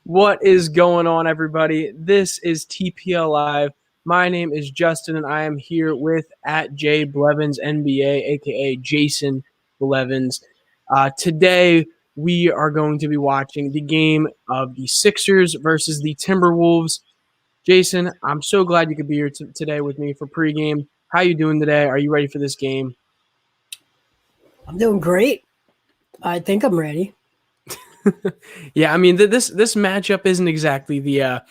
What is going on, everybody? This is TPL Live. My name is Justin, and I am here with @JBlevins NBA, aka Jason Blevins. Today, we are going to be watching the game of the Sixers versus the Timberwolves. Jason, I'm so glad you could be here today with me for pregame. How you doing today? Are you ready for this game? I'm doing great. I think I'm ready. Yeah, I mean this matchup isn't exactly the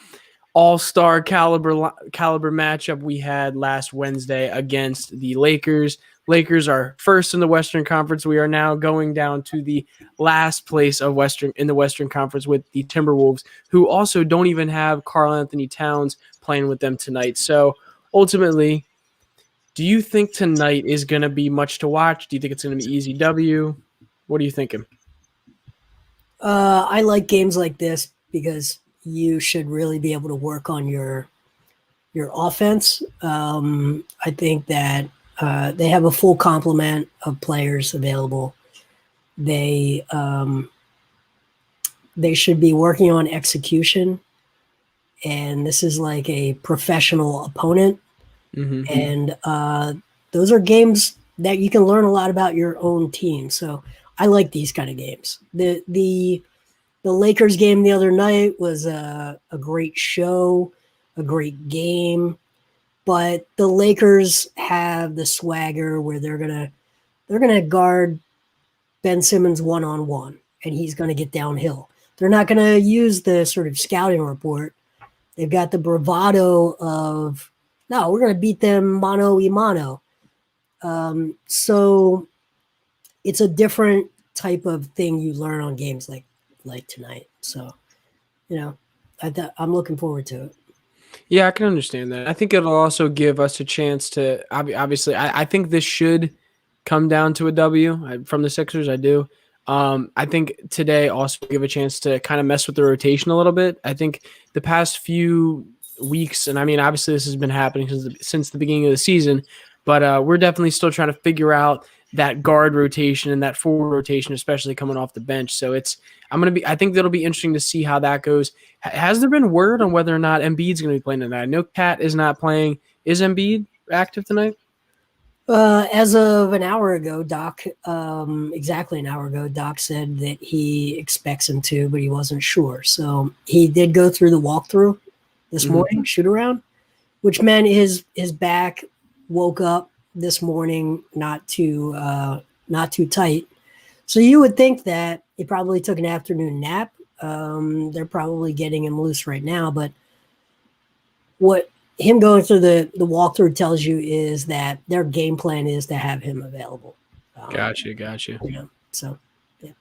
all-star caliber matchup we had last Wednesday against the Lakers. Lakers are first in the Western Conference. We are now going down to the last place of in the Western Conference with the Timberwolves, who also don't even have Karl Anthony Towns playing with them tonight. So ultimately, do you think tonight is going to be much to watch? Do you think it's going to be easy W? What are you thinking? I like games like this because you should really be able to work on your offense. I think that they have a full complement of players available. They should be working on execution, and this is like a professional opponent. Mm-hmm. And those are games that you can learn a lot about your own team. So I like these kind of games. The Lakers game the other night was a great show, a great game, but the Lakers have the swagger where they're gonna guard Ben Simmons one-on-one, and he's gonna get downhill. They're not gonna use the sort of scouting report. They've got the bravado of, no, we're gonna beat them mano a mano. So it's a different type of thing you learn on games like tonight. So, I'm looking forward to it. Yeah, I can understand that. I think it'll also give us a chance to obviously. I think this should come down to a W from the Sixers. I do. I think today also give a chance to kind of mess with the rotation a little bit. I think the past few weeks, and I mean, obviously this has been happening since the beginning of the season, but we're definitely still trying to figure out that guard rotation and that forward rotation, especially coming off the bench. So I think that'll be interesting to see how that goes. Has there been word on whether or not Embiid's going to be playing tonight? I know Cat is not playing. Is Embiid active tonight? As of an hour ago, Doc, exactly an hour ago, Doc said that he expects him to, but he wasn't sure. So he did go through the walkthrough this morning, shoot around, which meant his back woke up this morning not too tight. So you would think that he probably took an afternoon nap. They're probably getting him loose right now, but what him going through the walkthrough tells you is that their game plan is to have him available. Gotcha. So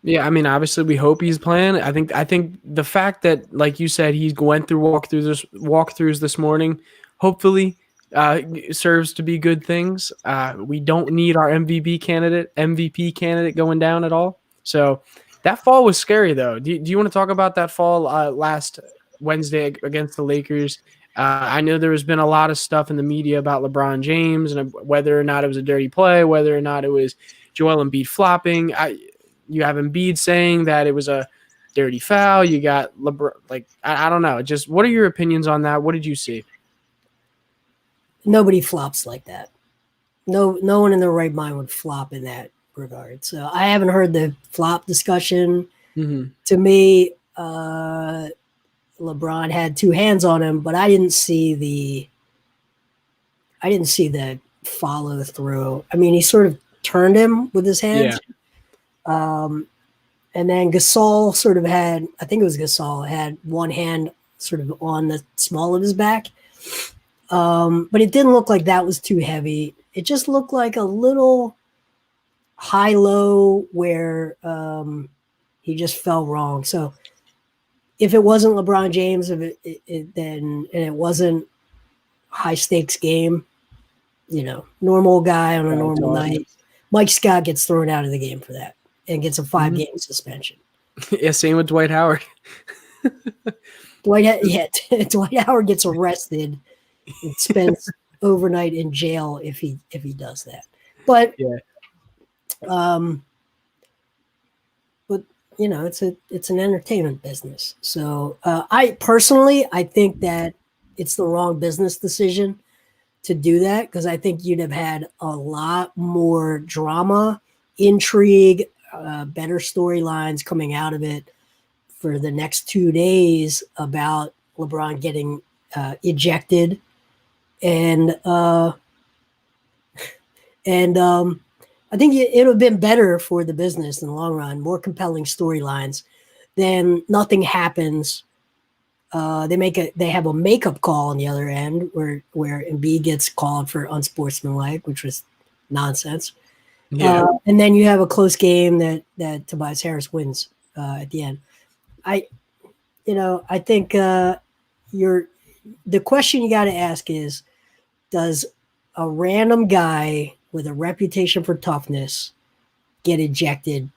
yeah, I mean, obviously we hope he's playing. I think the fact that, like you said, he went through walkthroughs this morning, hopefully serves to be good things. We don't need our MVP candidate going down at all. So that fall was scary, though. Do you want to talk about that fall last Wednesday against the Lakers? I know there has been a lot of stuff in the media about LeBron James and whether or not it was a dirty play, whether or not it was Joel Embiid flopping. You have Embiid saying that it was a dirty foul. You got LeBron. I don't know. Just what are your opinions on that? What did you see? Nobody flops like that. No one in their right mind would flop in that regard. So I haven't heard the flop discussion. Mm-hmm. To me, LeBron had two hands on him, but I didn't see the follow through. I mean, he sort of turned him with his hands. Yeah. And then Gasol sort of had one hand sort of on the small of his back. But it didn't look like that was too heavy. It just looked like a little high-low where he just fell wrong. So if it wasn't LeBron James, then it wasn't high-stakes game, normal guy on a normal night, Mike Scott gets thrown out of the game for that and gets a 5-game suspension. Yeah, same with Dwight Howard. Dwight Howard gets arrested and spends overnight in jail if he does that. But yeah. But it's an entertainment business. So I think that it's the wrong business decision to do that, because I think you'd have had a lot more drama, intrigue, better storylines coming out of it for the next 2 days about LeBron getting ejected, and I think it would have been better for the business in the long run, more compelling storylines than nothing happens. They have a makeup call on the other end where Embiid gets called for unsportsmanlike, which was nonsense. Yeah. And then you have a close game that Tobias Harris wins at the end. I think the question you got to ask is, does a random guy with a reputation for toughness get ejected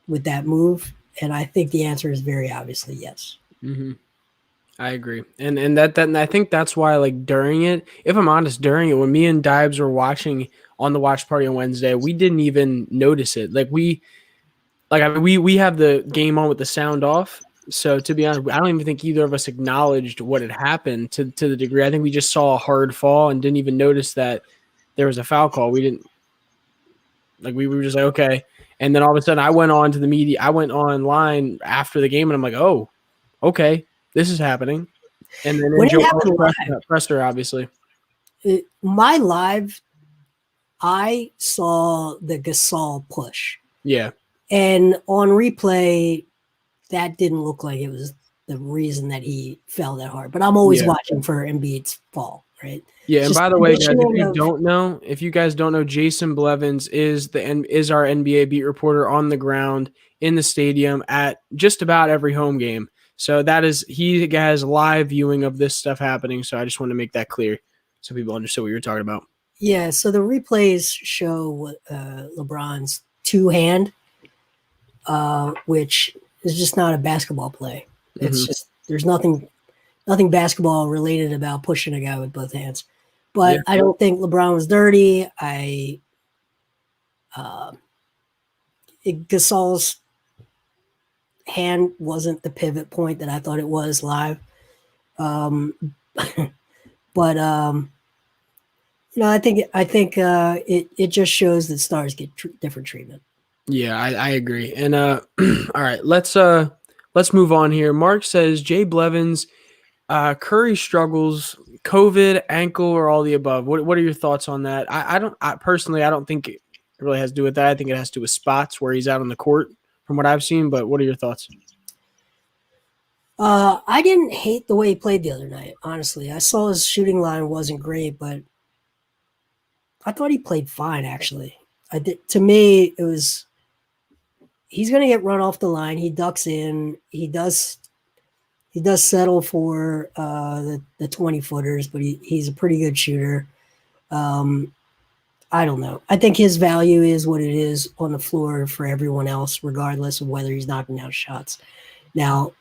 with that move? And I think the answer is very obviously yes. Mm-hmm. I agree. And I think that's why, like, during it, if I'm honest, during it, when me and Dibes were watching on the watch party on Wednesday, we didn't even notice it. We have the game on with the sound off. So to be honest, I don't even think either of us acknowledged what had happened to the degree. I think we just saw a hard fall and didn't even notice that there was a foul call. We didn't, like, we were just like, okay. And then all of a sudden I went on to the media. I went online after the game and I'm like, oh, okay, this is happening. And then when it happened live, presser, obviously. My live, I saw the Gasol push. Yeah. And on replay, that didn't look like it was the reason that he fell that hard. But I'm always watching for Embiid's fall, right? Yeah, and by the way, guys, if you guys don't know, Jason Blevins is our NBA beat reporter on the ground in the stadium at just about every home game. So he has live viewing of this stuff happening. So I just want to make that clear so people understood what you were talking about. Yeah, so the replays show LeBron's two-hand, which is just not a basketball play. It's just, there's nothing basketball related about pushing a guy with both hands. But I don't think LeBron was dirty. Gasol's hand wasn't the pivot point that I thought it was live. But I think it just shows that stars get different treatment. Yeah, I agree. And all right, let's move on here. Mark says Jay Blevins, Curry struggles, COVID, ankle, or all the above. What are your thoughts on that? I personally don't think it really has to do with that. I think it has to do with spots where he's out on the court from what I've seen. But what are your thoughts? I didn't hate the way he played the other night. Honestly, I saw his shooting line wasn't great, but I thought he played fine. Actually, to me, it was. He's going to get run off the line. He ducks in. He does settle for the 20-footers, but he's a pretty good shooter. I don't know. I think his value is what it is on the floor for everyone else, regardless of whether he's knocking down shots. Now,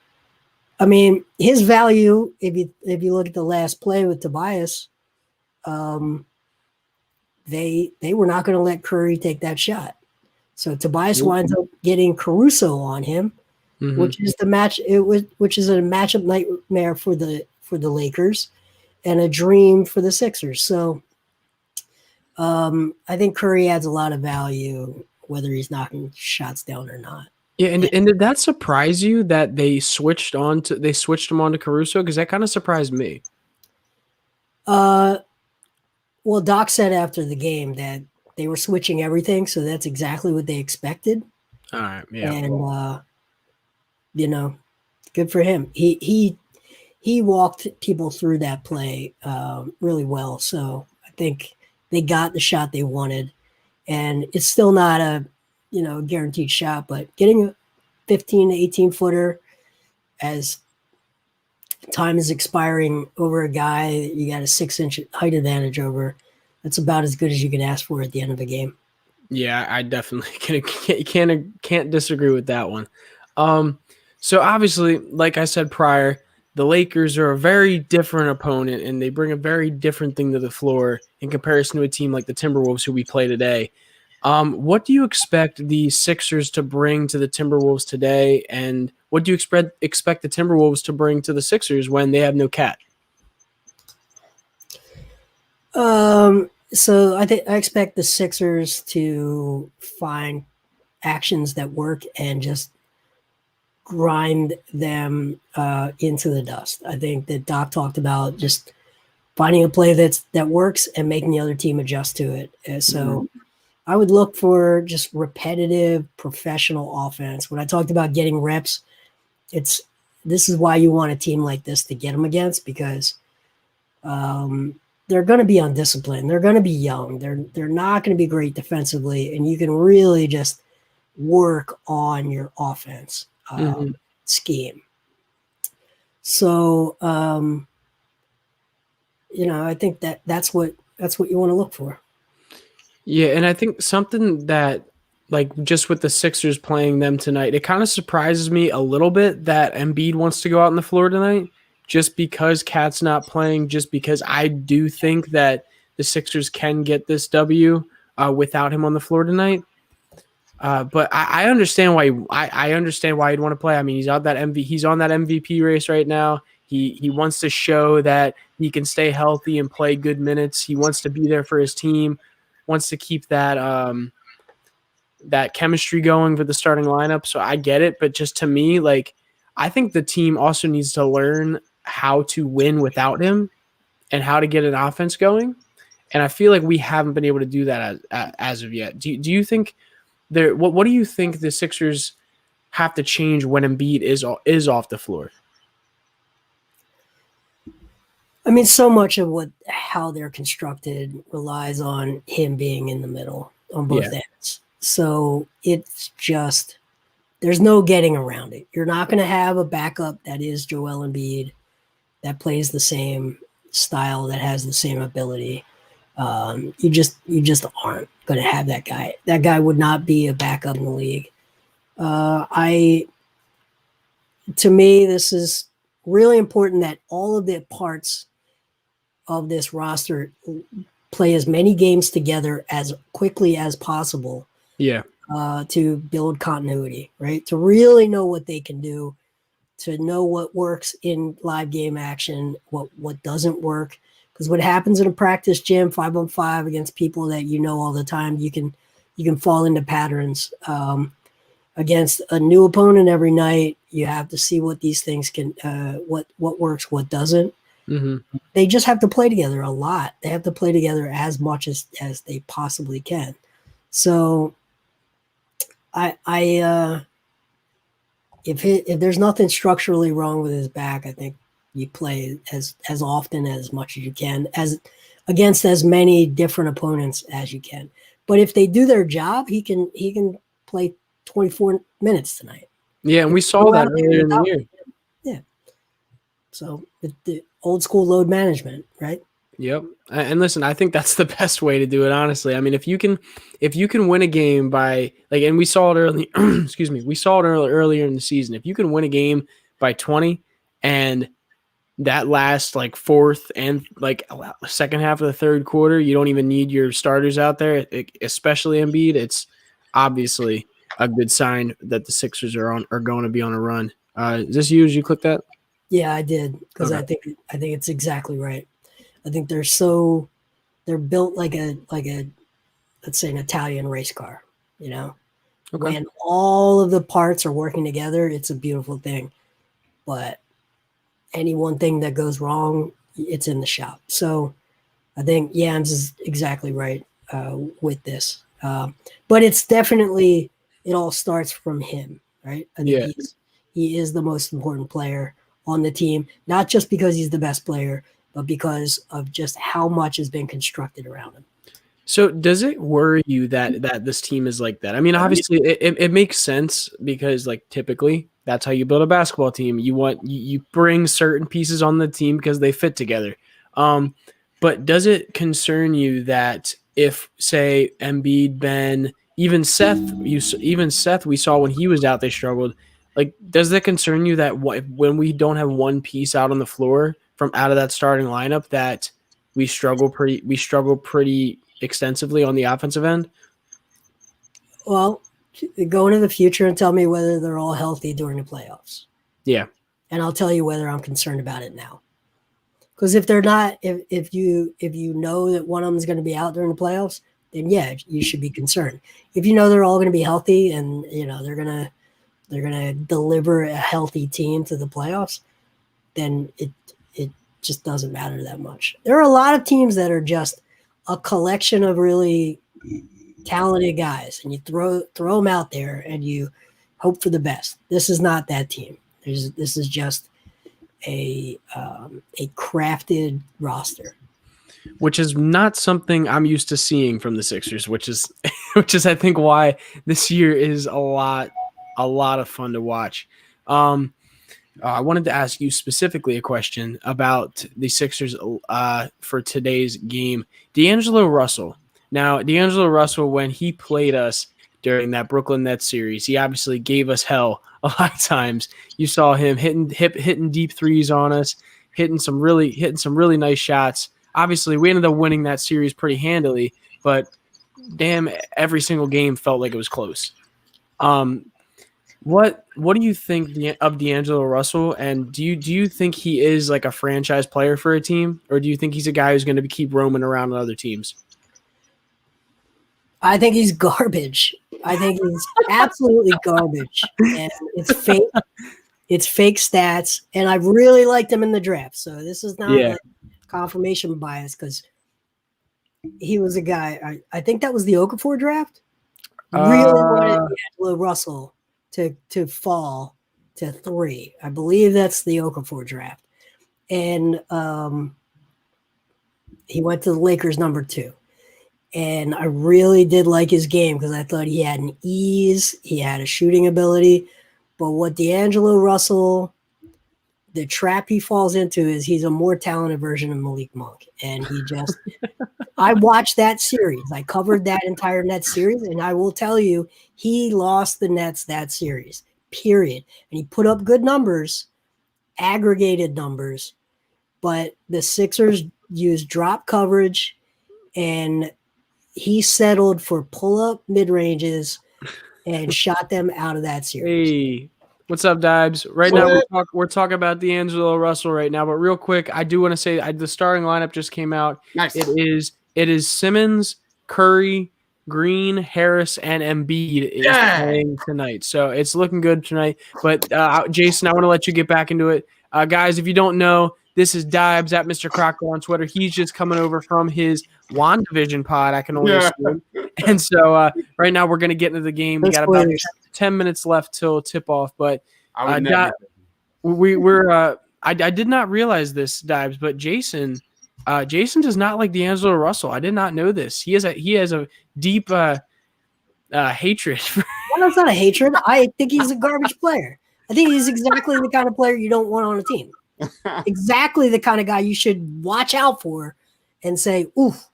I mean, his value, if you look at the last play with Tobias, they were not going to let Curry take that shot. So Tobias winds up getting Caruso on him, which is a matchup nightmare for the Lakers and a dream for the Sixers. So I think Curry adds a lot of value, whether he's knocking shots down or not. Yeah, and did that surprise you that they switched him on to Caruso? Because that kind of surprised me. Well, Doc said after the game that they were switching everything, so that's exactly what they expected. All right, yeah, and good for him. He walked people through that play really well. So I think they got the shot they wanted, and it's still not a guaranteed shot, but getting a 15 to 18 footer as time is expiring over a guy that you got a 6-inch height advantage over, that's about as good as you can ask for at the end of a game. Yeah, I definitely can't disagree with that one. So obviously, like I said prior, the Lakers are a very different opponent, and they bring a very different thing to the floor in comparison to a team like the Timberwolves, who we play today. What do you expect the Sixers to bring to the Timberwolves today, and what do you expect the Timberwolves to bring to the Sixers when they have no Cat? So I expect the Sixers to find actions that work and just grind them into the dust. I think that Doc talked about just finding a play that works and making the other team adjust to it. And so I would look for just repetitive professional offense. When I talked about getting reps, this is why you want a team like this to get them against, because they're going to be undisciplined. They're going to be young. They're not going to be great defensively, and you can really just work on your offense scheme. So I think that's what you want to look for. Yeah, and I think something that, like, just with the Sixers playing them tonight, it kind of surprises me a little bit that Embiid wants to go out on the floor tonight, just because Cat's not playing, just because I do think that the Sixers can get this W without him on the floor tonight. But I understand why I understand why he'd want to play. I mean, he's on that MVP race right now. He wants to show that he can stay healthy and play good minutes. He wants to be there for his team, wants to keep that that chemistry going for the starting lineup. So I get it, but just to me, like, I think the team also needs to learn how to win without him and how to get an offense going. And I feel like we haven't been able to do that as of yet. Do you think what do you think the Sixers have to change when Embiid is off the floor? I mean, so much of how they're constructed relies on him being in the middle on both ends. So it's just, there's no getting around it. You're not going to have a backup that is Joel Embiid, that plays the same style, that has the same ability. You just aren't going to have that guy. That guy would not be a backup in the league. To me, this is really important that all of the parts of this roster play as many games together as quickly as possible. Yeah. To build continuity, right? To really know what they can do, to know what works in live game action, what doesn't work. Because what happens in a practice gym 5-on-5 against people that you know all the time, you can fall into patterns. Against a new opponent every night, you have to see what these things can, what works, what doesn't. Mm-hmm. They just have to play together a lot. They have to play together as much as they possibly can. So if there's nothing structurally wrong with his back, I think you play as often as much as you can, as against as many different opponents as you can. But if they do their job, he can play 24 minutes tonight. Yeah, and we saw that earlier in the year. Yeah. So the old school load management, right? Yep. And listen, I think that's the best way to do it, honestly. I mean, if you can win a game by, like, and we saw it early, excuse me, we saw it earlier in the season. If you can win a game by 20 and that last like fourth and like second half of the third quarter, you don't even need your starters out there, especially Embiid, it's obviously a good sign that the Sixers are going to be on a run. Is this you? Did you click that? Yeah, I did, because okay. I think it's exactly right. I think they're built like a let's say an Italian race car, you know. Okay. When all of the parts are working together, it's a beautiful thing. But any one thing that goes wrong, it's in the shop. So I think Yams is exactly right with this. But it's definitely, it all starts from him, right? I think he is the most important player on the team, not just because he's the best player, but because of just how much has been constructed around him. So does it worry you that this team is like that? I mean, obviously it makes sense, because like typically that's how you build a basketball team. You bring certain pieces on the team because they fit together. But does it concern you that if, say, Embiid, Ben, even Seth, we saw when he was out, they struggled. Like, does that concern you that when we don't have one piece out on the floor from out of that starting lineup, that we struggle pretty extensively on the offensive end? Well, go into the future and tell me whether they're all healthy during the playoffs. Yeah. And I'll tell you whether I'm concerned about it now. Because if they're not, if you know that one of them is going to be out during the playoffs, then yeah, you should be concerned. If you know they're all going to be healthy and they're gonna deliver a healthy team to the playoffs, then it just doesn't matter that much. There are a lot of teams that are just a collection of really talented guys, and you throw them out there and you hope for the best. This is not that team. This is just a crafted roster, which is not something I'm used to seeing from the Sixers, which is I think why this year is a lot of fun to watch. I wanted to ask you specifically a question about the Sixers for today's game. D'Angelo Russell. Now, D'Angelo Russell, when he played us during that Brooklyn Nets series, he obviously gave us hell a lot of times. You saw him hitting deep threes on us, hitting some really nice shots. Obviously, we ended up winning that series pretty handily, but damn, every single game felt like it was close. What do you think of D'Angelo Russell, and do you think he is like a franchise player for a team, or do you think he's a guy who's going to keep roaming around on other teams? I think he's garbage. I think he's absolutely garbage, and it's fake. It's fake stats, and I really liked him in the draft. So this is not like confirmation bias because he was a guy. I think that was the Okafor draft. Really wanted D'Angelo Russell to fall to 3. I believe that's the Okafor draft. And he went to the Lakers number 2. And I really did like his game because I thought he had an ease, he had a shooting ability. But what D'Angelo Russell, the trap he falls into is he's a more talented version of Malik Monk. And he just I watched that series. I covered that entire Nets series, and I will tell you, he lost the Nets that series, period. And he put up good numbers, aggregated numbers, but the Sixers used drop coverage, and he settled for pull-up mid-ranges and shot them out of that series. Hey, what's up, Dibes? Right now, we're talking about D'Angelo Russell right now, but real quick, I do want to say the starting lineup just came out. Nice. It is Simmons, Curry, Green, Harris, and Embiid is playing tonight. So it's looking good tonight. But Jason, I want to let you get back into it. Guys, if you don't know, this is Dibes at Mr. Crocker on Twitter. He's just coming over from his WandaVision pod, I can only assume. And so right now we're going to get into the game. We got about 10 minutes left till tip-off. But I did not realize this, Dibes, but Jason does not like D'Angelo Russell. I did not know this. He has a deep hatred. Well, that's not a hatred. I think he's a garbage player. I think he's exactly the kind of player you don't want on a team. Exactly the kind of guy you should watch out for and say, oof,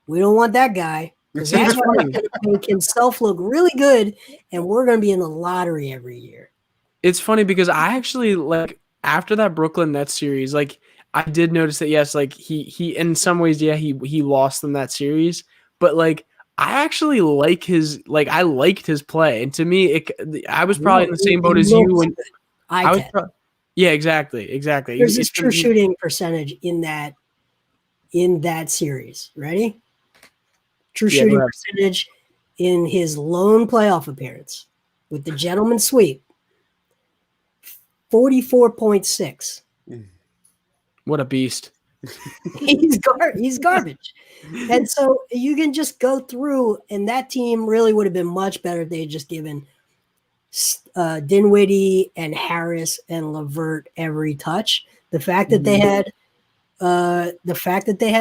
we don't want that guy. Because that's going to make himself look really good, and we're going to be in the lottery every year. It's funny because I actually, like, after that Brooklyn Nets series, like, I did notice that, yes, like, he in some ways, he lost them that series, but, like, I actually like I liked his play, and to me, I was probably in the same boat as you. And yeah, exactly. There's this true shooting percentage in that series. Ready? True shooting percentage in his lone playoff appearance with the gentleman's sweep, 44.6. What a beast. He's garbage. And so you can just go through, and that team really would have been much better if they had just given Dinwiddie and Harris and LeVert every touch. The fact that they had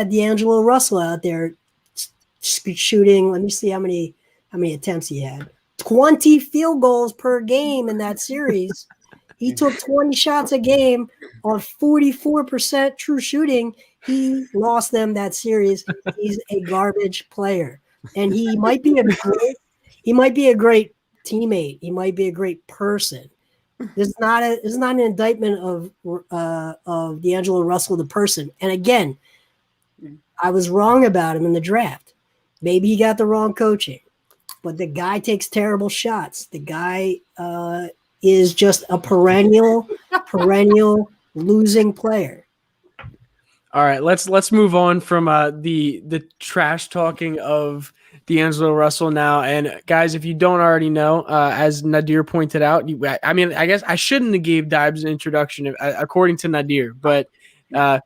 D'Angelo Russell out there shooting, let me see how many attempts he had. 20 field goals per game in that series. He took 20 shots a game on 44% true shooting. He lost them that series. He's a garbage player, and he might be a great teammate. He might be a great person. This is not an indictment of D'Angelo Russell, the person. And again, I was wrong about him in the draft. Maybe he got the wrong coaching. but the guy takes terrible shots. The guy is just a perennial losing player. All right, let's move on from the trash talking of D'Angelo Russell now. And guys, if you don't already know, as Nadir pointed out, I guess I shouldn't have gave Dibes an introduction according to Nadir, but we're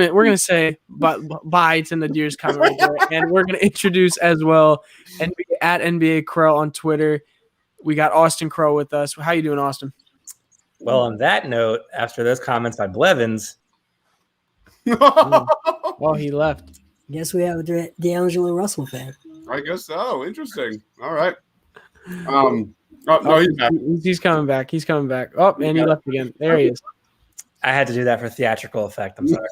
gonna say bye to Nadir's comment right there, and we're gonna introduce as well at NBA Crow on Twitter. We got Austin Crow with us. How you doing, Austin? Well, on that note, after those comments by Blevins. Well, he left. Guess we have a D'Angelo Russell fan. I guess so. Interesting. All right. No, he's back. He's coming back. He's coming back. Oh, and he left again. There he is. I had to do that for theatrical effect. I'm sorry.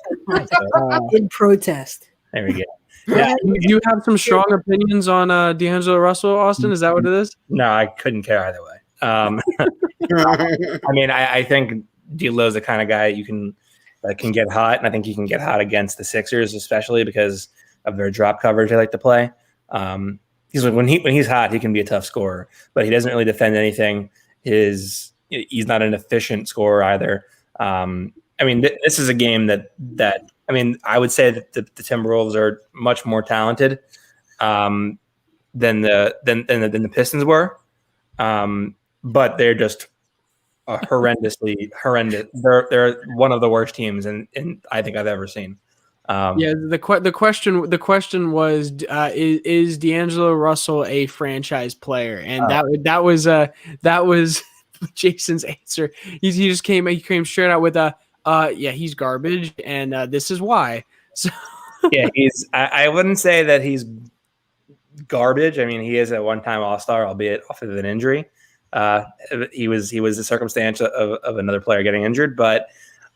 In protest. There we go. Yeah, you have some strong opinions on D'Angelo Russell, Austin? Is that what it is? No, I couldn't care either way. I mean, I think D'Lo's the kind of guy you can get hot, and I think he can get hot against the Sixers, especially because of their drop coverage they like to play. When he's hot, he can be a tough scorer, but he doesn't really defend anything. He's not an efficient scorer either. I mean, this is a game that I would say that the Timberwolves are much more talented than the Pistons were, but they're just horrendous. They're one of the worst teams, and I think I've ever seen. The question was, is D'Angelo Russell a franchise player? And that was Jason's answer. He just came straight out with he's garbage, and this is why. So yeah, I wouldn't say that he's garbage. I mean, he is a one-time All-Star, albeit off of an injury. He was a circumstance of another player getting injured, but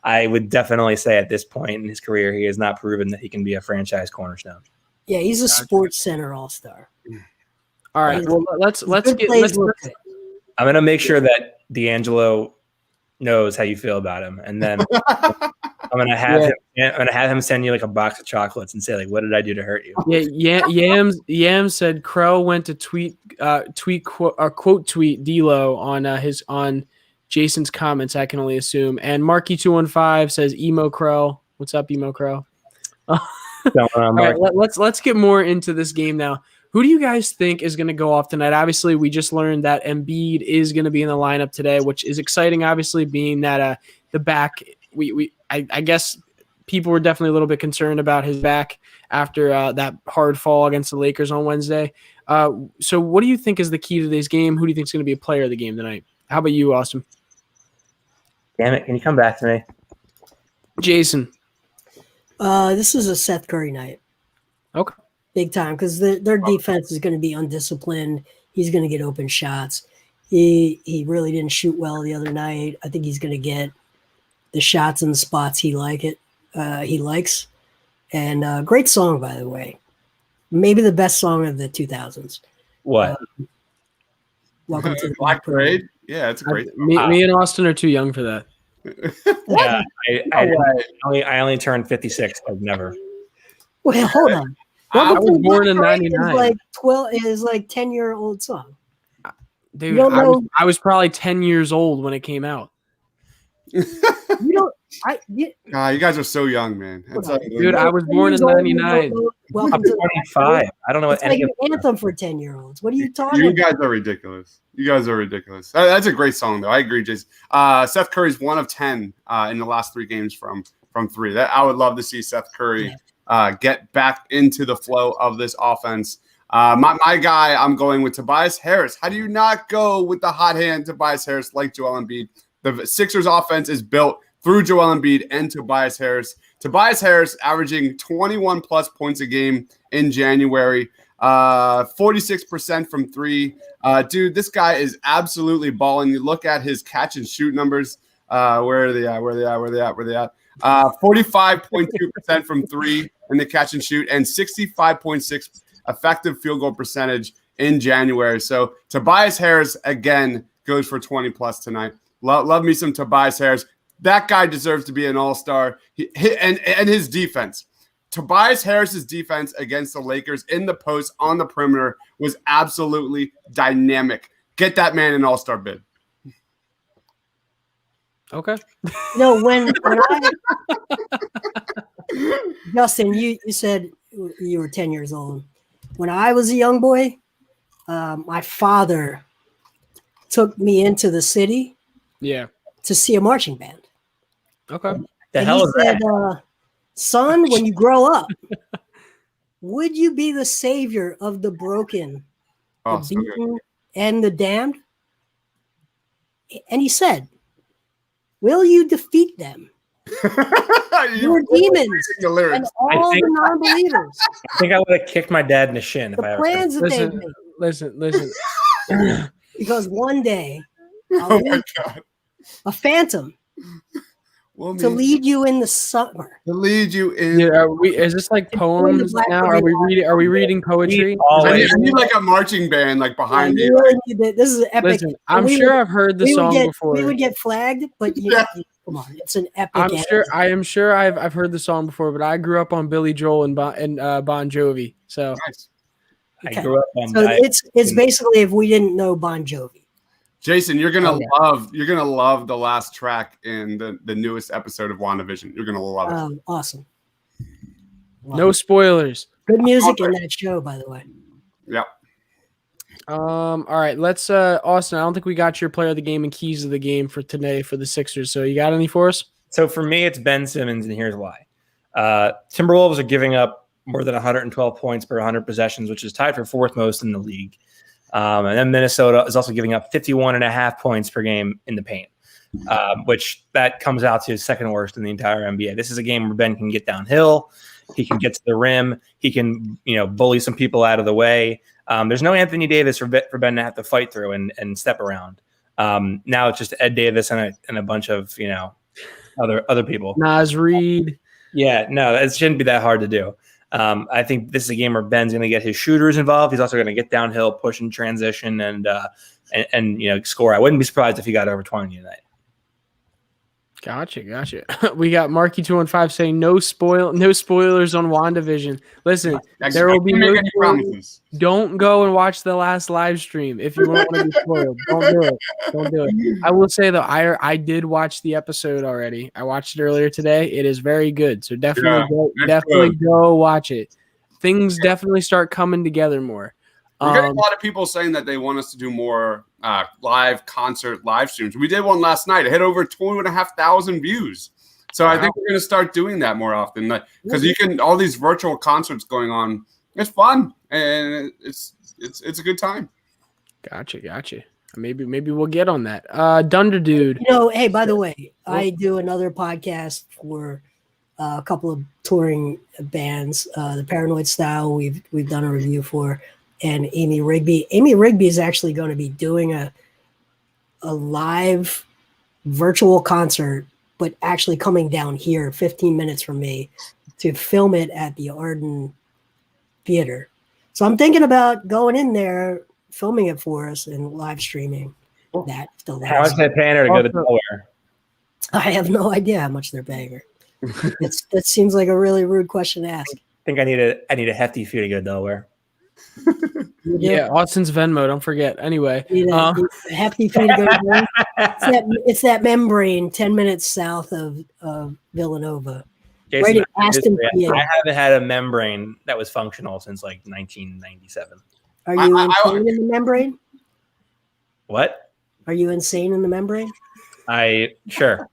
I would definitely say at this point in his career, he has not proven that he can be a franchise cornerstone. Yeah, he's a Sports Center All-Star. All right, well, let's get. I'm gonna make sure that D'Angelo knows how you feel about him, and then I'm gonna have him send you like a box of chocolates and say like, "What did I do to hurt you?" Yeah, Yams said Crow went to quote tweet D'Lo on Jason's comments. I can only assume. And Marky215 says Emo Crow. What's up, Emo Crow? All right, let's get more into this game now. Who do you guys think is going to go off tonight? Obviously, we just learned that Embiid is going to be in the lineup today, which is exciting. Obviously, being that the back, I guess people were definitely a little bit concerned about his back after that hard fall against the Lakers on Wednesday. So, what do you think is the key to this game? Who do you think is going to be a player of the game tonight? How about you, Austin? Damn it! Can you come back to me, Jason? This is a Seth Curry night. Okay. Big time, because their defense is going to be undisciplined. He's going to get open shots. He really didn't shoot well the other night. I think he's going to get the shots in the spots he likes. And great song, by the way. Maybe the best song of the 2000s. What? Welcome to the Black Parade. Yeah, it's a great song. Me and Austin are too young for that. Yeah, I only turned 56. I've never. Well, hold on. I was born in 99. Is like 10-year-old song. Dude, I was probably 10 years old when it came out. You guys are so young, man. Dude, I was born in 99. Welcome I'm to 25. I don't know what it's like an anthem for 10-year-olds. What are you talking You about? guys are ridiculous. That's a great song, though. I agree, Jason. Seth Curry's 1 of 10 in the last 3 games from 3. That I would love to see Seth Curry get back into the flow of this offense. My guy, I'm going with Tobias Harris. How do you not go with the hot hand Tobias Harris like Joel Embiid? The Sixers offense is built through Joel Embiid and Tobias Harris. Tobias Harris averaging 21-plus points a game in January, 46% from 3. Dude, this guy is absolutely balling. You look at his catch and shoot numbers. Where are they at? 45.2% from 3 in the catch and shoot, and 65.6 effective field goal percentage in January. So Tobias Harris again goes for 20+ tonight. Love me some Tobias Harris. That guy deserves to be an all-star. And his defense, Tobias Harris's defense against the Lakers in the post on the perimeter was absolutely dynamic. Get that man an all-star bid. Okay. When I Justin, you said you were 10 years old. When I was a young boy, my father took me into the city Yeah. to see a marching band. Okay. The hell he is said, that? son, when you grow up, would you be the savior of the broken, Oh, the so good. beaten, and the damned? And he said, will you defeat them? Your demons the lyrics. and all the non-believers. I think I would have kicked my dad in the shin if I The ever. plans that they've made. Listen. Because one day I'll Oh leave my God. a phantom Well, to lead you in the summer. to lead you in. Yeah, is this like poems now? Are we reading poetry? I need like a marching band like behind me. This is epic. Listen, I'm sure I've heard the song before. We would get flagged, but come on, it's an epic. I am sure I've heard the song before, but I grew up on Billy Joel and Bon Jovi. So Nice. I grew up on. So it's basically if we didn't know Bon Jovi. Jason, you're gonna love the last track in the newest episode of WandaVision. You're gonna love it. Awesome. No spoilers. Good music in that show, by the way. Yep. All right, let's Austin, I don't think we got your player of the game and keys of the game for today for the Sixers. So you got any for us? So for me, it's Ben Simmons, and here's why. Timberwolves are giving up more than 112 points per 100 possessions, which is tied for fourth most in the league. And then Minnesota is also giving up 51.5 points per game in the paint, which that comes out to second worst in the entire NBA. This is a game where Ben can get downhill. He can get to the rim. He can, bully some people out of the way. There's no Anthony Davis for Ben to have to fight through and step around. Now it's just Ed Davis and a bunch of, other people. Nas Reed. Yeah, no, it shouldn't be that hard to do. I think this is a game where Ben's going to get his shooters involved. He's also going to get downhill, push in transition, and score. I wouldn't be surprised if he got over 20 tonight. Gotcha. We got Marky215 saying no spoilers on WandaVision. Listen, there will be no promises. Don't go and watch the last live stream if you don't want to be spoiled. Don't do it. I will say though, I did watch the episode already. I watched it earlier today. It is very good. So definitely go watch it. Things definitely start coming together more. We're getting a lot of people saying that they want us to do more live concert live streams. We did one last night. It hit over 2,500 views. So I think we're going to start doing that more often because you can all these virtual concerts going on. It's fun and it's a good time. Gotcha. Maybe we'll get on that. Dunder Dude. Hey, by the way, I do another podcast for a couple of touring bands. The Paranoid Style we've done a review for. And Amy Rigby. Amy Rigby is actually going to be doing a live virtual concert, but actually coming down here 15 minutes from me to film it at the Arden Theater. So I'm thinking about going in there, filming it for us, and live streaming that. How much they paying her to go to Delaware? I have no idea how much they're paying her. That seems like a really rude question to ask. I think I need a hefty fee to go to Delaware. Yeah, Austin's Venmo. Don't forget. Anyway, a hefty fee to go. It's that membrane 10 minutes south of Villanova. Jason, right in Aston, I haven't had a membrane that was functional since like 1997. Are you insane in the membrane? What? Are you insane in the membrane? Sure.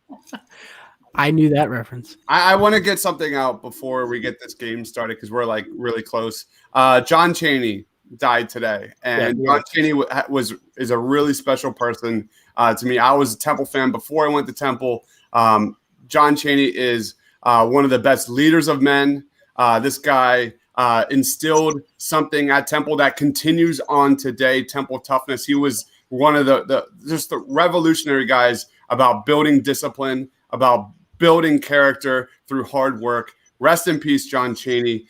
I knew that reference. I want to get something out before we get this game started because we're like really close. John Chaney died today, and John Chaney is a really special person to me. I was a Temple fan before I went to Temple. John Chaney is one of the best leaders of men. This guy instilled something at Temple that continues on today. Temple toughness. He was one of the revolutionary guys about building discipline, about building character through hard work. Rest in peace, John Chaney.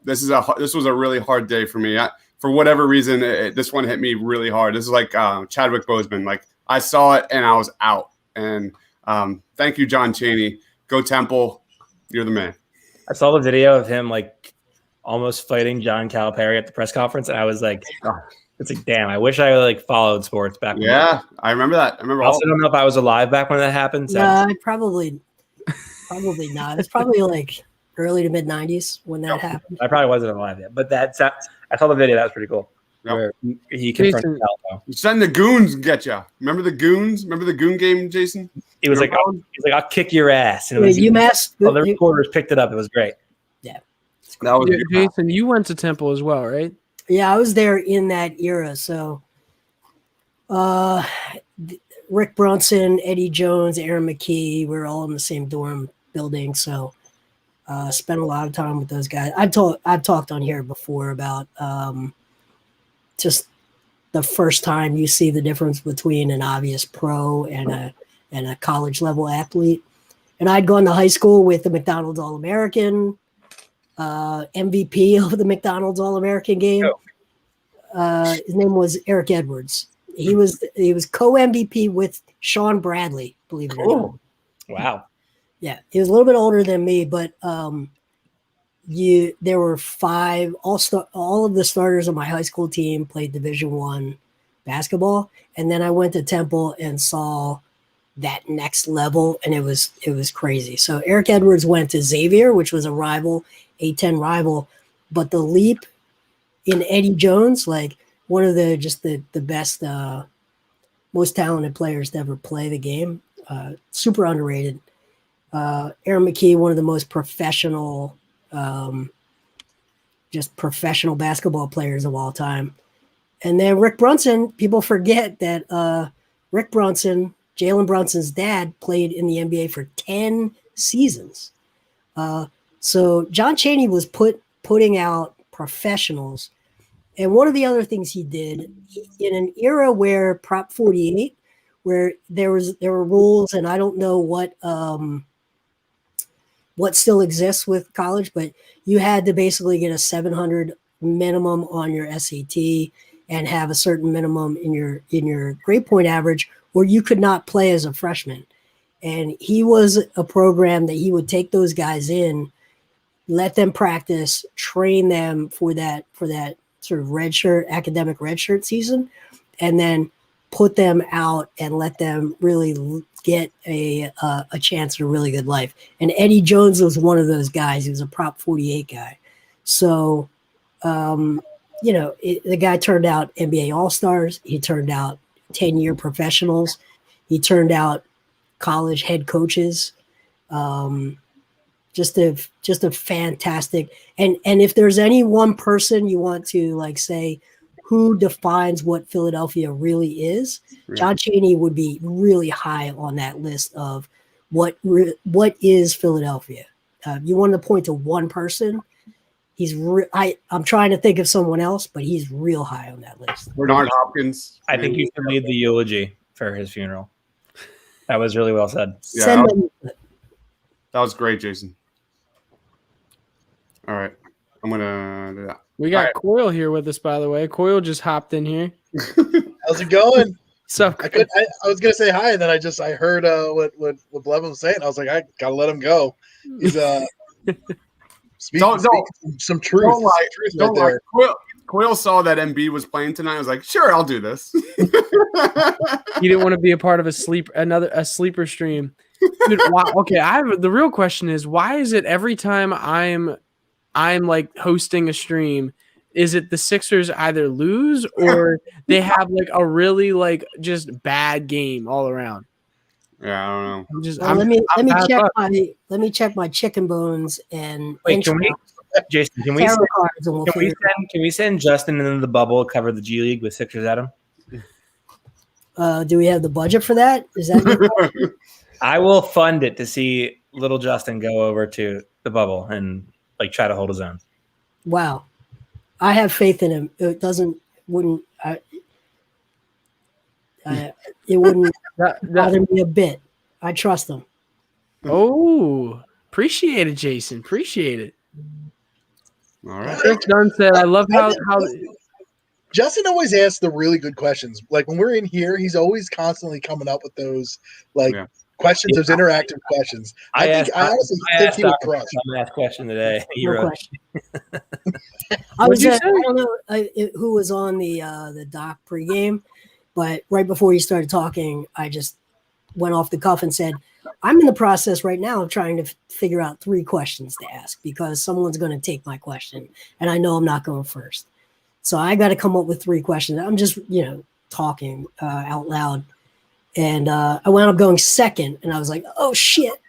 This was a really hard day for me. For whatever reason, this one hit me really hard. This is like Chadwick Boseman. Like I saw it and I was out. And thank you, John Chaney. Go Temple. You're the man. I saw the video of him like almost fighting John Calipari at the press conference, and I was like, it's like, damn, I wish I like followed sports back. Yeah, I remember that. I remember. I also don't know if I was alive back when that happened. So Yeah, probably not. It's probably like early to mid '90s when that happened. I probably wasn't alive yet, but I saw the video. That was pretty cool. Yep. Where he confronted Calipari. Send the goons get you. Remember the goons? Remember the goon game, Jason? He was like, I'll kick your ass. And it was UMass. the reporters picked it up. It was great. Yeah. That was Jason, you went to Temple as well, right? Yeah, I was there in that era. So Rick Brunson, Eddie Jones, Aaron McKee, we were all in the same dorm building. So spent a lot of time with those guys. I've talked on here before about just the first time you see the difference between an obvious pro and a college level athlete. And I'd gone to high school with the McDonald's All-American, MVP of the McDonald's All-American game. His name was Eric Edwards. He was co-MVP with Sean Bradley, believe it or not. Wow. Yeah, he was a little bit older than me, but there were 5 all of the starters on my high school team played Division I basketball, and then I went to Temple and saw that next level, and it was crazy. So Eric Edwards went to Xavier, which was a rival, A-10 rival, but the leap in Eddie Jones, like one of the best, most talented players to ever play the game, super underrated. Aaron McKee, one of the most professional basketball players of all time. And then Rick Brunson, people forget that Rick Brunson, Jalen Brunson's dad, played in the NBA for 10 seasons. So John Chaney was putting out professionals. And one of the other things he did in an era where Prop 48, where there were rules, and I don't know what still exists with college, but you had to basically get a 700 minimum on your SAT and have a certain minimum in your grade point average, or you could not play as a freshman. And he was a program that he would take those guys in, let them practice, train them for that sort of academic redshirt season, and then put them out and let them really get a chance at a really good life. And Eddie Jones was one of those guys. He was a Prop 48 guy. So, the guy turned out NBA All-Stars. He turned out 10-year professionals. He turned out college head coaches. Just a fantastic. And if there's any one person you want to like say who defines what Philadelphia really is, John Chaney would be really high on that list of what is Philadelphia. You want to point to one person, I'm trying to think of someone else, but he's real high on that list. Bernard Hopkins. I think you should lead the eulogy for his funeral. That was really well said. Yeah, that was great, Jason. All right. I'm going to do that. We got Coyle here with us, by the way. Coyle just hopped in here. How's it going? So I was gonna say hi, and then I heard what Blevin was saying. I was like, I gotta let him go. He's speaking some truth. Don't lie. Coyle saw that Embiid was playing tonight. I was like, sure, I'll do this. He didn't want to be a part of a sleeper stream. Dude, okay, the real question is, why is it every time I'm like hosting a stream, is it the Sixers either lose or they have like a really like just bad game all around? Yeah, I don't know. Let me check my chicken bones and Jason, can we send Justin into the bubble, cover the G League with Sixers at him? Do we have the budget for that? Is that I will fund it to see little Justin go over to the bubble and like try to hold his own. Wow. I have faith in him. It wouldn't bother me a bit. I trust him. Oh, appreciate it, Jason. Appreciate it. All right. Chris Dunn said, I love how Justin always asks the really good questions. Like when we're in here, he's always constantly coming up with those questions. There's interactive questions. I honestly think he would crush. I'm gonna ask a question today. No question. I don't know who was on the doc pregame, but right before you started talking, I just went off the cuff and said, I'm in the process right now of trying to figure out 3 questions to ask because someone's going to take my question, and I know I'm not going first. So I got to come up with 3 questions. I'm just, talking out loud. And I wound up going second, and I was like, oh, shit.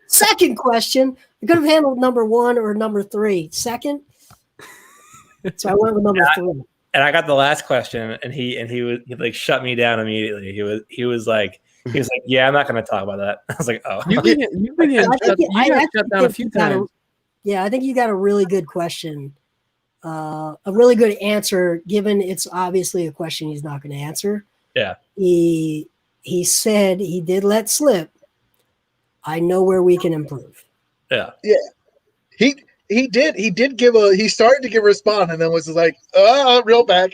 Second question. I could have handled number 1 or number 3. Second. So I went with number 3. And I got the last question, and he like shut me down immediately. He was like, yeah, I'm not going to talk about that. I was like, oh, you've been shut down a few times. Yeah, I think you got a really good question, a really good answer. Given it's obviously a question he's not going to answer. Yeah, he said he did let slip. I know where we can improve. Yeah. He did he started to give a response and then was like, reel back.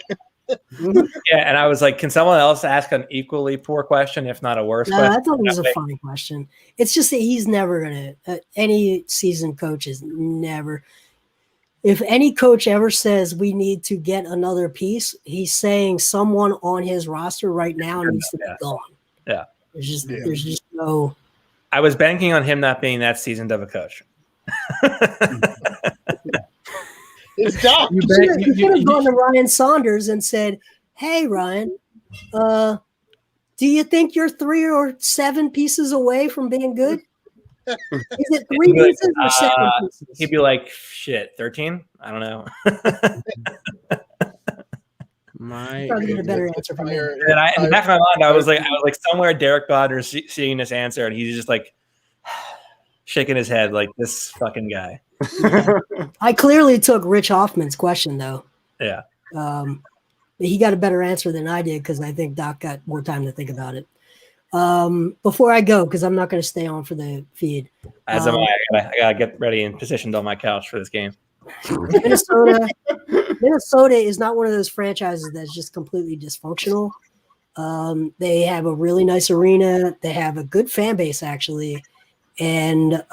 Yeah, and I was like, can someone else ask an equally poor question, if not a worse question? I thought it was a funny question. It's just that he's never going to, any seasoned coach is never. If any coach ever says we need to get another piece, he's saying someone on his roster right now needs to be gone. Yeah. There's just no. I was banking on him not being that seasoned of a coach. It's dumb. You could have gone to Ryan Saunders and said, hey, Ryan, do you think you're 3 or 7 pieces away from being good? Is it 3 pieces or 7 pieces? He'd be like, shit, 13? I don't know. Probably get a better answer from here. And in the back of my mind, I was like somewhere Derek Goddard's seeing this answer, and he's just like shaking his head like this fucking guy. I clearly took Rich Hoffman's question though. Yeah. He got a better answer than I did because I think Doc got more time to think about it. Before I go, because I'm not going to stay on for the feed. As am I. I gotta get ready and positioned on my couch for this game. Minnesota is not one of those franchises that's just completely dysfunctional. They have a really nice arena. They have a good fan base, actually. And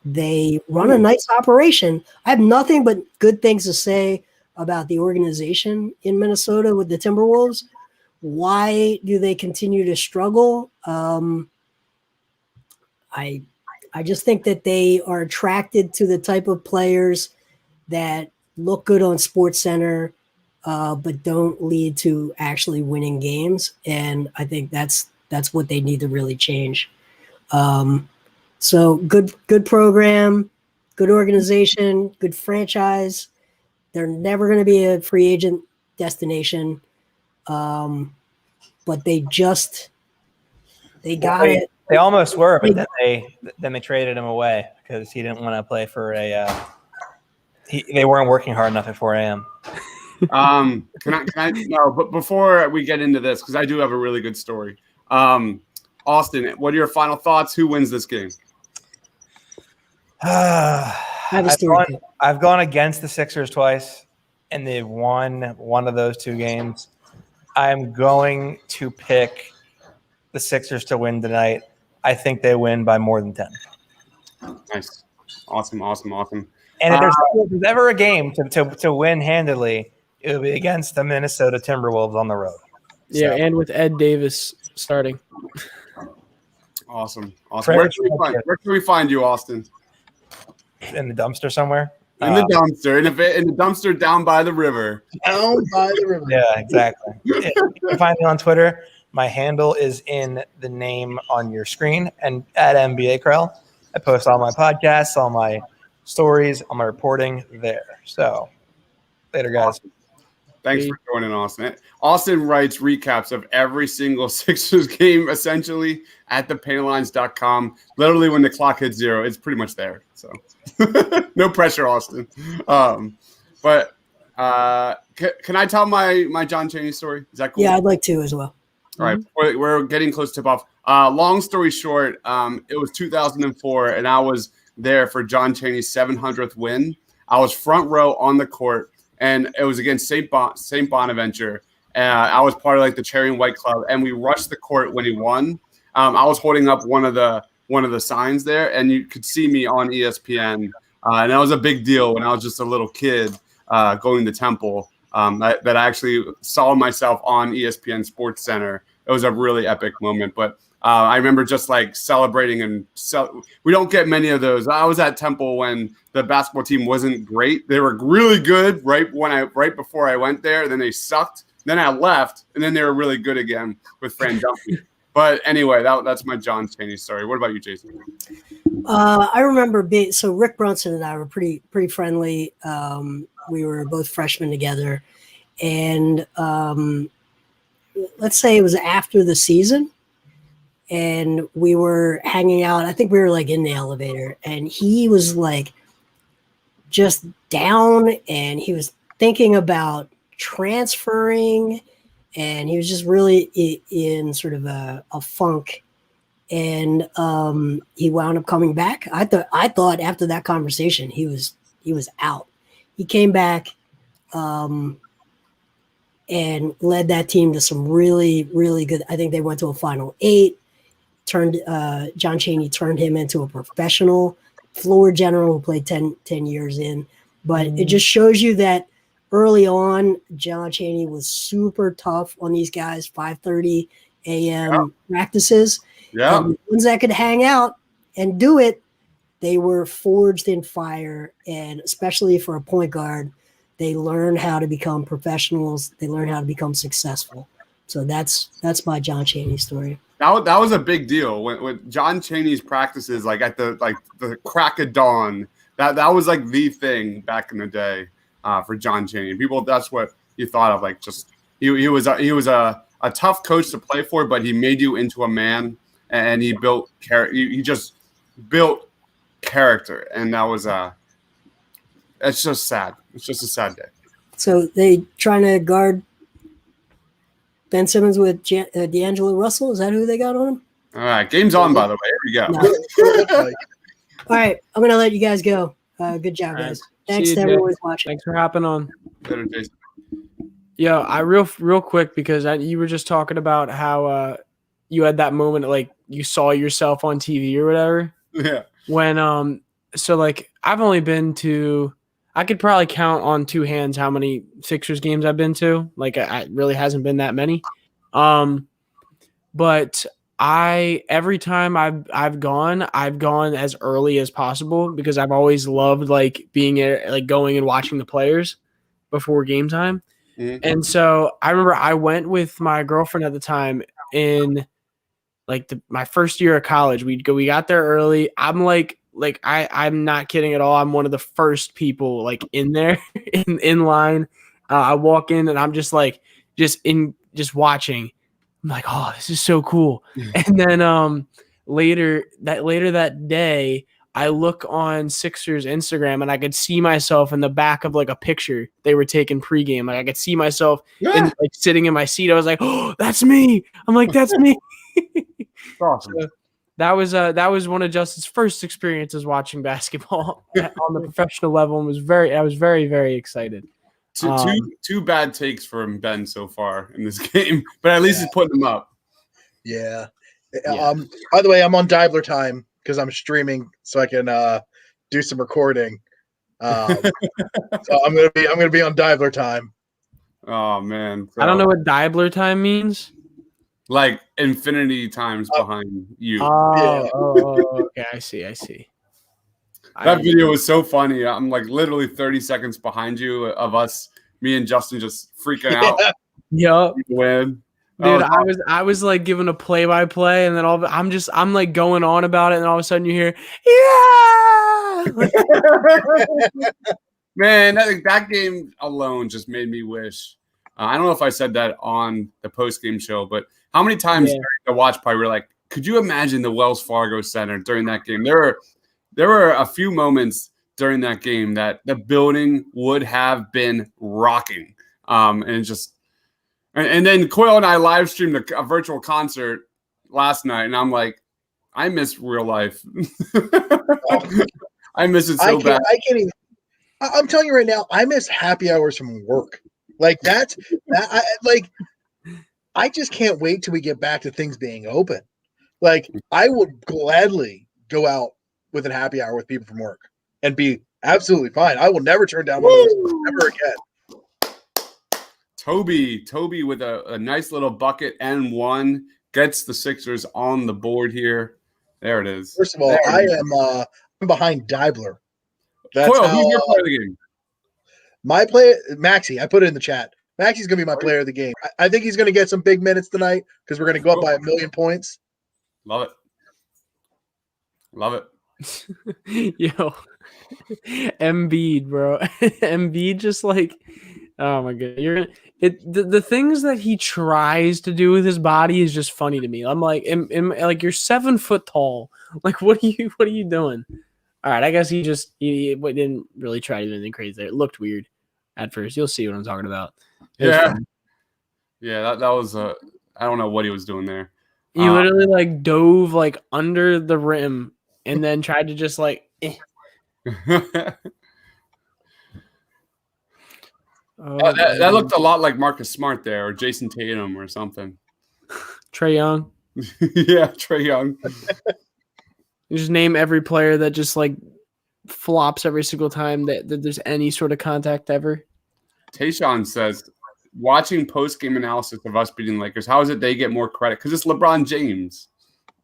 they run a nice operation. I have nothing but good things to say about the organization in Minnesota with the Timberwolves. Why do they continue to struggle? I just think that they are attracted to the type of players that look good on SportsCenter, but don't lead to actually winning games. And I think that's what they need to really change. So good program, good organization, good franchise. They're never going to be a free agent destination. But they got it. They almost were, but then they traded him away because he didn't want to play for they weren't working hard enough at 4 a.m. Can I no, but before we get into this, because I do have a really good story. Austin, what are your final thoughts? Who wins this game? I've gone against the Sixers twice, and they've won one of those 2 games. I'm going to pick the Sixers to win tonight. I think they win by more than 10. Nice. Awesome. And if there's ever a game to win handily, it will be against the Minnesota Timberwolves on the road. Yeah, and with Ed Davis starting. Awesome. Where can we find you, Austin? In the dumpster somewhere. In the dumpster, in the dumpster down by the river. Down by the river. Yeah, exactly. You can find me on Twitter. My handle is in the name on your screen and at NBA Krell. I post all my podcasts, all my stories, all my reporting there. So later, guys. Awesome. Thanks for joining, Austin. Austin writes recaps of every single Sixers game, essentially, at thepaintlines.com. Literally, when the clock hits 0, it's pretty much there. So, no pressure, Austin. But can I tell my John Chaney story? Is that cool? Yeah, I'd like to as well. All right, we're getting close to tip-off. Long story short, it was 2004, and I was there for John Chaney's 700th win. I was front row on the court. And it was against St. Bonaventure. I was part of like the Cherry and White Club, and we rushed the court when he won. I was holding up one of the signs there, and you could see me on ESPN, and that was a big deal when I was just a little kid going to Temple. That I actually saw myself on ESPN Sports Center. It was a really epic moment, but I remember just like celebrating, and we don't get many of those. I was at Temple when the basketball team wasn't great. They were really good right before I went there. Then they sucked. Then I left, and then they were really good again with Fran Dumpy. But anyway, that's my John Chaney story. What about you, Jason? I remember so Rick Brunson and I were pretty friendly. We were both freshmen together, and let's say it was after the season, and we were hanging out. I think we were like in the elevator, and he was like just down, and he was thinking about transferring, and he was just really in sort of a funk. And he wound up coming back. I thought after that conversation he was out. He came back and led that team to some really, really good. I think they went to a Final 8. John Chaney turned him into a professional floor general who played 10 years in. But it just shows you that early on, John Chaney was super tough on these guys. 5:30 a.m. practices. Yeah, and the ones that could hang out and do it, they were forged in fire. And especially for a point guard, they learned how to become professionals. They learned how to become successful. So that's my John Chaney story. That was a big deal when John Chaney's practices, like at the crack of dawn. That was like the thing back in the day for John Chaney. People, that's what you thought of. Like just he was a tough coach to play for, but he made you into a man. And he built he just built character, and that was it's just sad. It's just a sad day. So they trying to guard Ben Simmons with D'Angelo Russell. Is that who they got on him? All right, game's on. By the way, here we go. No. All right, I'm gonna let you guys go. Good job, guys. Thanks to everyone who's watching. Thanks for hopping on. Later, Jason. Yeah, I real quick because you were just talking about how you had that moment like you saw yourself on TV or whatever. Yeah. When so like I've only been to, I could probably count on two hands how many Sixers games I've been to. Like it really hasn't been that many. But every time I've gone as early as possible because I've always loved like being like going and watching the players before game time. Mm-hmm. And so I remember I went with my girlfriend at the time in like my first year of college. We got there early. I'm I'm not kidding at all. I'm one of the first people like in there in line. I walk in and I'm just like just watching. I'm like, oh, this is so cool. And then later that day, I look on Sixers Instagram and I could see myself in the back of like a picture they were taking pregame. Like I could see myself in, like sitting in my seat. I was like, oh, that's me. I'm like, that's me. Awesome. So that was one of Justin's first experiences watching basketball on the professional level, and I was very, very excited. Two bad takes from Ben so far in this game, but at least he's putting them up. Yeah. By the way, I'm on Diabler time because I'm streaming, so I can do some recording. So I'm gonna be on Diabler time. Oh man, I don't know what Diabler time means. Like infinity times behind you. Okay, I see. That video was so funny. I'm like literally 30 seconds behind you of us, me and Justin just freaking out. Yup. Win. Dude, I was like giving a play-by-play, and then I'm like going on about it, and all of a sudden you hear, yeah. Man, that game alone just made me wish. I don't know if I said that on the post-game show, but how many times during the watch party we're like, could you imagine the Wells Fargo Center during that game? There were a few moments during that game that the building would have been rocking. And then Coyle and I live streamed a virtual concert last night, and I'm like, I miss real life. I miss it so bad. I can't even. I'm telling you right now, I miss happy hours from work. Like I just can't wait till we get back to things being open. Like I would gladly go out with a happy hour with people from work and be absolutely fine. I will never turn down one of those ever again. Toby with a nice little bucket and one gets the Sixers on the board here. There it is. First of all, I'm behind Dibler. That's Coyle, how, who's your player of the game? my player, Maxey. I put it in the chat. Maxey's gonna be my player of the game. I think he's gonna get some big minutes tonight because we're gonna go up by 1,000,000 points. Love it. Love it. Yo, Embiid, bro. Embiid just like, oh my god, the things that he tries to do with his body is just funny to me. I'm like, like you're 7 foot tall. Like, what are you doing? All right, I guess he didn't really try to do anything crazy there. It looked weird at first. You'll see what I'm talking about. Yeah, that was I don't know what he was doing there. He literally like dove like under the rim and then tried to just like. That looked a lot like Marcus Smart there, or Jason Tatum, or something. Trae Young. Yeah, Trae Young. You just name every player that just like flops every single time that there's any sort of contact ever. Tayshawn says, watching post-game analysis of us beating Lakers, how is it they get more credit? Because it's LeBron James.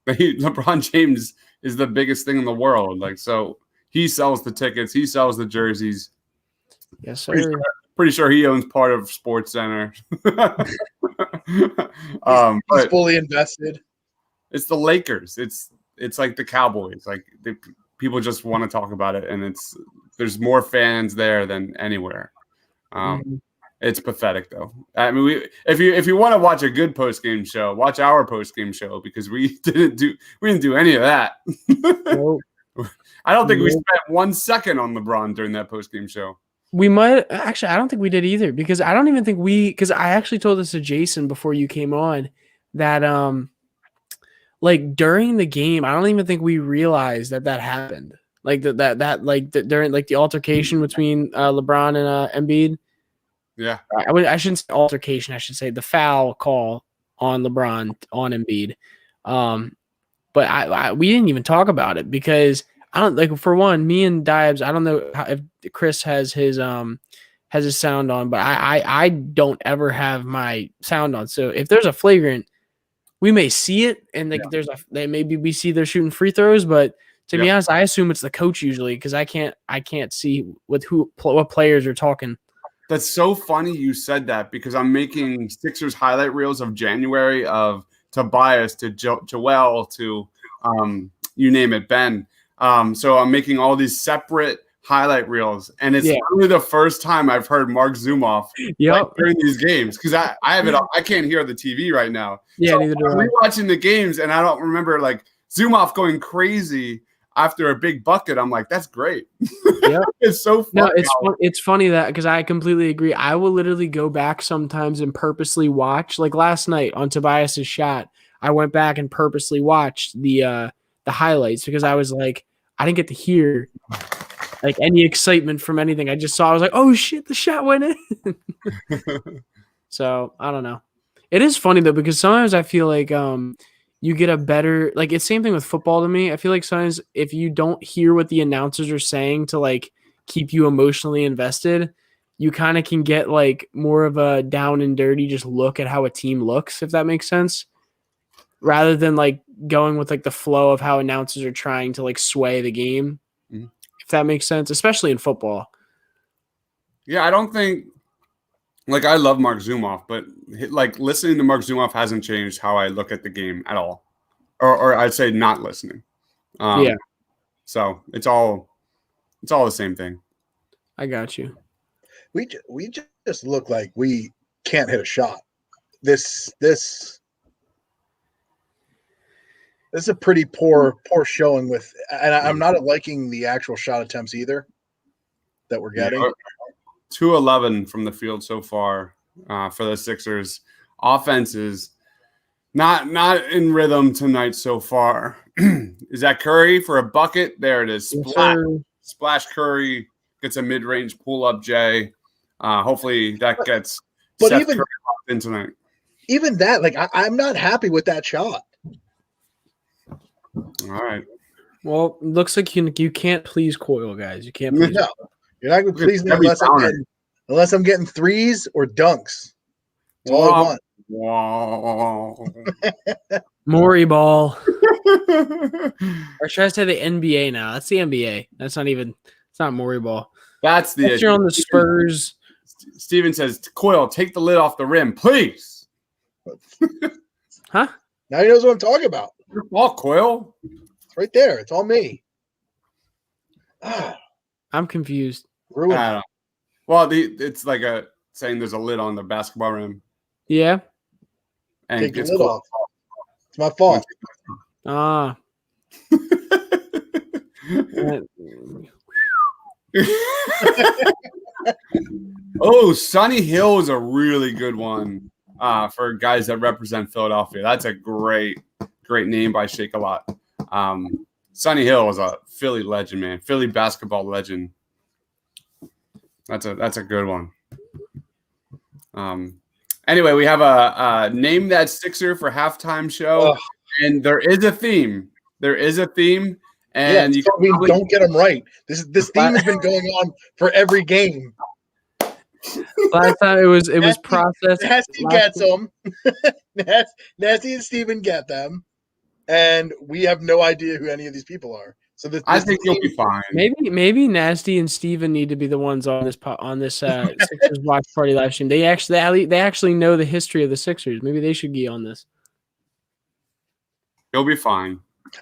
LeBron James is the biggest thing in the world. Like, so he sells the tickets, he sells the jerseys. Yes, sir. Pretty sure he owns part of Sports Center. He's fully invested. It's the Lakers. It's like the Cowboys. Like people just want to talk about it, and there's more fans there than anywhere. It's pathetic, though. I mean, if you want to watch a good post game show, watch our post game show because we didn't do any of that. Nope. I don't think we spent 1 second on LeBron during that post game show. We might actually. I don't think we did either because I don't even think because I actually told this to Jason before you came on that like during the game, I don't even think we realized that happened. Like during like the altercation between LeBron and Embiid. Yeah, I shouldn't say altercation. I should say the foul call on LeBron on Embiid. But we didn't even talk about it because I don't like. For one, me and Dibs, I don't know if Chris has his sound on, but I don't ever have my sound on. So if there's a flagrant, we may see it, and like maybe we see they're shooting free throws, but to be honest, I assume it's the coach usually because I can't see what players are talking. That's so funny you said that because I'm making Sixers highlight reels of January of Tobias to Joel to you name it, Ben. So I'm making all these separate highlight reels, and it's really the first time I've heard Mark Zumoff during these games because I have it. I can't hear the TV right now. Yeah, so neither do I'm I. rewatching the games, and I don't remember like Zumoff going crazy after a big bucket. I'm like, that's great. Yeah, it's so funny. No, it's funny that because I completely agree. I will literally go back sometimes and purposely watch. Like last night on Tobias's shot, I went back and purposely watched the highlights because I was like, I didn't get to hear like any excitement from anything. I just saw. I was like, oh shit, the shot went in. So I don't know. It is funny though because sometimes I feel like you get a better like it's same thing with football to me. I feel like sometimes if you don't hear what the announcers are saying to like keep you emotionally invested, you kind of can get like more of a down and dirty just look at how a team looks, if that makes sense. Rather than like going with like the flow of how announcers are trying to like sway the game, if that makes sense, especially in football. Yeah, I don't think like I love Mark Zumoff, but like listening to Mark Zumoff hasn't changed how I look at the game at all, or I'd say not listening. So it's all the same thing. I got you. We just look like we can't hit a shot. This is a pretty poor showing with, and I'm not liking the actual shot attempts either that we're getting. 2-11 from the field so far for the Sixers. Offense is not in rhythm tonight so far. Is that Curry for a bucket? There it is. Splash Curry gets a mid-range pull-up J. Hopefully that gets But Seth even- Curry locked in tonight. Even that, like, I'm not happy with that shot. All right. Well, looks like you can't please Coyle, guys. You can't please. No, you're not going to please me Every unless I'm getting threes or dunks. That's all I want. Wow. Maury ball. Or should I say the NBA now? That's the NBA. That's not even. It's not Maury ball. That's the Unless you're on the Spurs. Steven says, Coyle, take the lid off the rim, please. Huh? Now he knows what I'm talking about. Your fault, Coyle. It's right there. It's all me. Ah, I'm confused. ruined. I don't know. Well, it's like a saying there's a lid on the basketball rim. Yeah. And Take the it's lid cool. off. It's my fault. Ah. Oh, Sunny Hill is a really good one for guys that represent Philadelphia. That's a great name by Shake a Lot. Sunny Hill is a Philly legend, man. Philly basketball legend. That's a good one. Anyway, we have a name that Sixer for halftime show, and there is a theme. And you don't get them right. This theme has been going on for every game. Last time it was processed. Nasty gets them. Nasty and Steven get them, and we have no idea who any of these people are. So I think you'll be fine. Maybe Nasty and Steven need to be the ones on this Sixers watch party live stream. They actually know the history of the Sixers. Maybe they should be on this. You'll be fine.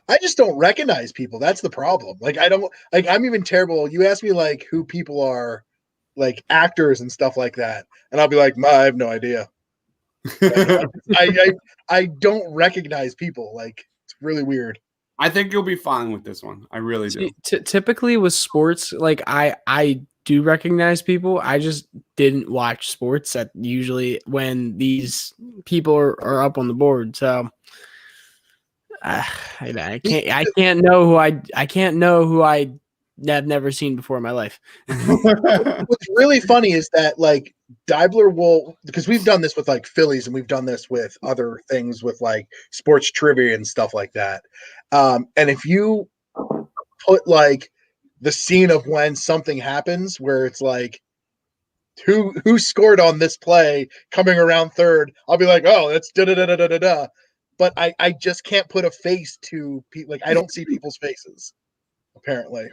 I just don't recognize people. That's the problem. Like I'm even terrible. You ask me like who people are, like actors and stuff like that, and I'll be like, I have no idea. I don't recognize people. Like it's really weird. I think you'll be fine with this one. I really do. Typically with sports, like I do recognize people. I just didn't watch sports at usually when these people are up on the board. So I can't know who I have never seen before in my life. What's really funny is that like Deibler will, because we've done this with like Phillies and we've done this with other things with like sports trivia and stuff like that. And if you put like the scene of when something happens where it's like who scored on this play coming around third, I'll be like, oh, that's da da da da da da. But I just can't put a face to people. Like I don't see people's faces, apparently.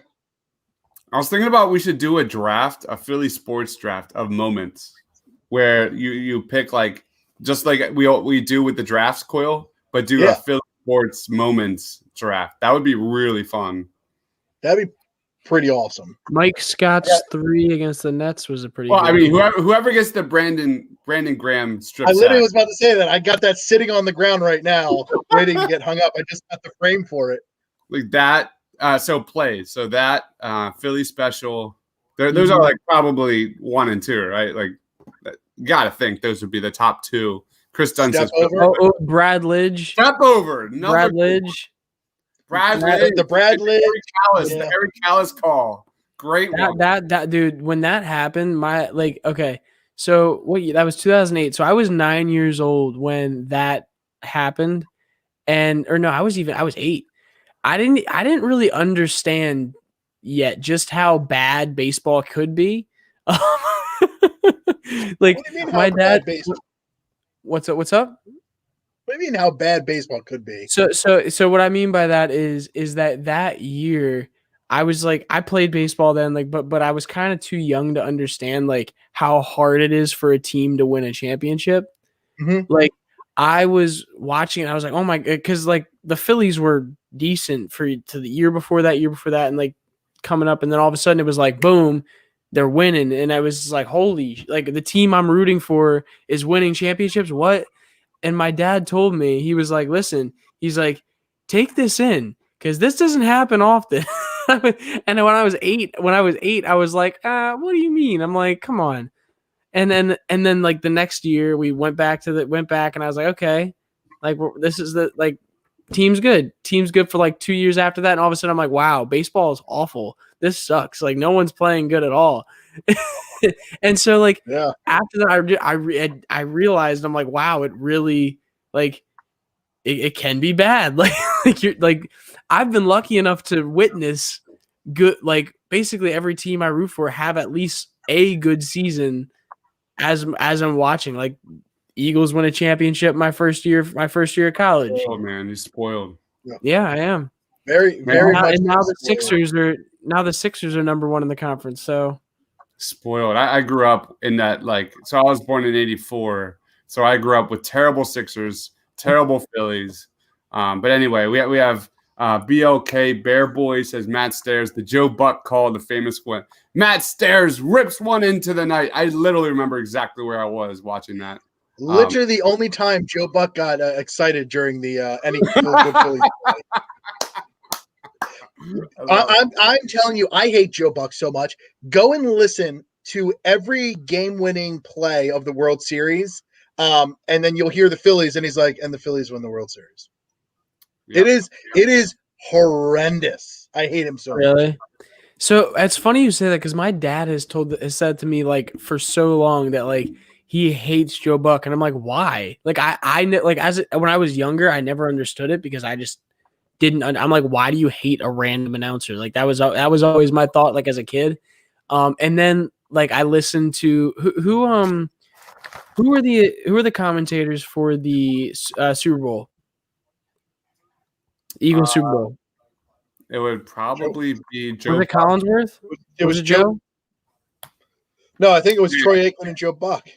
I was thinking about we should do a Philly sports draft of moments where you pick like just like we do with the drafts, Coyle, but do a Philly sports moments draft. That would be really fun. That'd be pretty awesome. Mike Scott's 3 against the Nets was a pretty. Well, good I mean, whoever gets the Brandon Graham strip. I literally sack. was about to say that. I got that sitting on the ground right now, waiting to get hung up. I just got the frame for it. Like that. So plays. So that Philly special. Those are like probably 1 and 2, right? Like, you gotta think those would be the top 2. Chris Dunn says Brad Lidge. Step over. Brad Lidge. The Brad Lidge. The Eric Callis call. Great one. That dude. When that happened, so that was 2008. So I was 9 years old when that happened, I was 8. I didn't really understand yet just how bad baseball could be. Like my dad. What's up? What do you mean how bad baseball could be? So what I mean by that is that year I was like, I played baseball then, like, but I was kind of too young to understand like how hard it is for a team to win a championship. Mm-hmm. Like I was watching and I was like, oh my, because like the Phillies were decent to the year before that, and like coming up, and then all of a sudden it was like, boom, they're winning, and I was like, holy, like the team I'm rooting for is winning championships. What? And my dad told me, he was like, listen, he's like, take this in because this doesn't happen often. And when I was eight, I was like, what do you mean? I'm like, come on. And then like the next year we went back and I was like, okay, like this is the like team's good for like 2 years after that. And all of a sudden I'm like, wow, baseball is awful. This sucks. Like no one's playing good at all. And so like Yeah. after that, I realized I'm like, wow, it really like it can be bad. Like you're like I've been lucky enough to witness good like basically every team I root for have at least a good season as I'm watching. Like Eagles win a championship my first year of college. Oh man, he's spoiled. Yeah, I am. Very, very Now, much. and now spoiled. the Sixers are number one in the conference. So Spoiled. I grew up in that so I was born in '84, so I grew up with terrible Sixers, terrible Phillies. But anyway, we have BLK Bear Boy says Matt Stairs, the Joe Buck call, the famous one. Matt Stairs rips one into the night. I literally remember exactly where I was watching that. Literally the only time Joe Buck got excited during the any good Phillies play. I'm telling you, I hate Joe Buck so much. Go and listen to every game-winning play of the World Series, and then you'll hear the Phillies, and he's like, "And the Phillies won the World Series." Yep. It is horrendous. I hate him so much. really. So it's funny you say that because my dad has said to me like for so long that like he hates Joe Buck, and I'm like, why? Like when I was younger, I never understood it because I just didn't. I'm like, why do you hate a random announcer? Like that was always my thought like as a kid. And then like I listened to who are the commentators for the Super Bowl, Eagles Super Bowl? It would probably be Joe. Was it Collinsworth? It was Joe. No, I think it was Troy Aikman and Joe Buck.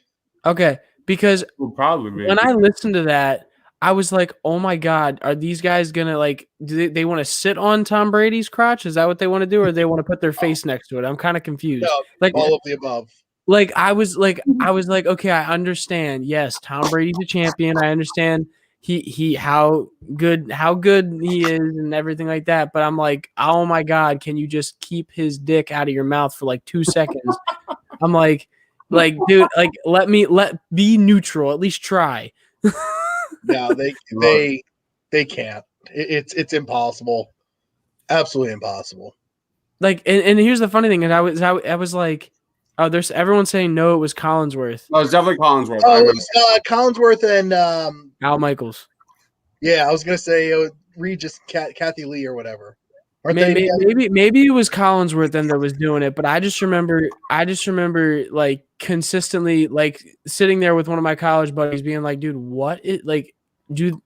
Okay, because It would probably be. when I listened to that, I was like, "Oh my God, are these guys gonna like? Do they want to sit on Tom Brady's crotch? Is that what they want to do, or do they want to put their face next to it?" I'm kind of confused. No, Like all of the above. Like I was like, okay, I understand. Yes, Tom Brady's a champion. I understand he how good he is and everything like that. But I'm like, oh my God, can you just keep his dick out of your mouth for like 2 seconds? I'm like, dude, like let be neutral. At least try. No, they can't. It's impossible. Absolutely impossible. Like, and here's the funny thing, and I was like, oh, there's everyone saying no, it was Collinsworth. No, it's definitely Collinsworth. Oh, it was Collinsworth and Al Michaels. yeah, I was gonna say Regis Kathy Lee or whatever. Maybe it was Collinsworth then that was doing it, but I just remember like consistently like sitting there with one of my college buddies being like, dude, what it like, dude.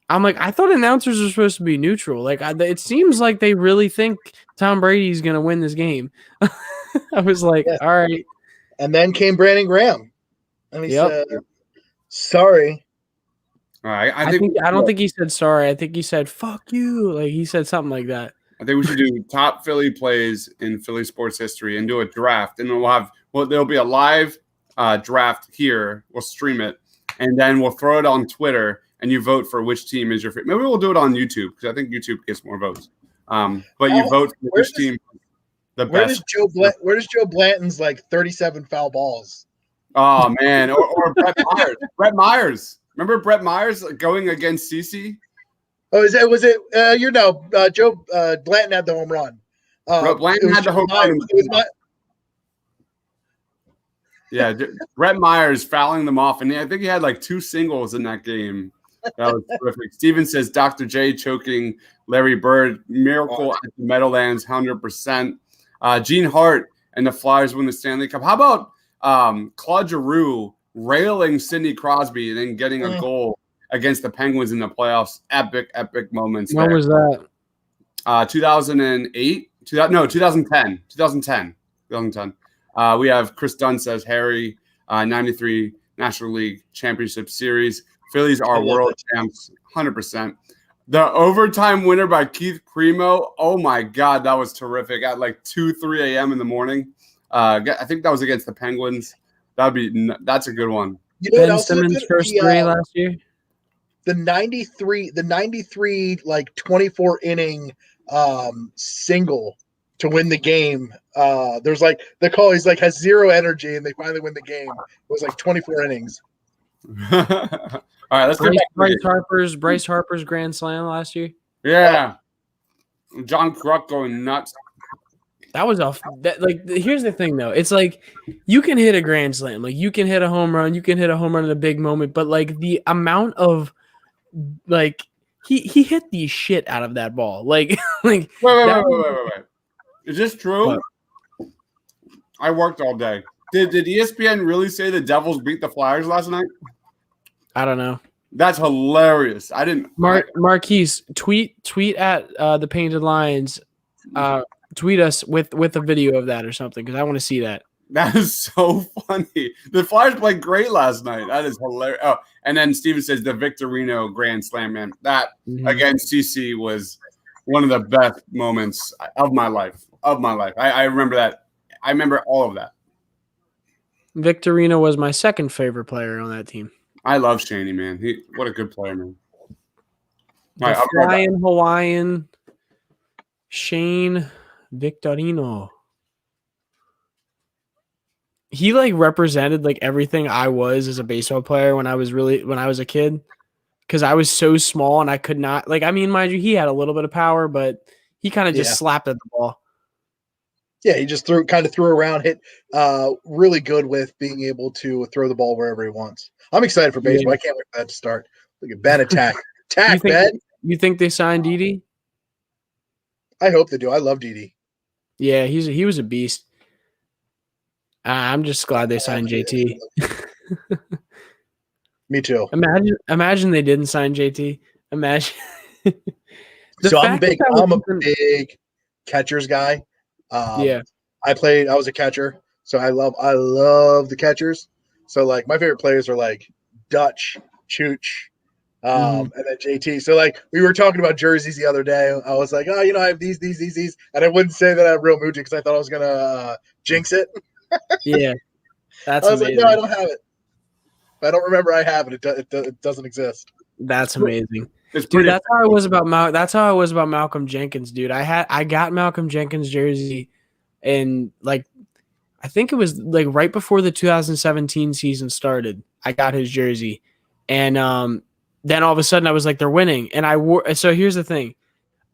I'm like, I thought announcers are supposed to be neutral. Like, it seems like they really think Tom Brady's gonna win this game. I was like, yes. All right. And then came Brandon Graham, and he said, "Sorry." All right, I don't think he said sorry. I think he said "fuck you." Like he said something like that. I think we should do top Philly plays in Philly sports history and do a draft, and there'll be a live draft here. We'll stream it, and then we'll throw it on Twitter, and you vote for which team is your favorite. Maybe we'll do it on YouTube because I think YouTube gets more votes. But you vote for which team the best. Where does Joe Blanton's like 37 foul balls? Oh man, or Brett Myers. Brett Myers. Remember Brett Myers going against CeCe? Oh, Joe Blanton had the home run. Blanton had the home run. Yeah, Brett Myers fouling them off, and I think he had like 2 singles in that game. That was terrific. Steven says Dr. J choking Larry Bird, miracle at the Meadowlands, 100%. Gene Hart and the Flyers win the Stanley Cup. How about Claude Giroux railing Sidney Crosby and then getting a goal against the Penguins in the playoffs? Epic moments. When was that? 2008? 2010. We have Chris Dunn says Harry, 93 National League Championship Series. Phillies are world champs, 100%. The overtime winner by Keith Primo. Oh my God, that was terrific. At like 3 a.m. in the morning. I think that was against the Penguins. That's a good one. Ben Simmons' first 3 last year. The 93 like 24 inning single to win the game. There's like the call. He's like has 0 energy, and they finally win the game. It was like 24 innings. All right, let's get back to Bryce Harper's grand slam last year. Yeah, John Kruk going nuts. That was off. Here's the thing, though. It's like you can hit a grand slam, like you can hit a home run, you can hit a home run in a big moment, but like the amount of like he hit the shit out of that ball, like Wait. Is this true? What? I worked all day. Did ESPN really say the Devils beat the Flyers last night? I don't know. That's hilarious. I didn't. Marquise, tweet at the Painted Lions. Tweet us with a video of that or something because I want to see that. That is so funny. The Flyers played great last night. That is hilarious. Oh, and then Steven says the Victorino Grand Slam, man. That against CC was one of the best moments of my life. I remember that. I remember all of that. Victorino was my second favorite player on that team. I love Chaney, man. What a good player, man. The flying Hawaiian Shane Victorino. He like represented like everything I was as a baseball player when I was a kid. Because I was so small and I could not mind you, he had a little bit of power, but he kind of just slapped at the ball. Yeah, he just threw around, hit really good with being able to throw the ball wherever he wants. I'm excited for baseball. I can't wait for that to start. Look at Ben attack. Ben. You think they signed Didi? I hope they do. I love Didi. Yeah, he was a beast. I'm just glad they signed JT. Me too. Imagine they didn't sign JT. Imagine. I'm a big catchers guy. I was a catcher, so I love the catchers. So like my favorite players are like Dutch, Chooch, and then JT. So like we were talking about jerseys the other day. I was like, I have these, and I wouldn't say that I have real Muji because I thought I was gonna jinx it. Yeah, that's. I was amazing. like, no, I don't have it. I don't remember I have it. It doesn't exist. That's amazing. Dude, that's how I was about Malcolm Jenkins, dude. I got Malcolm Jenkins jersey and like I think it was like right before the 2017 season started. I got his jersey. And then all of a sudden I was like, they're winning. And I wore so here's the thing.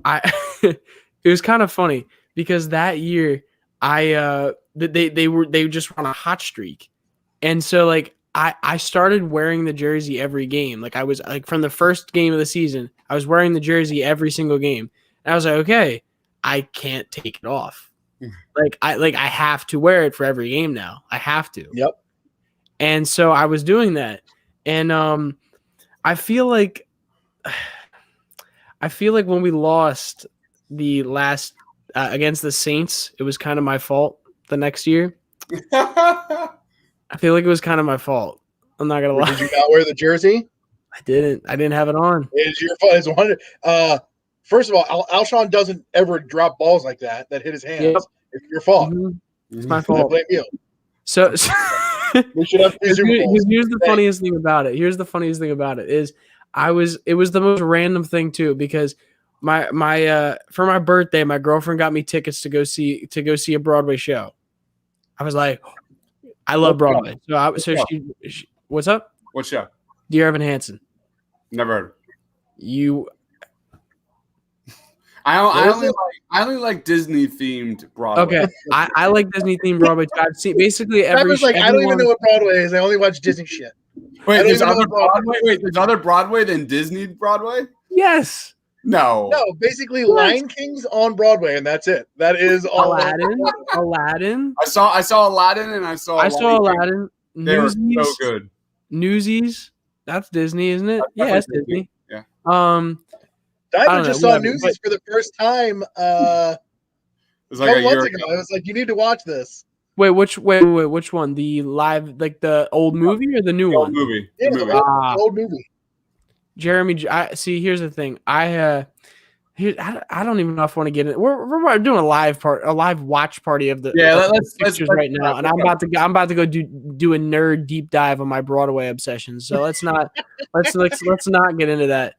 It was kind of funny because that year they just were on a hot streak. And so like I started wearing the jersey every game. Like I was like from the first game of the season, I was wearing the jersey every single game. And I was like, okay, I can't take it off. I have to wear it for every game now. I have to. Yep. And so I was doing that. And I feel like when we lost the last against the Saints, it was kind of my fault the next year. I feel like it was kind of my fault. I'm not gonna lie. Did you not wear the jersey? I didn't have it on. It's your fault. It's 100. First of all, Alshon doesn't ever drop balls like that hit his hands. Yep. It's your fault. It's my fault. I blame you. So we should have here's the funniest thing about it. Here's the funniest thing about it is it was the most random thing too because my for my birthday my girlfriend got me tickets to go see a Broadway show. I was like, I love Broadway. She what's up? What show? Dear Evan Hansen. Never heard. I only like Disney themed Broadway. Okay, I like Disney themed Broadway too. I've seen basically every. I was like, I don't even know what Broadway is. I only watch Disney shit. Wait, there's other Broadway. Wait, there's other Broadway than Disney Broadway? Yes. No, basically Lion King's on Broadway, and that's it. That is all. Aladdin. I saw Aladdin, and I saw Aladdin. They were so good. Newsies. That's Disney, isn't it? Yeah, it's Disney. Yeah. I just saw Newsies for the first time. It was like a year ago. I was like, you need to watch this. Wait, which one? The live, like the old movie or the new one? Old movie. Yeah, the old movie. Jeremy, see. Here's the thing. I don't even know if I want to get in. We're doing a live watch party of the let's right now, and I'm about to go do a nerd deep dive on my Broadway obsession. So let's not get into that.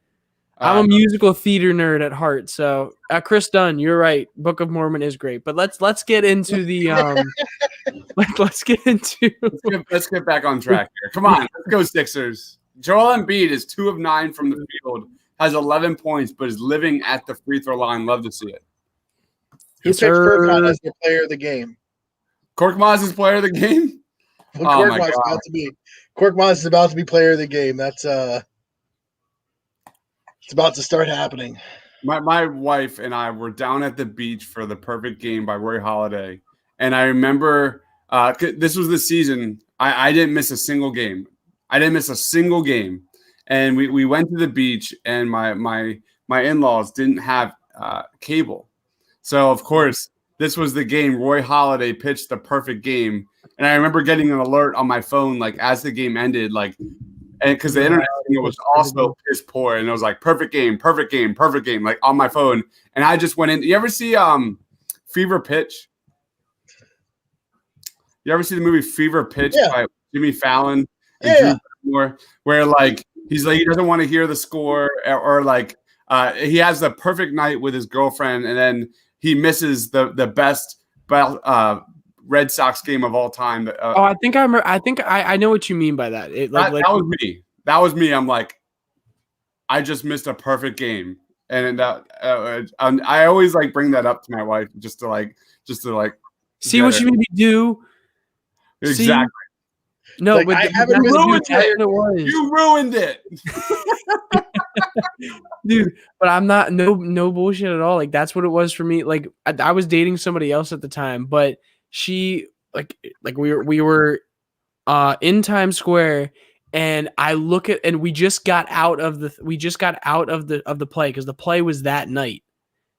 I'm a musical theater nerd at heart. So Chris Dunn, you're right. Book of Mormon is great, but let's get into the let's get back on track here. Come on, let's go Sixers. Joel Embiid is 2 of 9 from the field, has 11 points, but is living at the free throw line. Love to see it. Who Yes, picked Furkan sir. as the player of the game? Korkmaz is player of the game. Well, Oh my God. Korkmaz is about to be player of the game. That's it's about to start happening. My wife and I were down at the beach for The Perfect Game by Roy Halladay, and I remember this was the season I didn't miss a single game. And we went to the beach, and my in-laws didn't have cable, so of course this was the game. Roy Halladay pitched The Perfect Game, and I remember getting an alert on my phone like as the game ended, like. And because the internet signal was also piss poor, and it was like perfect game, like on my phone. And I just went in. You ever see Fever Pitch? You ever see the movie Fever Pitch by Jimmy Fallon and Drew Barrymore, where like he's like he doesn't want to hear the score, or like he has the perfect night with his girlfriend, and then he misses the best Red Sox game of all time. I think I remember. I think I know what you mean by that. That was me. That was me. I'm like, I just missed a perfect game, and I always like bring that up to my wife just to like see what you made me do. Exactly. See? No, like, but I haven't ruined it. You ruined it, dude. But I'm not no bullshit at all. Like that's what it was for me. Like I was dating somebody else at the time, but she like we were in Times Square, and I look at, and we just got out of the play because the play was that night.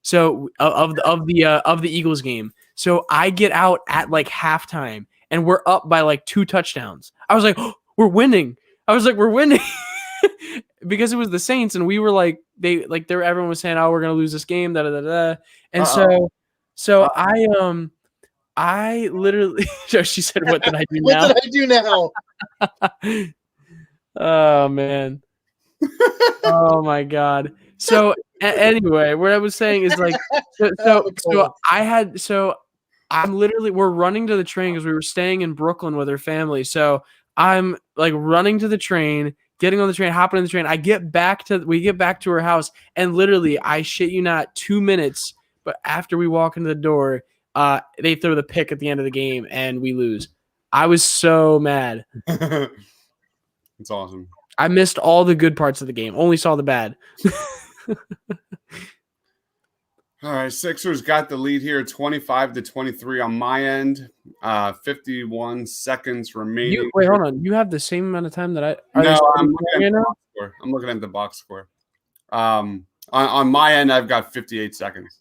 So of the Eagles game. So I get out at like halftime, and we're up by like 2 touchdowns. I was like, oh, we're winning. We're winning. Because it was the Saints, and we were like, everyone was saying, oh, we're gonna lose this game, da da da da. And so I literally, she said, what did I do now? What did I do now? Oh man. Oh my God. So anyway, what I was saying is like, we're running to the train because we were staying in Brooklyn with her family. So I'm like running to the train, getting on the train, hopping in the train. We get back to her house, and literally, I shit you not, 2 minutes, but after we walk into the door, they throw the pick at the end of the game and we lose. I was so mad. It's awesome. I missed all the good parts of the game. Only saw the bad. All right, Sixers got the lead here, 25-23 on my end. 51 seconds remaining. Wait, hold on. You have the same amount of time that I. No, I'm looking at the box score. On my end, I've got 58 seconds.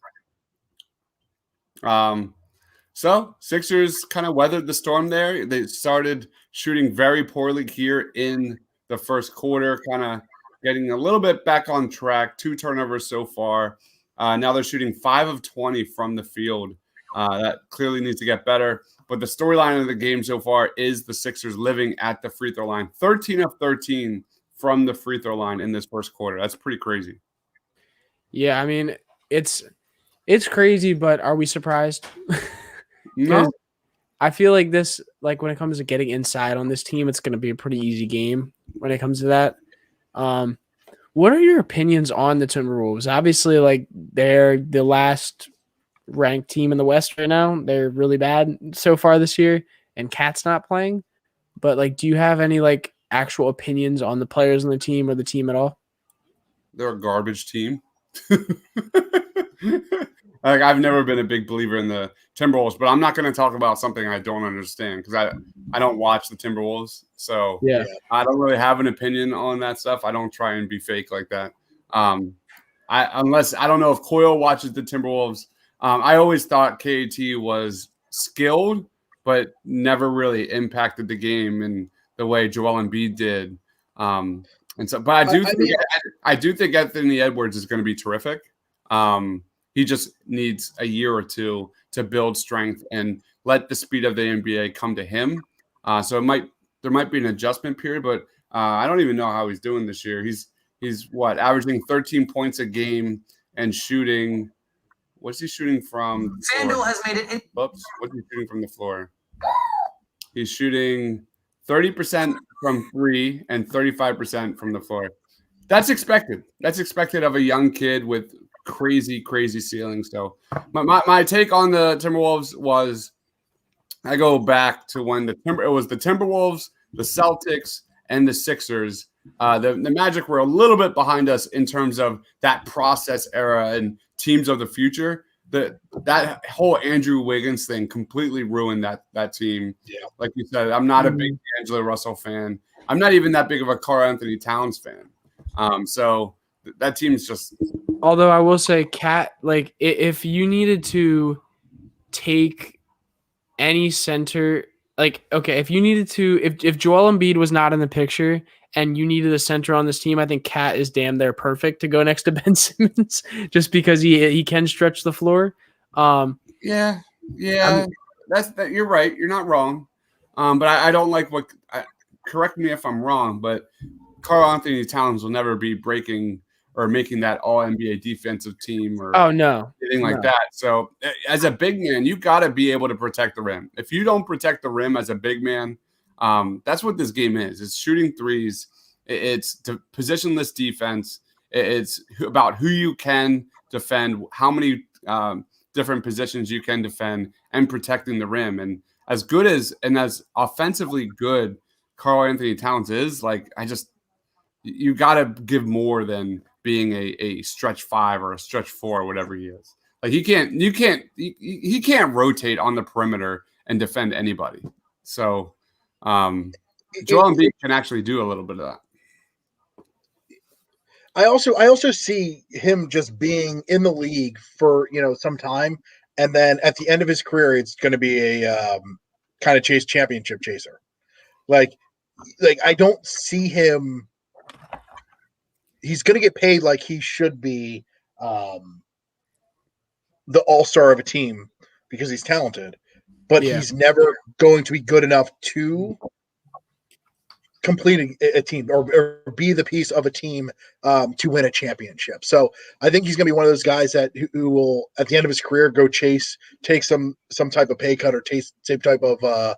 So Sixers kind of weathered the storm there. They started shooting very poorly here in the first quarter, kind of getting a little bit back on track. 2 turnovers so far. Now they're shooting 5 of 20 from the field. That clearly needs to get better. But the storyline of the game so far is the Sixers living at the free throw line. 13 of 13 from the free throw line in this first quarter. That's pretty crazy. Yeah, I mean, it's crazy, but are we surprised? No. I feel like this, like when it comes to getting inside on this team, it's going to be a pretty easy game when it comes to that. What are your opinions on the Timberwolves? Obviously, like they're the last ranked team in the West right now. They're really bad so far this year, and Cat's not playing. But like, do you have any like actual opinions on the players on the team or the team at all? They're a garbage team. Like I've never been a big believer in the Timberwolves, but I'm not going to talk about something I don't understand because I don't watch the Timberwolves, so yeah, I don't really have an opinion on that stuff. I don't try and be fake like that. Unless I don't know if Coyle watches the Timberwolves. I always thought KAT was skilled, but never really impacted the game in the way Joel Embiid did. And so, but I do think Anthony Edwards is going to be terrific. He just needs a year or two to build strength and let the speed of the NBA come to him. So there might be an adjustment period, but I don't even know how he's doing this year. He's averaging 13 points a game and shooting. What's he shooting from? FanDuel has made it. What's he shooting from the floor? He's shooting 30% from 3 and 35% from the floor. That's expected. That's expected of a young kid with crazy ceiling. So my take on the Timberwolves was I go back to when it was the Timberwolves, the Celtics, and the Sixers. The Magic were a little bit behind us in terms of that process era and teams of the future. That whole Andrew Wiggins thing completely ruined that team. Yeah. Like you said, I'm not a big D'Angelo Russell fan. I'm not even that big of a Karl Anthony Towns fan. So that team's just. Although I will say, Cat, like if you needed to take any center, like okay, if you needed to, if Joel Embiid was not in the picture and you needed a center on this team, I think Cat is damn near perfect to go next to Ben Simmons, just because he can stretch the floor. Yeah, that's that. You're right. You're not wrong. But I don't like what. Correct me if I'm wrong, but Karl Anthony Towns will never be breaking or making that All NBA defensive team or anything like that. So as a big man, you got to be able to protect the rim. If you don't protect the rim as a big man, that's what this game is. It's shooting threes. It's positionless defense. It's about who you can defend, how many different positions you can defend, and protecting the rim. And as good as and as offensively good Karl Anthony Towns is, like you got to give more than being a stretch 5 or a stretch 4 or whatever he is. Like he can't rotate on the perimeter and defend anybody. So Joel Embiid can actually do a little bit of that. I also see him just being in the league for some time, and then at the end of his career, it's going to be a kind of championship chaser. Like I don't see him. He's going to get paid like he should be the all-star of a team because he's talented, but he's never going to be good enough to complete a team or be the piece of a team to win a championship. So I think he's going to be one of those guys who will, at the end of his career, go take some type of pay cut or take some type of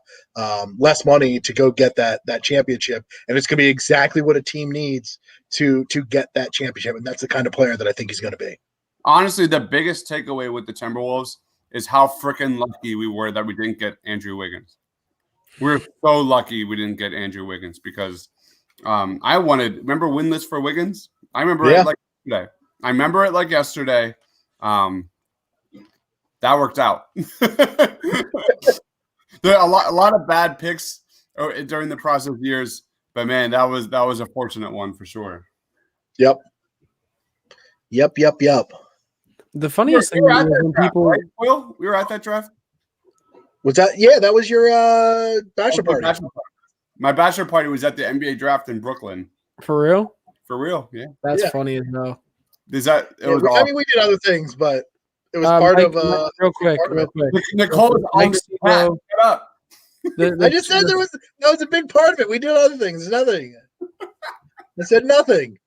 less money to go get that championship. And it's going to be exactly what a team needs to get that championship. And that's the kind of player that I think he's going to be. Honestly, the biggest takeaway with the Timberwolves is how freaking lucky we were that we didn't get Andrew Wiggins. We're so lucky we didn't get Andrew Wiggins because I remember winless for Wiggins? I remember it like yesterday. I remember it like yesterday. That worked out. There are a lot of bad picks during the process of years, but man, that was a fortunate one for sure. Yep. The funniest thing is when people, right, Will? We were at that draft. Was that? Yeah, that was your bachelor party. My bachelor party was at the NBA draft in Brooklyn. For real? For real, yeah. That's funny as hell. Is that? I mean, we did other things, but it was part of. Real quick. Nicole, shut up. I just said that was a big part of it. We did other things. Nothing. I said nothing.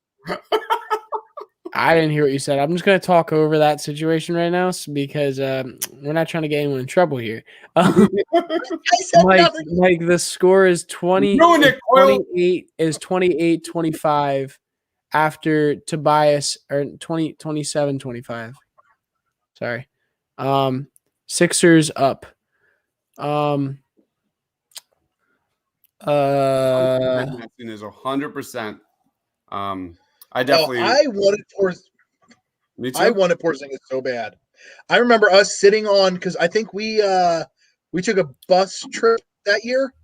I didn't hear what you said. I'm just going to talk over that situation right now because we're not trying to get anyone in trouble here. I said nothing. Mike, the score is 28-25 after Tobias, or 27-25. Sorry. Sixers up. Is 100%. I definitely. I wanted Porzingis so bad. I remember us sitting on because I think we took a bus trip that year.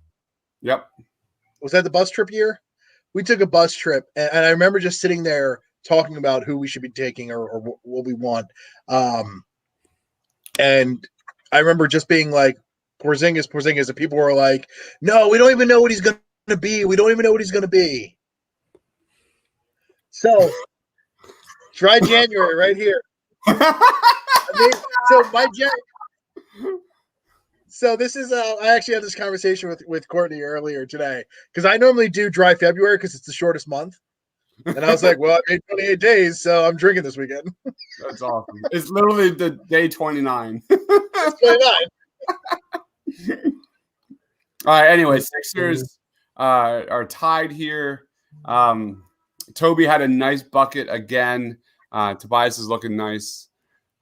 Yep. Was that the bus trip year? We took a bus trip, and I remember just sitting there talking about who we should be taking or what we want. And I remember just being like, Porzingis, and people were like, "No, we don't even know what he's going to be. We don't even know what he's going to be." So, try January right here. So this is I actually had this conversation with Courtney earlier today because I normally do dry February because it's the shortest month, and I was like, well, I made 28 days, so I'm drinking this weekend. That's awesome. It's literally the day 29. 29. All right. Anyway, Sixers are tied here. Toby had a nice bucket again. Tobias is looking nice.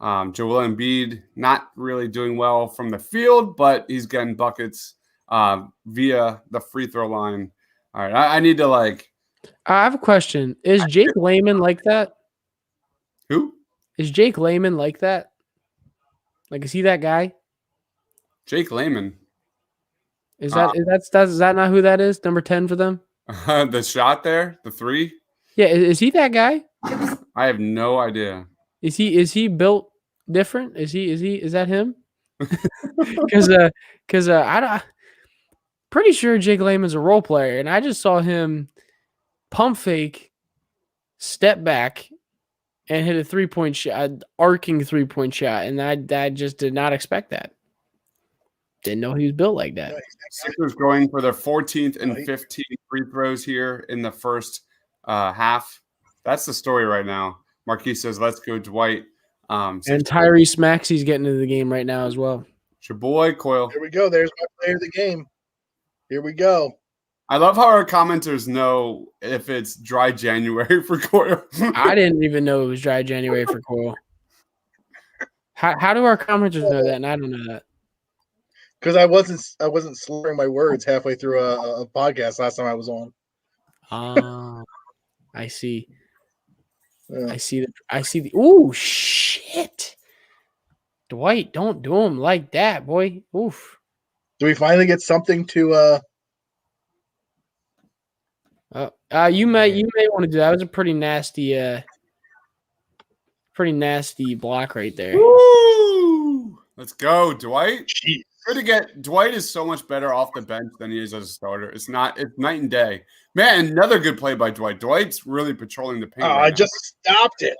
Joel Embiid not really doing well from the field, but he's getting buckets via the free throw line. All right, I need to like. I have a question. Is Jake Layman like that? Who? Is Jake Layman like that? Like, is he that guy? Jake Layman. Is that not who that is? Number 10 for them? The shot there, the three. Yeah, is he that guy? I have no idea. Is he built different? Is that him? Because I don't. Pretty sure Jake Layman's a role player, and I just saw him pump fake, step back, and hit a 3-point shot, arcing 3-point shot, and I just did not expect that. Didn't know he was built like that. Sixers going for their 14th and 15th free throws here in the first half. That's the story right now. Marquise says, "Let's go, Dwight." And Tyrese Maxey's getting into the game right now as well. It's your boy, Coyle. Here we go. There's my player of the game. Here we go. I love how our commenters know if it's dry January for Coyle. I didn't even know it was dry January for Coyle. How do our commenters know that, and I don't know that? Because I wasn't slurring my words halfway through a podcast last time I was on. I see. Yeah. I see the. Ooh, shit! Dwight, don't do him like that, boy. Oof. Do we finally get something to? You may want to do that. That was a pretty nasty block right there. Woo! Let's go, Dwight. Jeez. Dwight is so much better off the bench than he is as a starter. It's night and day. Man, another good play by Dwight. Dwight's really patrolling the paint. Oh, I just stopped it.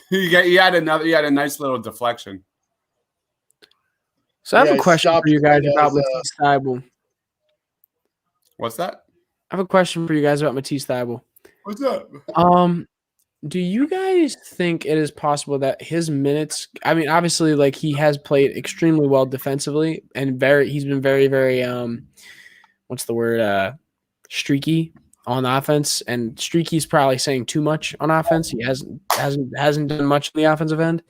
He had a nice little deflection. So I have a question for you guys about Matisse Thybulle. What's that? I have a question for you guys about Matisse Thybulle. What's up? Do you guys think it is possible that his minutes? I mean, obviously, like he has played extremely well defensively, and he's been very, very what's the word? Streaky on offense, and streaky's probably saying too much on offense. He hasn't done much on the offensive end.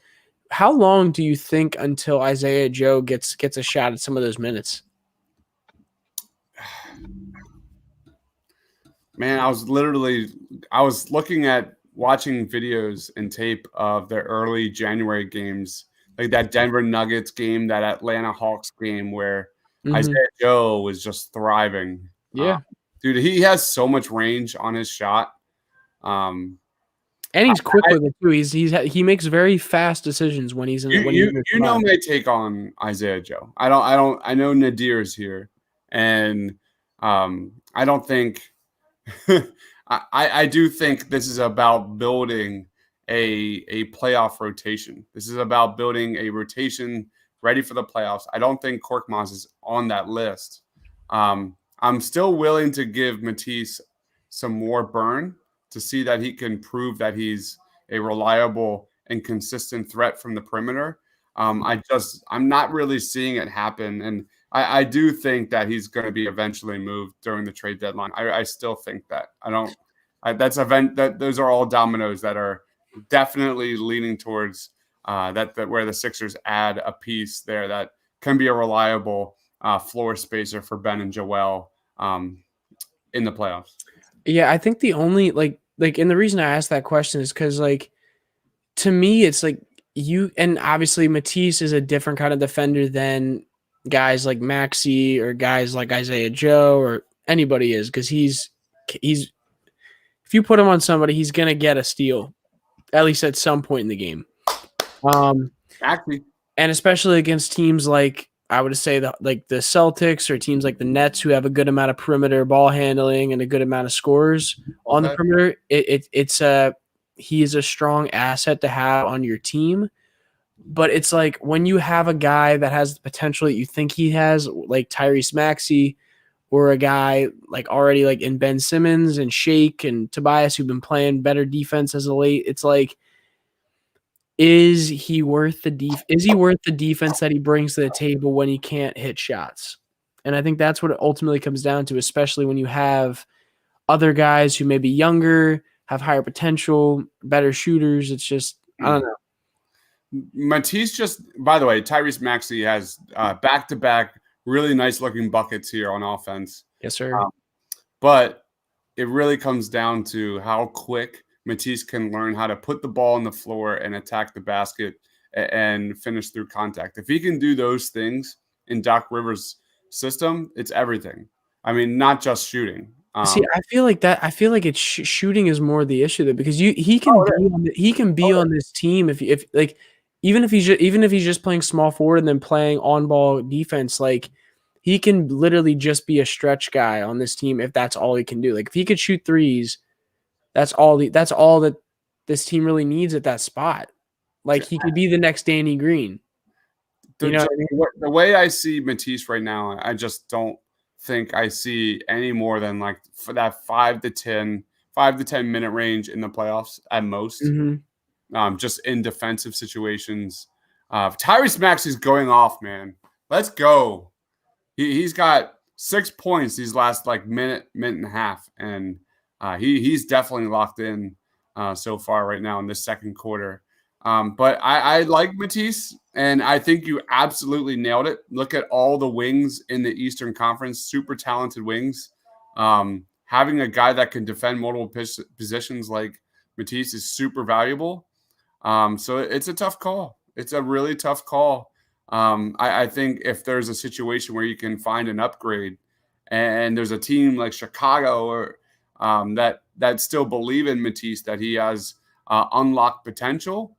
How long do you think until Isaiah Joe gets a shot at some of those minutes? Man, I was looking at watching videos and tape of their early January games, like that Denver Nuggets game, that Atlanta Hawks game where Isaiah Joe was just thriving. Yeah. Dude, he has so much range on his shot. And he's quick with it too. He makes very fast decisions when he's in. You know my take on Isaiah Joe. I know Nadir's here, and I don't think. I do think this is about building a playoff rotation. This is about building a rotation ready for the playoffs. I don't think Korkmaz is on that list. I'm still willing to give Matisse some more burn to see that he can prove that he's a reliable and consistent threat from the perimeter. I'm not really seeing it happen. And I do think that he's going to be eventually moved during the trade deadline. I still think that. Those are all dominoes that are definitely leaning towards that where the Sixers add a piece there that can be a reliable floor spacer for Ben and Joel in the playoffs. Yeah, I think the only and the reason I asked that question is because to me it's like and obviously Matisse is a different kind of defender than guys like Maxey or guys like Isaiah Joe or anybody is, because he's if you put him on somebody, he's gonna get a steal at least at some point in the game. Exactly. And especially against teams like I would say the Celtics or teams like the Nets who have a good amount of perimeter ball handling and a good amount of scorers on the perimeter. He is a strong asset to have on your team. But it's like when you have a guy that has the potential that you think he has, like Tyrese Maxey, or a guy like already like in Ben Simmons and Shake and Tobias who've been playing better defense as of late, it's like, is he worth the defense that he brings to the table when he can't hit shots? And I think that's what it ultimately comes down to, especially when you have other guys who may be younger, have higher potential, better shooters. It's just I don't know. Matisse by the way, Tyrese Maxey has back-to-back really nice looking buckets here on offense. Yes, sir. But it really comes down to how quick Matisse can learn how to put the ball on the floor and attack the basket and finish through contact. If he can do those things in Doc Rivers' system, it's everything. I mean, not just shooting. See, I feel like it's shooting is more the issue there because he can be on this team if like even if he's just playing small forward and then playing on ball defense, like he can literally just be a stretch guy on this team if that's all he can do. Like if he could shoot threes, that's all that this team really needs at that spot. Like he could be the next Danny Green. You know what I mean? The way I see Matisse right now, I just don't think I see any more than like for that 5 to 10 minute range in the playoffs at most. Mm-hmm. Just in defensive situations. Tyrese Maxey's going off, man. Let's go. He's got 6 points these last like minute and a half, and he's definitely locked in so far right now in this second quarter. But I like Matisse, and I think you absolutely nailed it. Look at all the wings in the Eastern Conference, super talented wings. Having a guy that can defend multiple positions like Matisse is super valuable. So it's a tough call. It's a really tough call. I think if there's a situation where you can find an upgrade and there's a team like Chicago or that still believe in Matisse, that he has unlocked potential,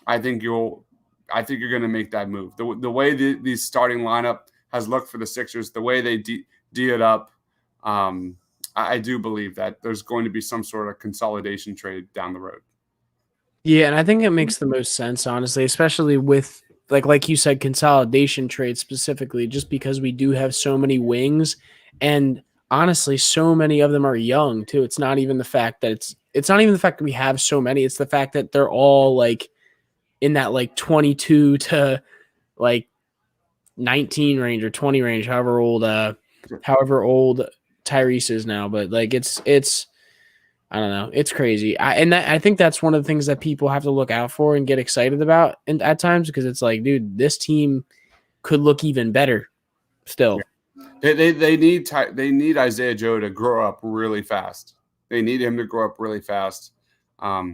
I think you're going to make that move. The way the starting lineup has looked for the Sixers, the way they D it up, I do believe that there's going to be some sort of consolidation trade down the road. Yeah, and I think it makes the most sense, honestly, especially with like you said, consolidation trade specifically, just because we do have so many wings, and honestly, so many of them are young too. It's not even the fact that it's not even the fact that we have so many. It's the fact that they're all like in that like 22 to like 19 range or 20 range, however old Tyrese is now. But like it's I don't know. It's crazy. I think that's one of the things that people have to look out for and get excited about and at times, because it's like, dude, this team could look even better still. They need Isaiah Joe to grow up really fast. They need him to grow up really fast. I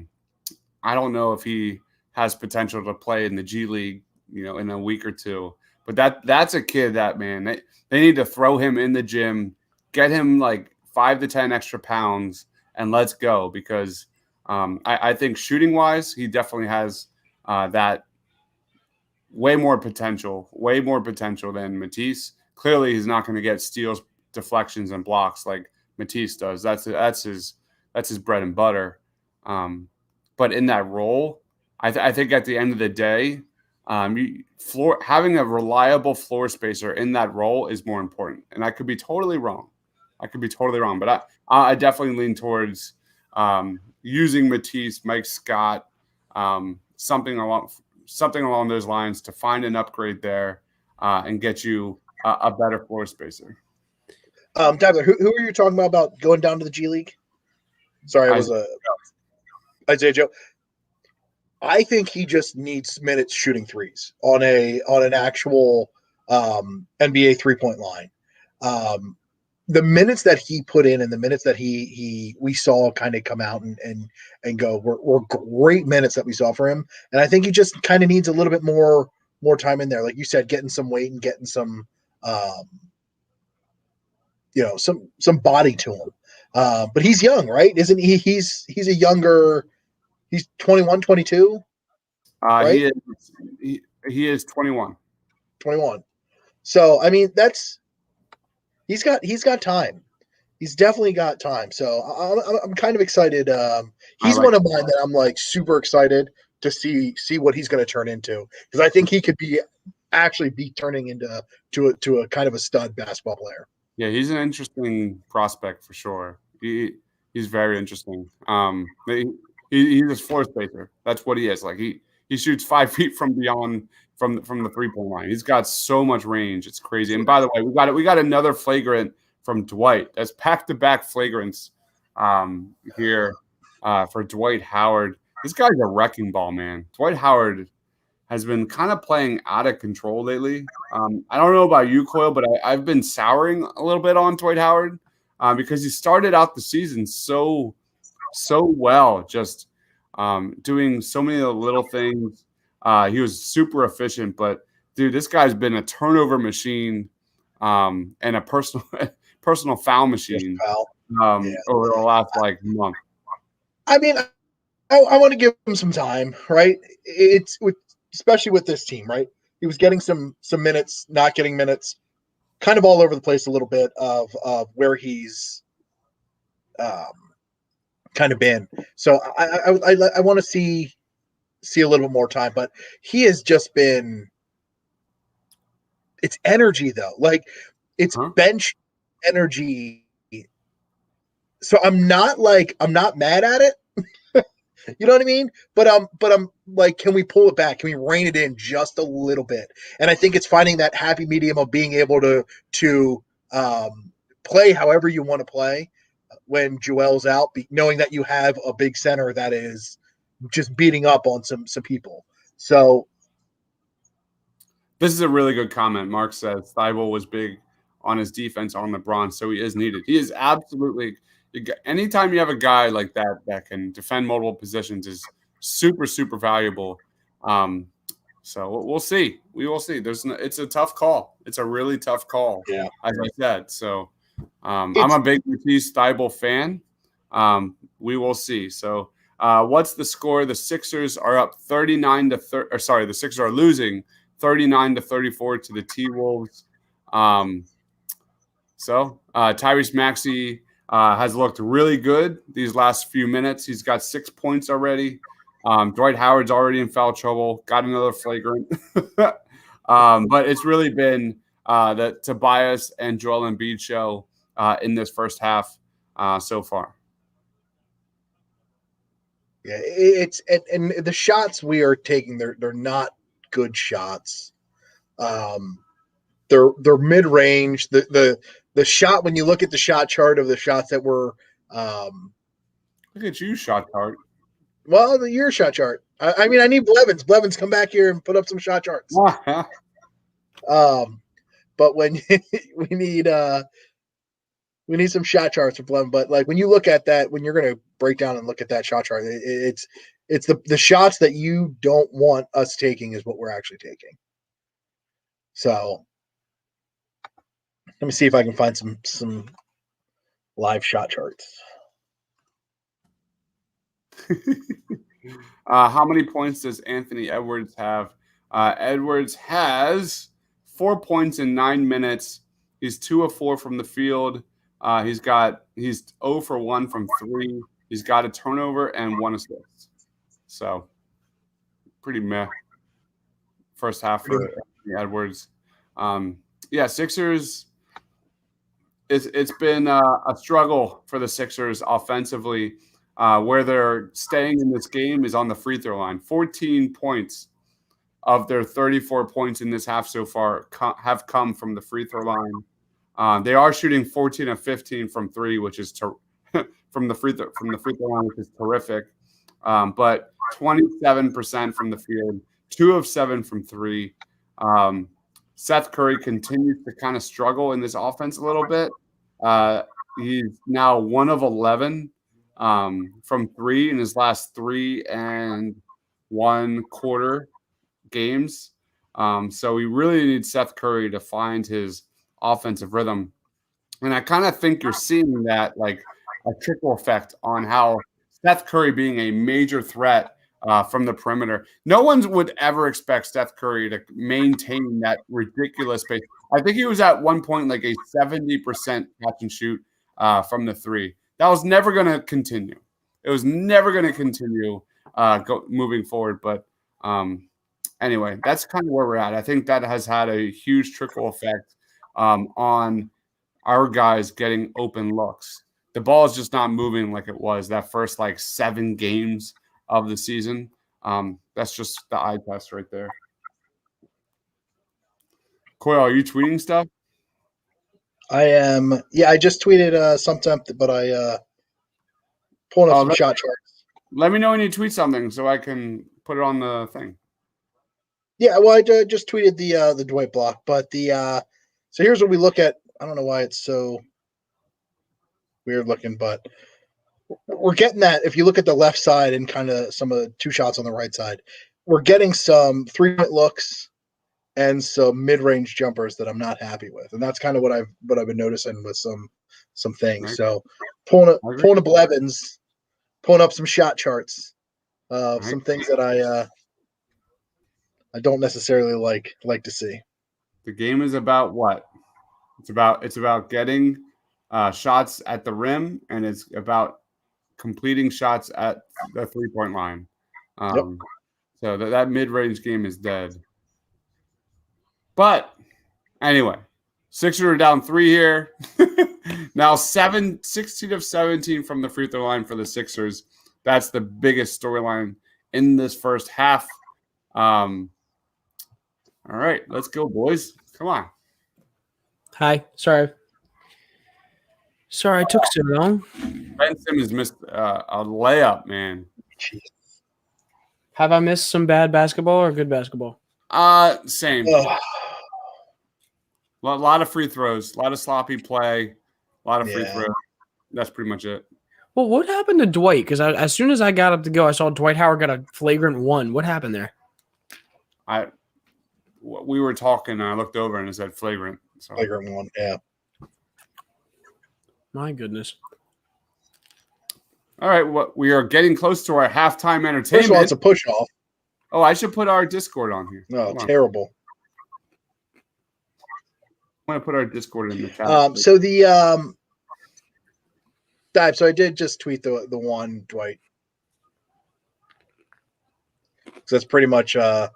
don't know if he has potential to play in the G League, in a week or two. But that's a kid that, man, they need to throw him in the gym, get him like 5 to 10 extra pounds, and let's go, because I think shooting-wise, he definitely has that way more potential than Matisse. Clearly, he's not going to get steals, deflections, and blocks like Matisse does. That's his bread and butter. But in that role, I think at the end of the day, having a reliable floor spacer in that role is more important. And I could be totally wrong. But I definitely lean towards using Matisse, Mike Scott, something along those lines to find an upgrade there and get you a better floor spacer. Tyler, who are you talking about going down to the G League? Sorry, I was Isaiah Joe. I think he just needs minutes shooting threes on an actual NBA 3-point line. The minutes that he put in and the minutes that we saw kind of come out and go were great minutes that we saw for him. And I think he just kind of needs a little bit more time in there. Like you said, getting some weight and getting some some body to him. But he's young, right? Isn't he? He's a younger. He's 21, 22. Right? He is 21. 21. So I mean, he's got time. He's definitely got time. So I'm kind of excited. He's one of mine that I'm like super excited to see what he's going to turn into, because I think he could be turning into a kind of a stud basketball player. Yeah, he's an interesting prospect for sure. He's very interesting. He's a floor spacer. That's what he is. Like he shoots 5 feet from beyond from the 3-point line. He's got so much range. It's crazy. And by the way, we got another flagrant from Dwight. That's back-to-back flagrants here for Dwight Howard. This guy's a wrecking ball, man. Dwight Howard has been kind of playing out of control lately. I don't know about you, Coyle, but I've been souring a little bit on Dwight Howard because he started out the season so well, just doing so many of the little things. He was super efficient, but dude, this guy's been a turnover machine and a personal foul machine over the last month. I mean, I want to give him some time, right? It's especially with this team, right? He was getting some minutes, not getting minutes, kind of all over the place a little bit of where he's kind of been. So I want to see a little bit more time, but he has just been. It's energy though, like it's bench energy. So I'm not mad at it. You know what I mean? But I'm like, can we pull it back? Can we rein it in just a little bit? And I think it's finding that happy medium of being able to play however you want to play when Joel's out, knowing that you have a big center that is just beating up on some people. So this is a really good comment. Mark says Thibault was big on his defense on LeBron, so he is needed. He is absolutely. Anytime you have a guy like that can defend multiple positions is super, super valuable. So we'll see. We will see. It's a tough call. It's a really tough call. Yeah, as I said. So I'm a big Matisse Thibault fan. We will see. So what's the score? The Sixers are up 39 to 30. Or sorry, the Sixers are losing 39-34 to the T-Wolves. So Tyrese Maxey has looked really good these last few minutes. He's got 6 points already. Dwight Howard's already in foul trouble. Got another flagrant. But it's really been the Tobias and Joel Embiid show in this first half so far. Yeah, it's and the shots we are taking, they're not good shots. They're mid range. The shot, when you look at the shot chart of the shots that were look at you, shot chart. Well, your shot chart. I mean, I need Blevins. Blevins, come back here and put up some shot charts. But when we need some shot charts for Blevin. But like when you look at that, when you're going to break down and look at that shot chart, it's the shots that you don't want us taking is what we're actually taking. So let me see if I can find some live shot charts. How many points does Anthony Edwards have? Edwards has 4 points in 9 minutes. He's 2 of 4 from the field. He's 0 for 1 from 3. He's got a turnover and 1 assist. So pretty meh first half for Anthony Edwards. Sixers. It's been a struggle for the Sixers offensively. Where they're staying in this game is on the free throw line. 14 points of their 34 points in this half so far have come from the free throw line. They are shooting 14 of 15 from 3, which is from the free throw line, which is terrific. But 27% from the field, 2 of 7 from 3. Seth Curry continues to kind of struggle in this offense a little bit. He's now 1 of 11 from 3 in his last 3 1/4 games. So we really need Seth Curry to find his offensive rhythm. And I kind of think you're seeing that like a trickle effect on how Seth Curry being a major threat from the perimeter. No one would ever expect Seth Curry to maintain that ridiculous pace. I think he was at one point like a 70% catch and shoot from the 3. That was never going to continue. It was never going to continue moving forward. But anyway, that's kind of where we're at. I think that has had a huge trickle effect on our guys getting open looks. The ball is just not moving like it was that first 7 games of the season. That's just the eye test right there. Coyle, are you tweeting stuff? I am. Yeah, I just tweeted something, but I pulling up some shot charts. Let me know when you tweet something so I can put it on the thing. Yeah, well, I just tweeted the Dwight block, but so here's what we look at. I don't know why it's so weird looking, but we're getting that. If you look at the left side and kind of some of the 2 shots on the right side, we're getting some 3-point looks and some mid-range jumpers that I'm not happy with, and that's kind of what I've been noticing with some things. Right. So pulling up Right. Blevins, pulling up some shot charts, Right. some things that I don't necessarily like to see. The game is about what? It's about getting shots at the rim, and it's about completing shots at the 3-point line. So that mid-range game is dead. But anyway, Sixers are down 3 here. Now 16 of 17 from the free throw line for the Sixers. That's the biggest storyline in this first half. All right, let's go, boys. Come on. Hi. Sorry, I took so long. Ben Simmons missed a layup, man. Have I missed some bad basketball or good basketball? Same. Ugh. A lot of free throws, a lot of sloppy play, a lot of free Yeah. throws. That's pretty much it. Well, what happened to Dwight? Because as soon as I got up to go, I saw Dwight Howard got a flagrant 1. What happened there? We were talking, and I looked over and it said flagrant. So. Flagrant 1, yeah. My goodness. All right, we are getting close to our halftime First of all, entertainment. it's a push off. Oh, I should put our Discord on here. No, Hold on. terrible. I want to put our Discord in the chat. So the dive. So I did just tweet the one Dwight. So that's pretty much the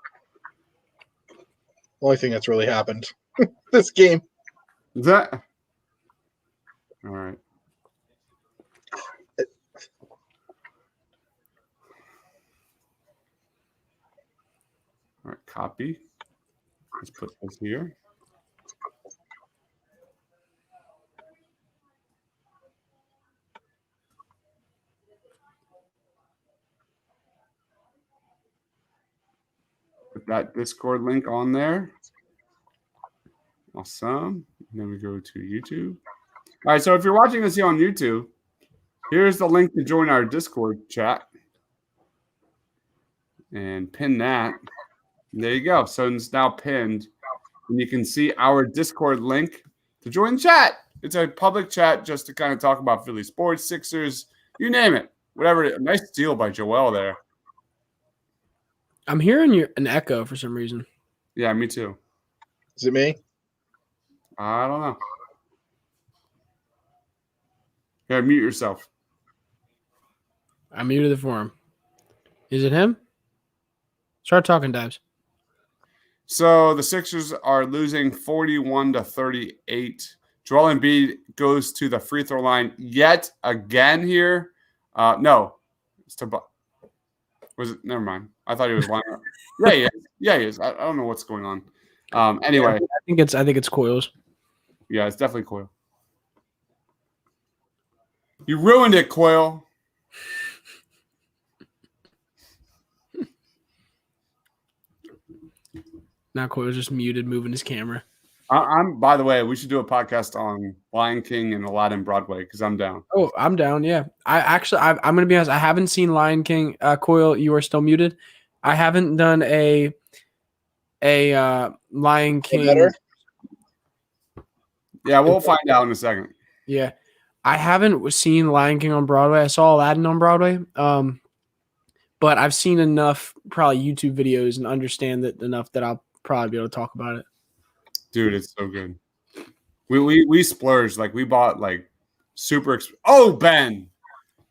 only thing that's really happened this game. Is that all right? All right, copy. Let's put this here. Put that Discord link on there. Awesome. And then we go to YouTube. All right, so if you're watching this here on YouTube, here's the link to join our Discord chat. And pin that. And there you go. So it's now pinned. And you can see our Discord link to join the chat. It's a public chat just to kind of talk about Philly sports, Sixers, you name it. Whatever. A nice steal by Joel there. I'm hearing an echo for some reason. Yeah, me too. Is it me? I don't know. Here, mute yourself. I muted the forum. Is it him? Start talking, Dives. So the Sixers are losing 41-38. Joel Embiid goes to the free throw line yet again here. No, it's to was it? Never mind. I thought he was lining up. Yeah, he is. Yeah, he is. I don't know what's going on. Anyway, I think it's Coils. yeah, it's definitely Coyle. You ruined it, Coyle. Now Coils just muted, moving his camera. I'm. By the way, we should do a podcast on Lion King and Aladdin Broadway because I'm down. Oh, I'm down. Yeah, I'm going to be honest. I haven't seen Lion King. Coil, you are still muted. I haven't done a Lion King. Better? Yeah, we'll find out in a second. Yeah, I haven't seen Lion King on Broadway. I saw Aladdin on Broadway. But I've seen enough probably YouTube videos and understand that enough that I'll probably be able to talk about it. Dude, it's so good. We splurged. Like, we bought, like, super oh, Ben.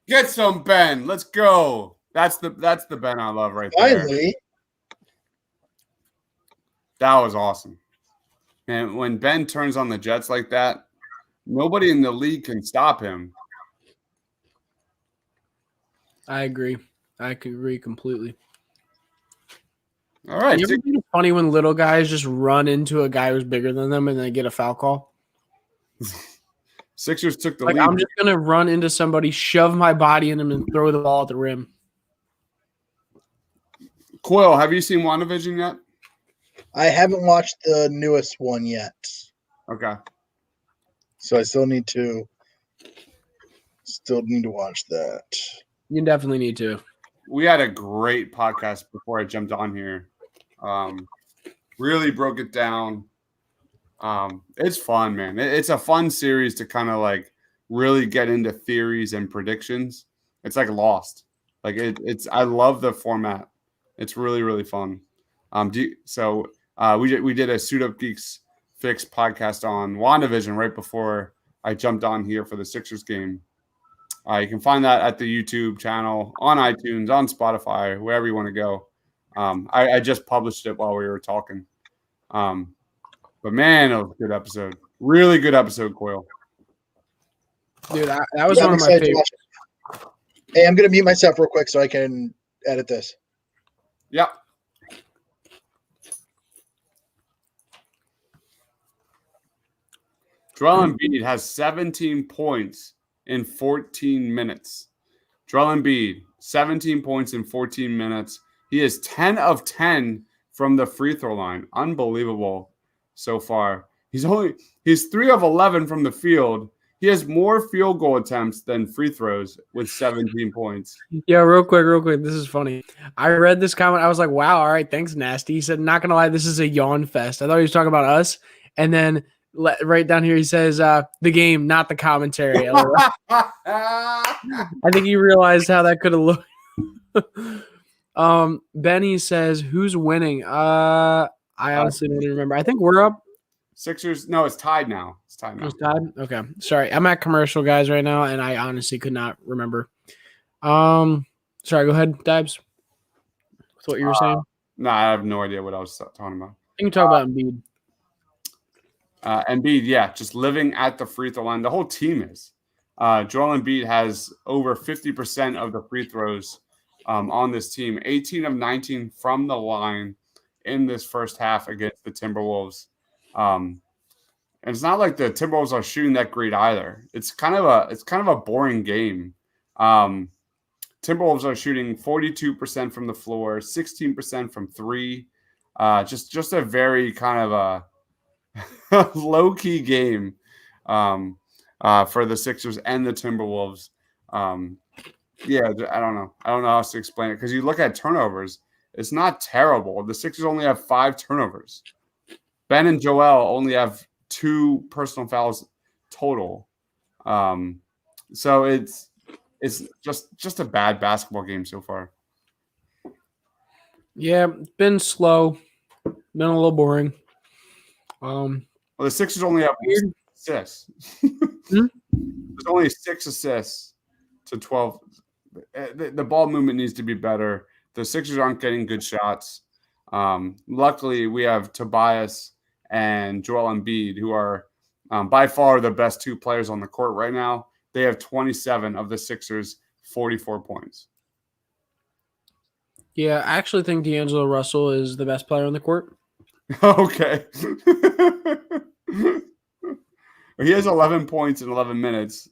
Get some Ben. Let's go. That's the Ben I love right there. Finally. That was awesome. And when Ben turns on the Jets like that, nobody in the league can stop him. I agree. I could agree completely. All right. You ever think it's funny when little guys just run into a guy who's bigger than them and they get a foul call? Sixers took the Like, lead. I'm just going to run into somebody, shove my body in him, and throw the ball at the rim. Quill, have you seen WandaVision yet? I haven't watched the newest one yet, Okay. so I still need to watch that. You definitely need to. We had a great podcast before I jumped on here. Really broke it down. It's fun, man. It's a fun series to kind of like really get into theories and predictions. It's like Lost. Like it's. I love the format. It's really, really fun. We did a Suit Up Geeks Fix podcast on WandaVision right before I jumped on here for the Sixers game. You can find that at the YouTube channel, on iTunes, on Spotify, wherever you want to go. I just published it while we were talking. But man, it was a good episode. Really good episode, Coyle. Dude, that was one of my favorites. Hey, I'm going to mute myself real quick so I can edit this. Yep. Joel Embiid has 17 points in 14 minutes. Joel Embiid, 17 points in 14 minutes. He is 10 of 10 from the free throw line. Unbelievable so far. He's 3 of 11 from the field. He has more field goal attempts than free throws with 17 points. Yeah, real quick. This is funny. I read this comment. I was like, wow, all right, thanks, Nasty. He said, not going to lie, this is a yawn fest. I thought he was talking about us. And then right down here, he says, the game, not the commentary. I think he realized how that could have looked. Benny says, who's winning? I honestly don't even remember. I think we're up. Sixers. No, it's tied now. It's tied now. It's tied? Okay. Sorry. I'm at commercial, guys, right now, and I honestly could not remember. Sorry, go ahead, Dibes. With what you were saying. No, I have no idea what I was talking about. You can talk about Embiid. Embiid, yeah, just living at the free throw line. The whole team is. Joel Embiid has over 50% of the free throws on this team. 18 of 19 from the line in this first half against the Timberwolves. And it's not like the Timberwolves are shooting that great either. It's kind of a boring game. Timberwolves are shooting 42% from the floor, 16% from three. Just a very kind of a low key game for the Sixers and the Timberwolves. Yeah, I don't know. I don't know how else to explain it because you look at turnovers, it's not terrible. The Sixers only have 5 turnovers. Ben and Joel only have 2 personal fouls total. So it's just a bad basketball game so far. Yeah, it's been slow. Been a little boring. Well, the Sixers only have 6 assists. There's only 6 assists to 12. The ball movement needs to be better. The Sixers aren't getting good shots. Luckily, we have Tobias and Joel Embiid, who are by far the best 2 players on the court right now. They have 27 of the Sixers' 44 points. Yeah, I actually think D'Angelo Russell is the best player on the court. Okay. He has 11 points in 11 minutes.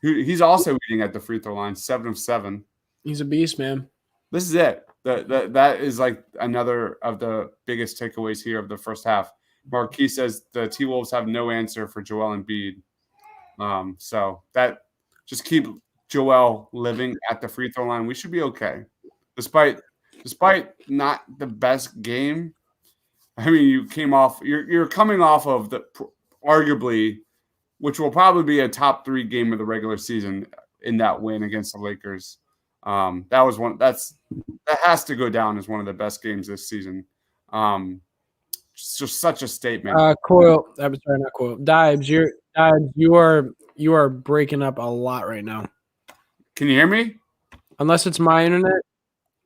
He's also eating at the free throw line, 7 of 7. He's a beast, man. This is it. That is like another of the biggest takeaways here of the first half. Marquis says the T-Wolves have no answer for Joel Embiid. So that just keep Joel living at the free throw line. We should be okay. Despite not the best game. I mean, you're coming off of the arguably, which will probably be a top 3 game of the regular season in that win against the Lakers. That has to go down as one of the best games this season. Just such a statement. Coyle, I'm sorry, not Coyle. Dibes, you are breaking up a lot right now. Can you hear me? Unless it's my internet.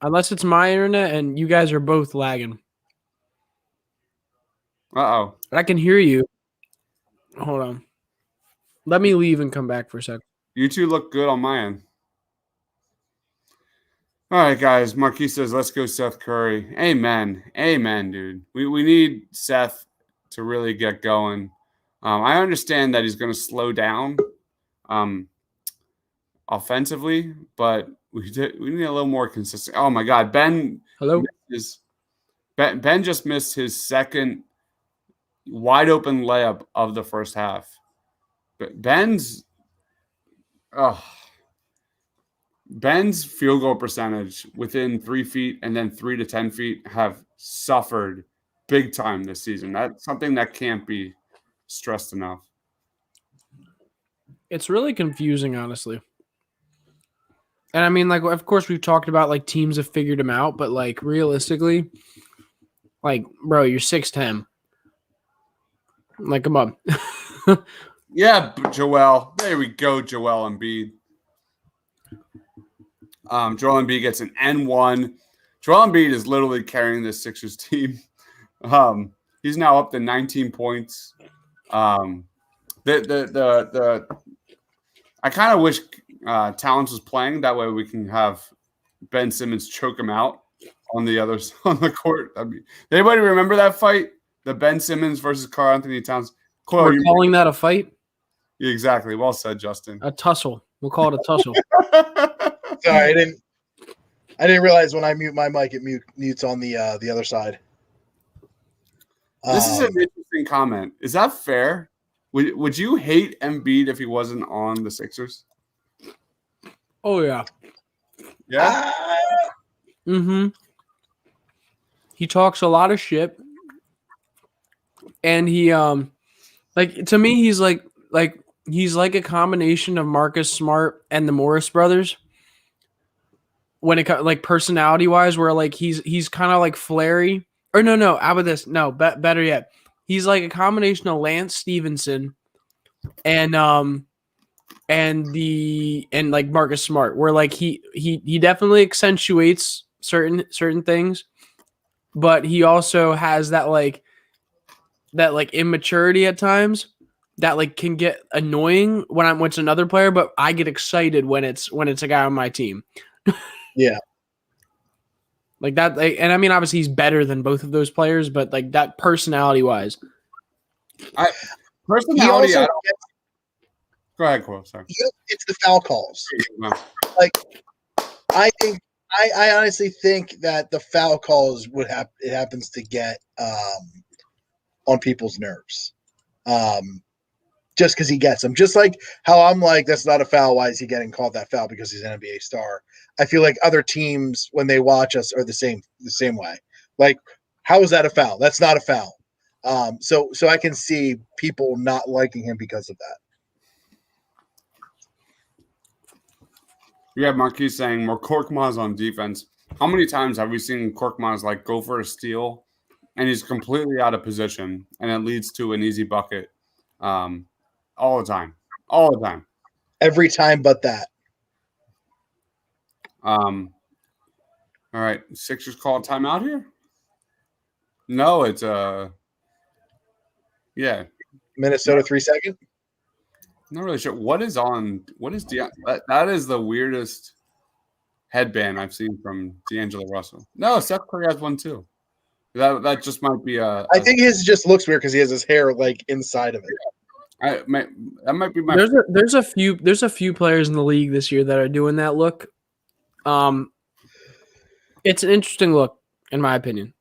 And you guys are both lagging. Uh-oh. I can hear you. Hold on. Let me leave and come back for a second. You two look good on my end. All right, guys. Marquis says, let's go Seth Curry. Amen. Amen, dude. We need Seth to really get going. I understand that he's going to slow down offensively, but We need a little more consistent. Oh my God, Ben just missed his second wide open layup of the first half. But Ben's field goal percentage within 3 feet and then 3 to 10 feet have suffered big time this season. That's something that can't be stressed enough. It's really confusing, honestly. And I mean, like, of course, we've talked about like teams have figured him out, but like realistically, like, bro, you're 6'10". Like, come on. Yeah, Joel. There we go, Joel Embiid. Joel Embiid gets an N1. Joel Embiid is literally carrying this Sixers team. He's now up to 19 points. I kind of wish Towns was playing. That way we can have Ben Simmons choke him out on the court. Anybody remember that fight? The Ben Simmons versus Karl Anthony Towns. We're calling that a fight? Exactly. Well said, Justin. A tussle. We'll call it a tussle. Sorry, I didn't realize when I mute my mic, it mutes on the other side. This is an interesting comment. Is that fair? Would you hate Embiid if he wasn't on the Sixers? Oh yeah. Yeah. Mm-hmm. He talks a lot of shit, and he like to me he's like a combination of Marcus Smart and the Morris brothers. When it comes like personality wise, where like he's kind of like flary. Or no, how about this? No, better yet. He's like a combination of Lance Stevenson and like Marcus Smart, where like he definitely accentuates certain things, but he also has that immaturity at times that like can get annoying when it's another player, but I get excited when it's a guy on my team. Yeah. Like that, and I mean, obviously he's better than both of those players, but like that personality-wise, Go ahead, Cole. Sorry. It's the foul calls. Like, I honestly think that the foul calls it happens to get on people's nerves, just because he gets them. Just like how I'm like, that's not a foul. Why is he getting called that foul? Because he's an NBA star. I feel like other teams, when they watch us, are the same way. Like, how is that a foul? That's not a foul. So I can see people not liking him because of that. You have Marquise saying more Korkmaz on defense. How many times have we seen Korkmaz like go for a steal and he's completely out of position and it leads to an easy bucket all the time? Every time but that. All right. Sixers call a timeout here? No, it's yeah. Minnesota 3 second. Not really sure. What is that is the weirdest headband I've seen from D'Angelo Russell. No, Seth Curry has one too. That just might be I think his just looks weird because he has his hair like inside of it. that might be my. There's a few players in the league this year that are doing that look. It's an interesting look, in my opinion.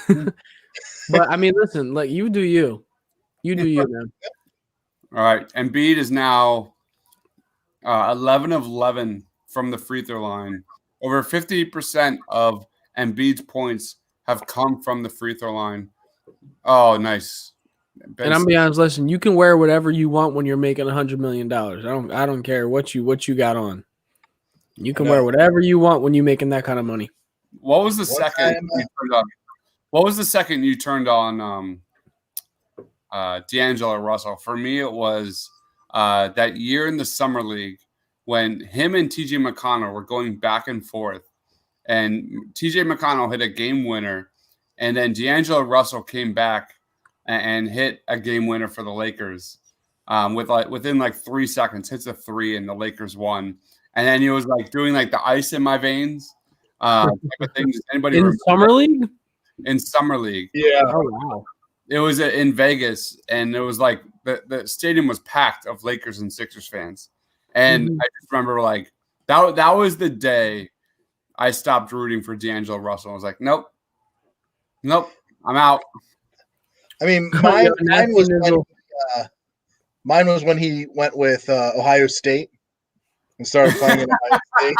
But I mean, listen, like you do you man. All right, Embiid is now 11 of 11 from the free throw line. Over 50% of Embiid's points have come from the free throw line. Oh, nice. And I'm be honest, listen, you can wear whatever you want when you're making $100 million. I don't care what you got on. You can wear whatever you want when you're making that kind of money. What was the second you turned on? What was the second you turned on D'Angelo Russell? For me, it was that year in the summer league when him and TJ McConnell were going back and forth, and TJ McConnell hit a game winner, and then D'Angelo Russell came back and hit a game winner for the Lakers within 3 seconds, hits a three, and the Lakers won. And then he was like doing like the ice in my veins type of things. Anybody in summer league? In summer league, yeah. Oh wow. It was in Vegas, and it was like the stadium was packed of Lakers and Sixers fans. And I just remember like That was the day I stopped rooting for D'Angelo Russell. I was like, nope, I'm out. I mean, Yeah, mine was when he went with Ohio State and started playing in Ohio State.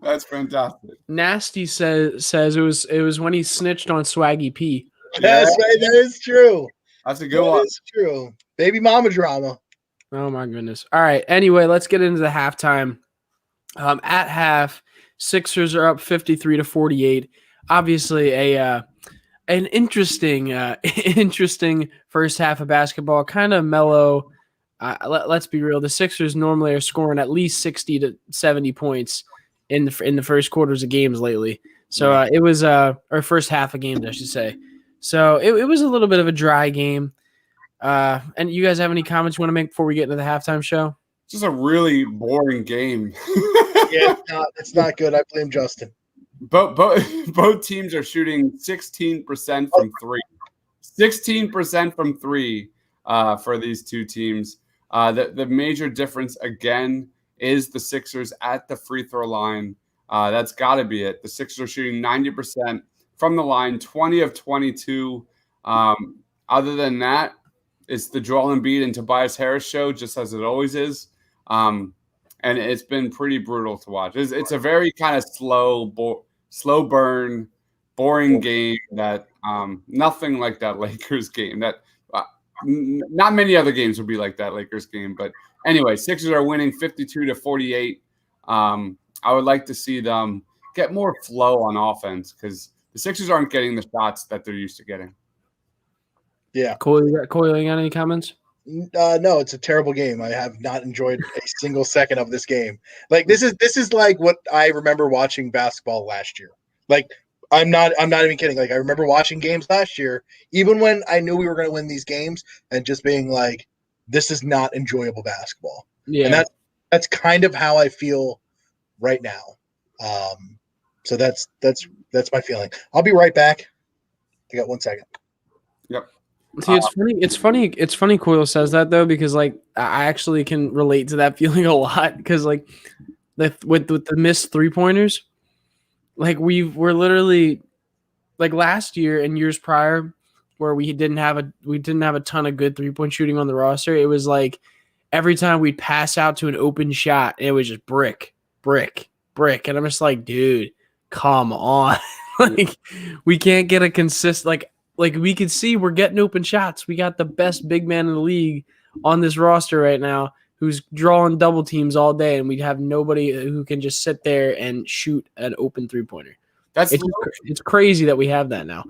That's fantastic. Nasty says it was when he snitched on Swaggy P. That's right. That is true. That's a good one. That is true. Baby mama drama. Oh my goodness. All right. Anyway, let's get into the halftime. At half, Sixers are up 53-48. Obviously, an interesting first half of basketball. Kind of mellow. Let's be real. The Sixers normally are scoring at least 60 to 70 points in the first quarters of games lately. So it was our first half of games, I should say. So it was a little bit of a dry game. And you guys have any comments you want to make before we get into the halftime show? Just a really boring game. Yeah, it's not good. I blame Justin. Both teams are shooting 16% from three. 16% from three for these two teams. The major difference, again, is the Sixers at the free throw line. That's got to be it. The Sixers are shooting 90% from the line, 20 of 22. Other than that, it's the Joel Embiid and Tobias Harris show, just as it always is. And it's been pretty brutal to watch. It's a very kind of slow burn, boring game that nothing like that Lakers game. That not many other games would be like that Lakers game. But anyway, Sixers are winning 52-48. I would like to see them get more flow on offense because the Sixers aren't getting the shots that they're used to getting. Yeah. Cole, you got any comments? No, it's a terrible game. I have not enjoyed a single second of this game. Like this is like what I remember watching basketball last year. Like I'm not even kidding. Like I remember watching games last year, even when I knew we were going to win these games, and just being like, this is not enjoyable basketball. Yeah, and that's kind of how I feel right now. So that's my feeling. I'll be right back. I got 1 second. Yep. See, it's funny Coyle says that though, because like I actually can relate to that feeling a lot because like with the missed 3-pointers, like we're literally like last year and years prior where we didn't have a ton of good 3-point shooting on the roster. It was like every time we'd pass out to an open shot, it was just brick, and I'm just like, dude, come on. Like we can't get a consistent like we could see we're getting open shots. We got the best big man in the league on this roster right now who's drawing double teams all day, and we'd have nobody who can just sit there and shoot an open 3-pointer. It's crazy that we have that now.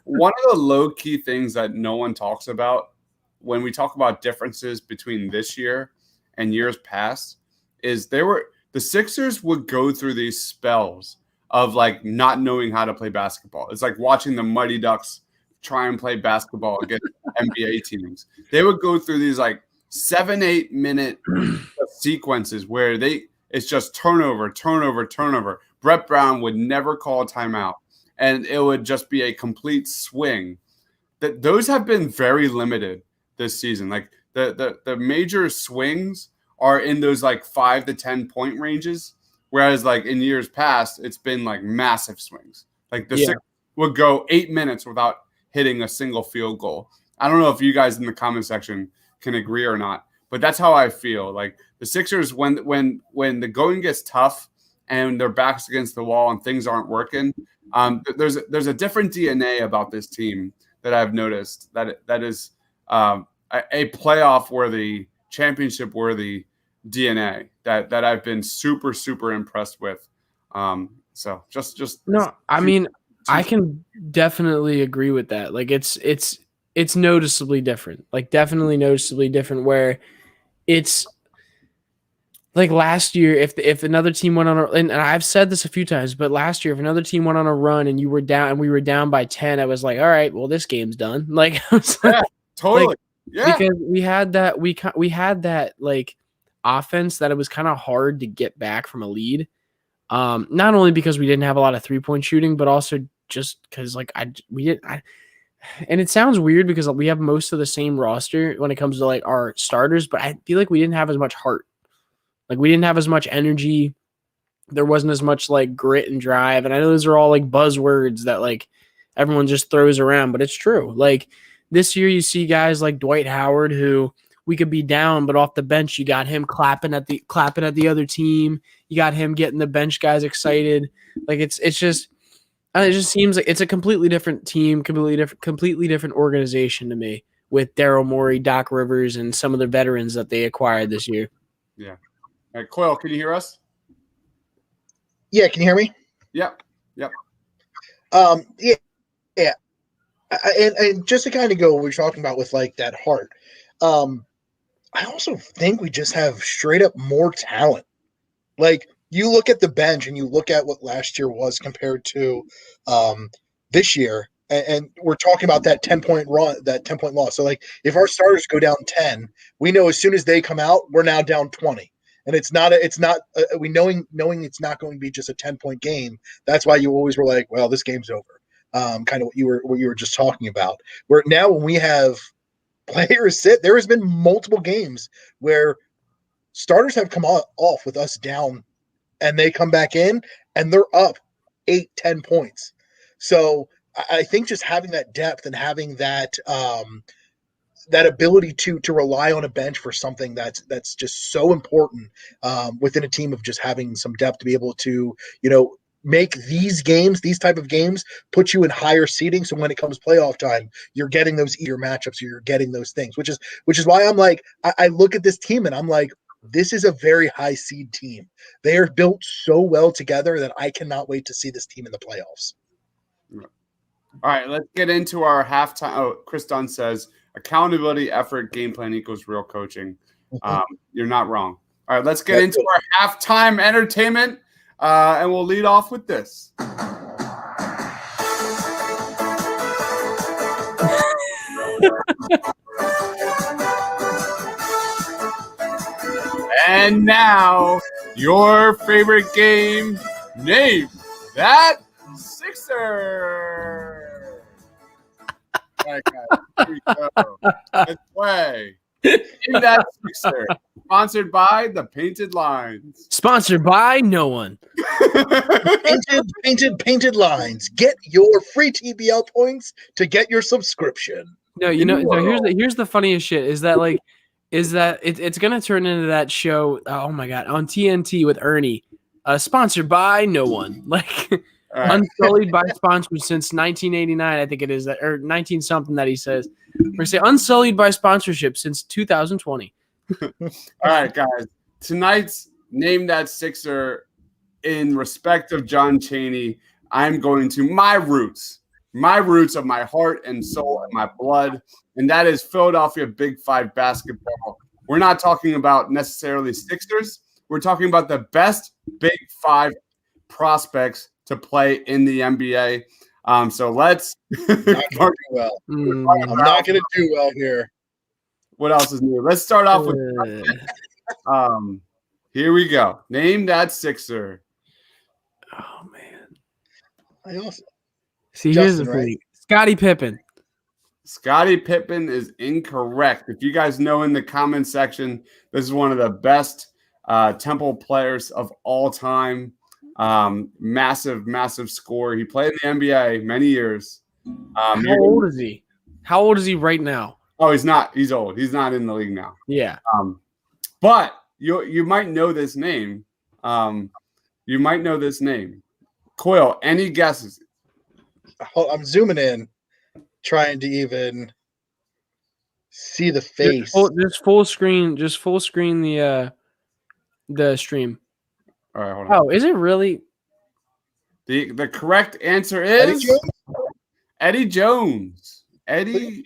One of the low-key things that no one talks about when we talk about differences between this year and years past is the Sixers would go through these spells of like not knowing how to play basketball. It's like watching the Mighty Ducks try and play basketball against NBA teams. They would go through these like 7-8 minute sequences where it's just turnover. Brett Brown would never call a timeout, and it would just be a complete swing. Those have been very limited this season. Like the major swings are in those like 5 to 10 point ranges, whereas like in years past, it's been like massive swings. Like the Sixers would go 8 minutes without hitting a single field goal. I don't know if you guys in the comment section can agree or not, but that's how I feel. Like the Sixers, when the going gets tough and their backs against the wall and things aren't working, there's a different DNA about this team that I've noticed that is a playoff worthy, championship worthy DNA that I've been super, super impressed with. So just no, I mean, I can definitely agree with that. Like it's noticeably different. Like definitely noticeably different where it's like last year if another team went on and I've said this a few times, but last year if another team went on a run and you were down and we were down by 10, I was like, all right, well this game's done. Like I was like, totally. Like, yeah. Because we had that like offense that it was kind of hard to get back from a lead. Not only because we didn't have a lot of 3-point shooting, but also just because like And it sounds weird because we have most of the same roster when it comes to like our starters, but I feel like we didn't have as much heart. Like we didn't have as much energy. There wasn't as much like grit and drive. And I know those are all like buzzwords that like everyone just throws around, but it's true. Like this year you see guys like Dwight Howard who we could be down, but off the bench you got him clapping at the other team. You got him getting the bench guys excited. Like it just seems like it's a completely different team, completely different organization to me with Daryl Morey, Doc Rivers, and some of the veterans that they acquired this year. Yeah. All right, Coyle, can you hear us? Yeah, can you hear me? Yep. Yeah. And just to kind of go, what we're talking about with like that heart. I also think we just have straight up more talent. Like you look at the bench and you look at what last year was compared to this year, and we're talking about that 10-point run, that 10-point loss. So like if our starters go down 10, we know as soon as they come out, we're now down 20. And we knowing it's not going to be just a 10-point game. That's why you always were like, well, this game's over. Kind of what you were just talking about. Where now when we have players sit, there has been multiple games where starters have come off with us down and they come back in and they're up 8-10 points. So I think just having that depth and having that that ability to rely on a bench for something that's just so important within a team of just having some depth to be able to, make these type of games, put you in higher seeding. So when it comes playoff time, you're getting those easier matchups, or you're getting those things, which is why I'm like, I look at this team and I'm like, this is a very high seed team. They are built so well together that I cannot wait to see this team in the playoffs. All right, let's get into our halftime. Oh, Chris Dunn says accountability, effort, game plan equals real coaching. You're not wrong. All right, let's get into our halftime entertainment, and we'll lead off with this. And now, your favorite game, Name That Sixer. All right, guys, here we go. Let's play. Name That Sixer. Sponsored by the Painted Lines. Sponsored by no one. Painted Lines. Get your free TBL points to get your subscription. No, here's the funniest shit is that it's gonna turn into that show. Oh my god, on TNT with Ernie, sponsored by no one, like unsullied by sponsors since 1989. I think it is that, or 19 something that he says. We're say unsullied by sponsorship since 2020. All right, guys. Tonight's Name That Sixer, in respect of John Chaney, I'm going to my roots of my heart and soul and my blood, and that is Philadelphia Big Five basketball. We're not talking about necessarily Sixers. We're talking about the best Big Five prospects to play in the NBA. So let's. I'm not going to do well here. What else is new? Let's start off with. Here we go. Name That Sixer. Oh man. I also see. Here's the thing. Scottie Pippen. Scottie Pippen is incorrect. If you guys know in the comment section, this is one of the best Temple players of all time. Massive scorer. He played in the NBA many years. How old is he? How old is he right now? Oh, he's not. He's old. He's not in the league now. Yeah. But you might know this name. Coyle, any guesses? I'm zooming in, trying to even see the face. Just full screen the stream. All right, hold on. Oh, is it really? The correct answer is Eddie Jones. Eddie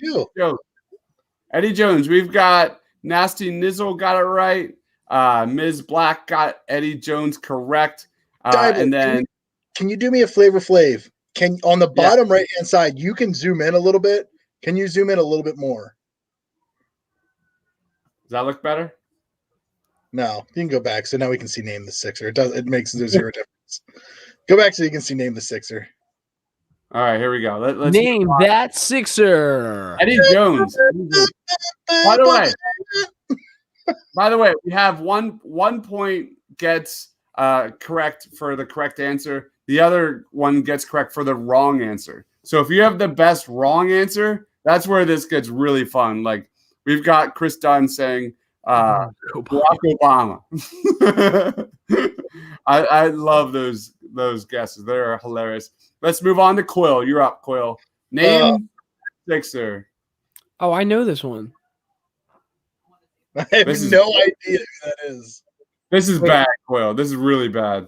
Jones. We've got Nasty Nizzle got it right. Ms. Black got Eddie Jones correct. And then can you do me a Flavor Flav? Can on the bottom right hand side, you can zoom in a little bit. Can you zoom in a little bit more? Does that look better? No, you can go back. So now we can see Name the Sixer. It makes zero difference. Go back so you can see Name the Sixer. All right, here we go. Let's Name that Sixer. Eddie Jones. By the way, we have one point gets correct for the correct answer. The other one gets correct for the wrong answer. So if you have the best wrong answer, that's where this gets really fun. Like we've got Chris Dunn saying Barack Obama. I love those guesses. They're hilarious. Let's move on to Quill. You're up, Quill. Name Sixer. Oh, I know this one. I have no idea who that is. This is bad, Quill. This is really bad.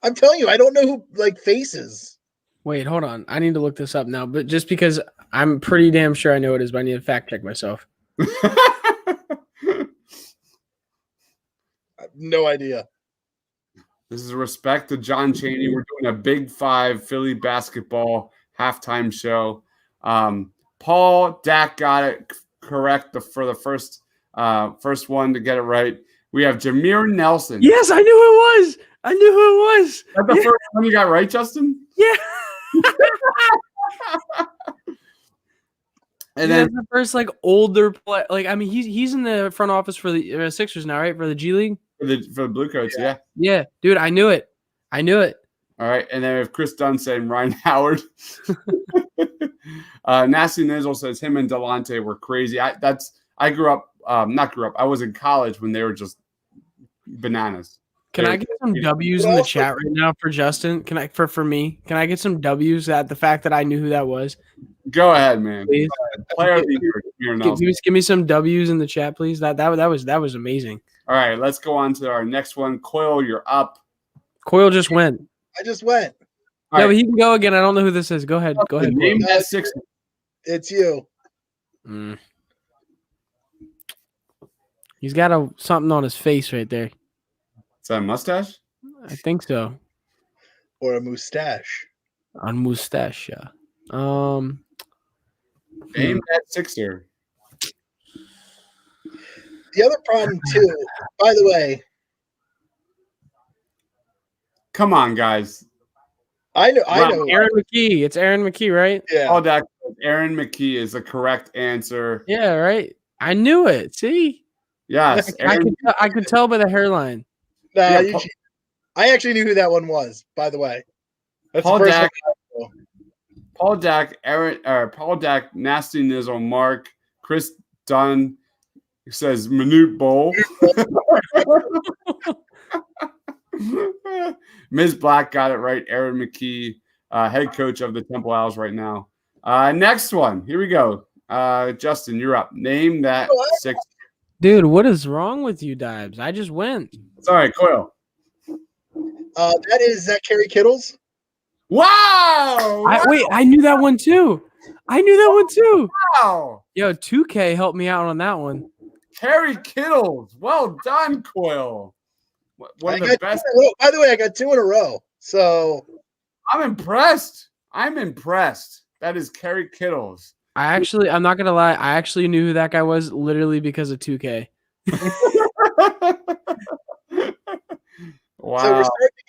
I'm telling you, I don't know who faces. Wait, hold on. I need to look this up now, but just because I'm pretty damn sure I know it is, but I need to fact check myself. I have no idea. This is respect to John Chaney. We're doing a Big Five Philly basketball halftime show. Paul Dak got it correct for the first one to get it right. We have Jameer Nelson. Yes, I knew who it was. I knew who it was. That's the first one you got right, Justin? Yeah. And then the first older play. I mean, he's in the front office for the Sixers now, right? For the G League. for the Blue Coats, yeah. Yeah, dude, I knew it. All right, and then we have Chris Dunn saying Ryan Howard. Nasty Nizzle says him and Delonte were crazy. I grew up, I was in college when they were just bananas. Can I get some W's in the chat right now for Justin? Can I for me? Can I get some W's at the fact that I knew who that was? Go ahead, man. Please. Player of the year. Give me some W's in the chat, please. That was amazing. All right, let's go on to our next one. Coyle, you're up. Coyle just went. I just went. Yeah, but he can go again. I don't know who this is. Go ahead. Go ahead. Name that six. It's you. He's got something on his face right there. Is that a mustache? I think so. Or a mustache. On mustache, yeah. Name that Sixer. The other problem too, by the way. Come on, guys. I know. Aaron McKee. It's Aaron McKee, right? Yeah. All that. Aaron McKee is the correct answer. Yeah, right. I knew it. See? Yes. I could tell by the hairline. Nah, I actually knew who that one was, by the way. That's Paul the first Dak. one. Paul Dak, Nasty Nizzle, Mark, Chris Dunn says Minute Bowl. Ms. Black got it right. Aaron McKee, head coach of the Temple Owls right now. Next one. Here we go. Justin, you're up. Name that six. Dude, what is wrong with you, Dibes? I just went. Sorry, Coyle. That is Kerry Kittles. Wow! Wait, I knew that one too. Wow! Yo, 2K helped me out on that one. Kerry Kittles. Well done, Coyle. One of the best. By the way, I got 2 in a row. So I'm impressed. That is Kerry Kittles. I'm not gonna lie, I actually knew who that guy was literally because of 2K. Wow. So we're starting to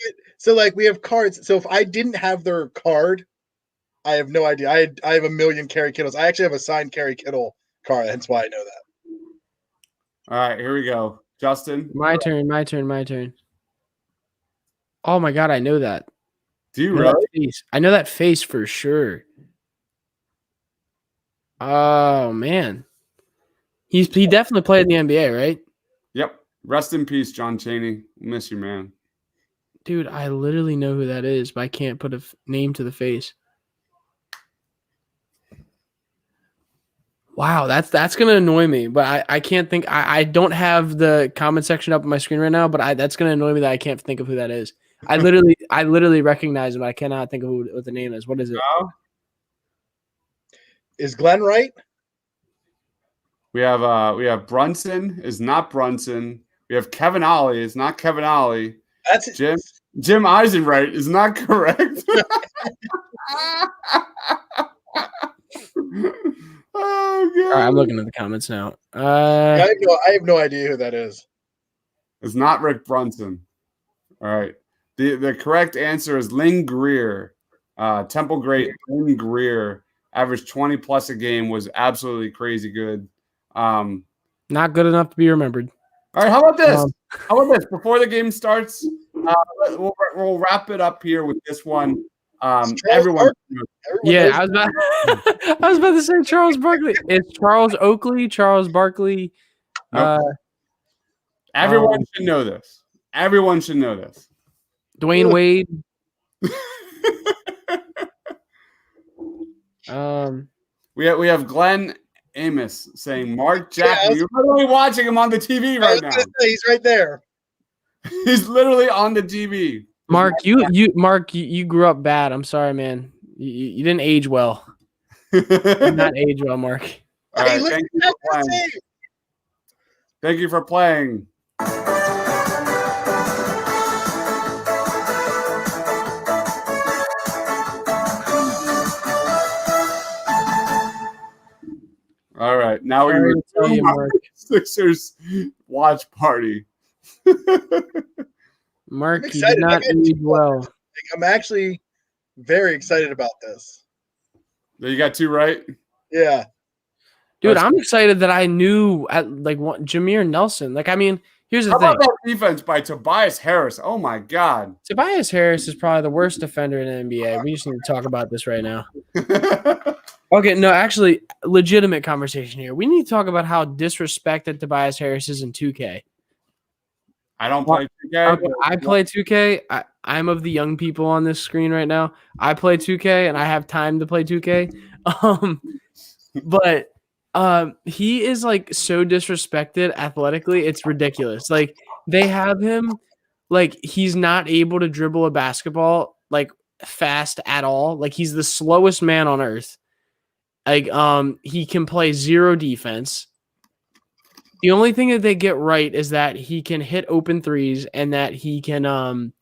get we have cards. So if I didn't have their card, I have no idea. I have a million Kerry Kittles. I actually have a signed Kerry Kittle card. That's why I know that. All right, here we go. Justin. My turn. Oh my god, I know that. Do you really? I know that face for sure. Oh man. He definitely played in the NBA, right? Yep. Rest in peace, John Chaney. Miss you, man. Dude, I literally know who that is, but I can't put a name to the face. Wow, that's gonna annoy me, but I can't think. I don't have the comment section up on my screen right now, but that's gonna annoy me that I can't think of who that is. I literally recognize him. I cannot think of what the name is. What is it? Is Glenn right? We have Brunson is not Brunson. We have Kevin Ollie is not Kevin Ollie. That's Jim Eisenwright is not correct. Oh god! All right, I'm looking at the comments now. I have no idea who that is. It's not Rick Brunson. All right. The correct answer is Lynn Greer. Temple great Ben Greer averaged 20 plus a game, was absolutely crazy good. Not good enough to be remembered. All right, how about this? Before the game starts, we'll wrap it up here with this one. Everyone, yeah, I was about to say Charles Barkley. It's Charles Oakley, Charles Barkley. Nope. Everyone should know this. Everyone should know this. Dwayne Wade. We have Glenn Amos saying Mark Jackson. You're literally watching him on the TV right now. He's right there. He's literally on the TV. Mark, you grew up bad. I'm sorry, man. You didn't age well. You did not age well, Mark. All right, thank you for playing. All right, now we're going to Mark Sixers watch party. Mark, you did not age well. I'm actually very excited about this. You got 2 right? Yeah. Dude, I'm excited that I knew Jameer Nelson. Like, I mean, here's the thing. How about that defense by Tobias Harris? Oh, my God. Tobias Harris is probably the worst defender in the NBA. We just need to talk about this right now. Okay, no, actually, legitimate conversation here. We need to talk about how disrespected Tobias Harris is in 2K. I don't play 2K. Okay, I play 2K. I'm of the young people on this screen right now. I play 2K, and I have time to play 2K. But he is like so disrespected athletically. It's ridiculous. Like they have him, like he's not able to dribble a basketball like fast at all. Like he's the slowest man on earth. Like he can play zero defense. The only thing that they get right is that he can hit open threes and that he can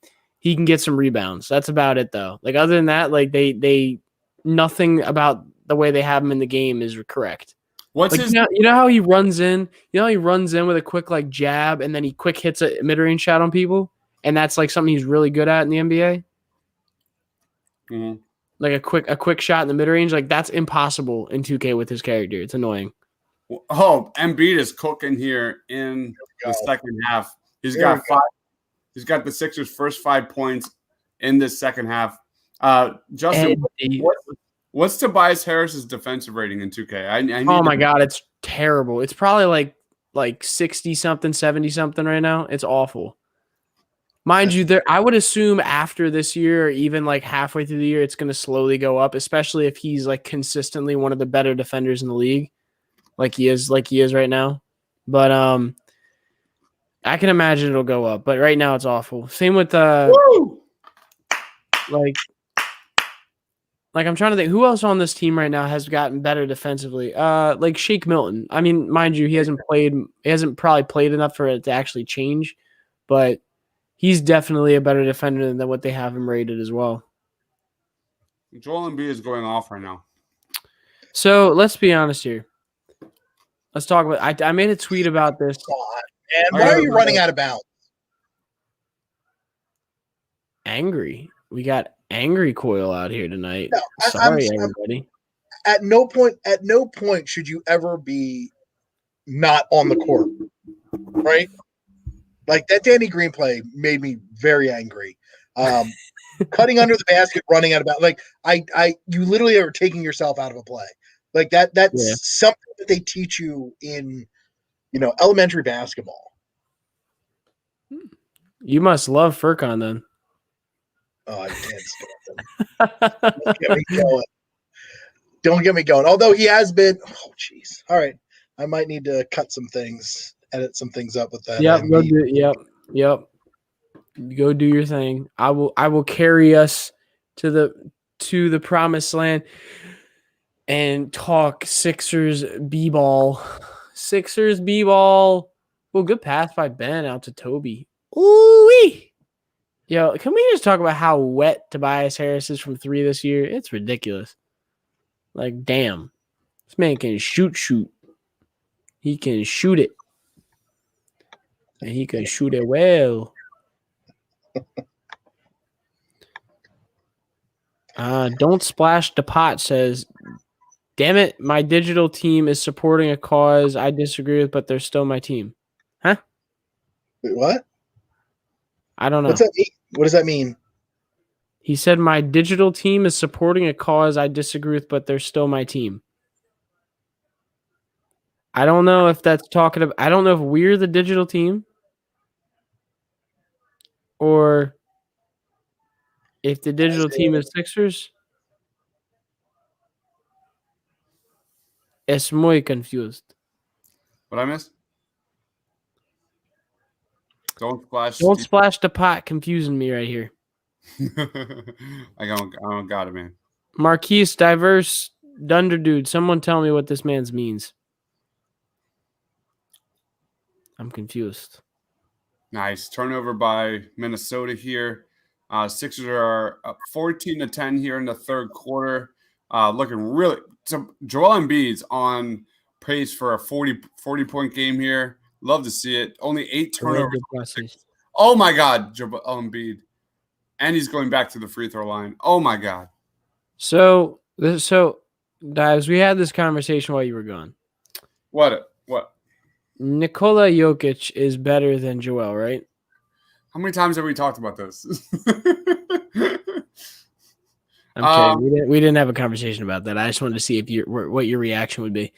get some rebounds. That's about it though. Like other than that, like they nothing about the way they have him in the game is correct. What's like, his? You know how he runs in? You know how he runs in with a quick like jab and then he quick hits a mid-range shot on people, and that's like something he's really good at in the NBA. Mm-hmm. Like a quick shot in the mid-range, like that's impossible in 2K with his character. It's annoying. Oh, Embiid is cooking here in the second half. He's got 5. He's got the Sixers' first 5 points in this second half. Justin, what's Tobias Harris's defensive rating in 2K? Oh my God, it's terrible. It's probably like 60-something, 70-something right now. It's awful. Mind you, I would assume after this year, or even like halfway through the year, it's going to slowly go up, especially if he's like consistently one of the better defenders in the league, like he is right now. But I can imagine it'll go up. But right now, it's awful. Same with like I'm trying to think who else on this team right now has gotten better defensively. Like Shake Milton. I mean, mind you, he hasn't probably played enough for it to actually change, but he's definitely a better defender than what they have him rated as well. Joel Embiid is going off right now. So let's be honest here. Let's talk about. I made a tweet about this. And why are you running out of bounds? Angry. We got angry Coil out here tonight. No, Sorry, everybody. At no point should you ever be not on the court, right? Like that Danny Green play made me very angry. Cutting under the basket, running out of bounds. Like you literally are taking yourself out of a play. Like that's something that they teach you in, elementary basketball. You must love Furkan then. Oh, I can't stand him. Don't get me going. Don't get me going. Although he has been. Oh, jeez. All right, I might need to cut some things, edit some things up with that. Yep. Go do your thing. I will carry us to the promised land and talk Sixers B-ball. Sixers B-ball. Well, good pass by Ben out to Toby. Ooh-wee. Yo, can we just talk about how wet Tobias Harris is from 3 this year? It's ridiculous. Like, damn. This man can shoot. He can shoot it. And he can shoot it well. Don't Splash the Pot says, damn it, my digital team is supporting a cause I disagree with, but they're still my team. Huh? Wait, what? I don't know. What's that mean? What does that mean? He said my digital team is supporting a cause I disagree with, but they're still my team. I don't know if that's talking about. I don't know if we're the digital team or if the digital team is Sixers. Es muy confused. What I missed? Don't splash. Don't Splash the Pot confusing me right here. I don't got it, man. Marquise Diverse Dunder Dude. Someone tell me what this man's means. I'm confused. Nice turnover by Minnesota here. Sixers are up 14-10 here in the third quarter. Looking really. So Joel Embiid's on pace for a 40 point game here. Love to see it. Only 8 turnovers. Oh my God, Joel Embiid, and he's going back to the free throw line. Oh my God. So Dives, we had this conversation while you were gone. What? Nikola Jokic is better than Joel, right? How many times have we talked about this? I'm kidding. We didn't have a conversation about that. I just wanted to see if what your reaction would be.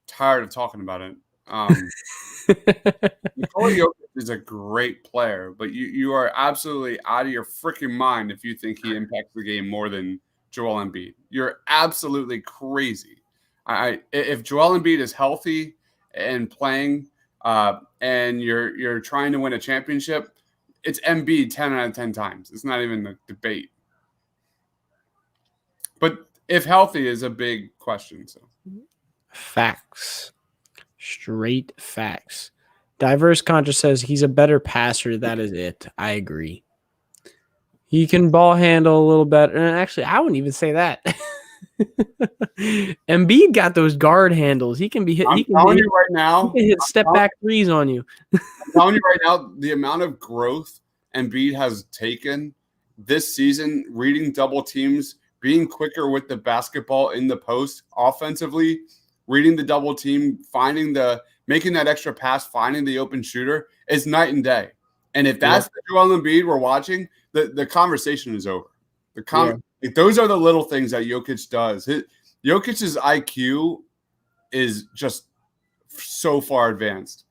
Tired of talking about it. Nikola Jokic is a great player, but you are absolutely out of your freaking mind if you think he impacts the game more than Joel Embiid. You're absolutely crazy. If Joel Embiid is healthy and playing, and you're trying to win a championship, it's Embiid 10 out of 10 times. It's not even a debate. But if healthy is a big question. So facts. Straight facts. Diverse Contra says he's a better passer. That is it. I agree. He can ball handle a little better. And actually, I wouldn't even say that. Embiid got those guard handles. He can be hit. I'm telling you right now. He can hit step back threes on you. I'm telling you right now, the amount of growth Embiid has taken this season, reading double teams, being quicker with the basketball in the post offensively, reading the double team, making that extra pass, finding the open shooter is night and day. And if that's the Joel Embiid we're watching, the conversation is over. Those are the little things that Jokic does. Jokic's IQ is just so far advanced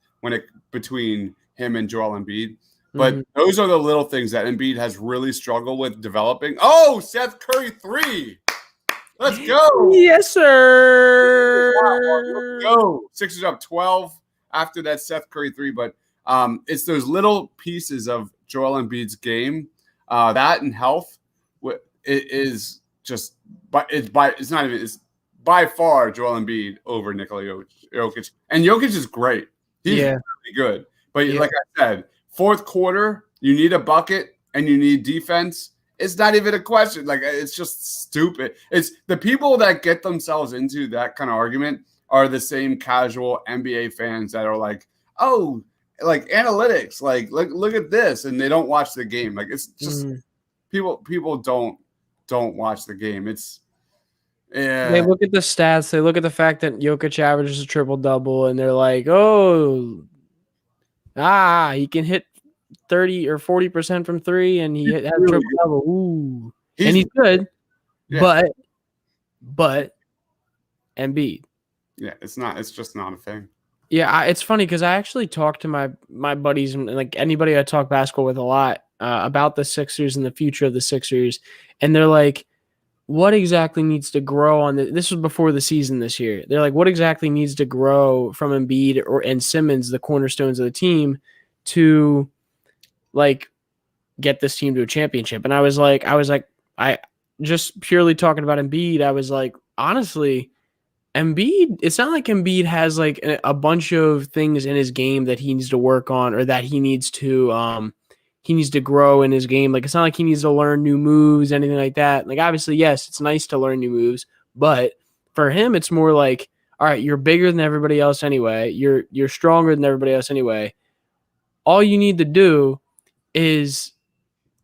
between him and Joel Embiid. But those are the little things that Embiid has really struggled with developing. Oh, Seth Curry 3. Let's go. Yes, sir. Let's go. Sixers up 12 after that Seth Curry 3. But it's those little pieces of Joel Embiid's game. That and health is just – it's by far Joel Embiid over Nikola Jokic. And Jokic is great. He's really good. But like I said, fourth quarter, you need a bucket and you need defense. It's not even a question. Like, it's just stupid. It's the people that get themselves into that kind of argument are the same casual NBA fans that are like, oh, like analytics, like look at this, and they don't watch the game. Like, it's just people don't watch the game. It's they look at the stats, they look at the fact that Jokic averages a triple double, and they're like, oh, he can hit 30 or 40% from three, and he has a triple double. Ooh, and he's good, but Embiid. Yeah, it's just not a thing. Yeah, it's funny because I actually talked to my buddies and like anybody I talk basketball with a lot about the Sixers and the future of the Sixers, and they're like, what exactly needs to grow on this was before the season this year. They're like, what exactly needs to grow from Embiid and Simmons, the cornerstones of the team, to like get this team to a championship? And I was like, I just purely talking about Embiid, I was like, honestly, Embiid, it's not like Embiid has like a bunch of things in his game that he needs to work on or that he needs to grow in his game. Like, it's not like he needs to learn new moves, anything like that. Like, obviously, yes, it's nice to learn new moves, but for him, it's more like, all right, you're bigger than everybody else anyway. You're stronger than everybody else anyway. All you need to do is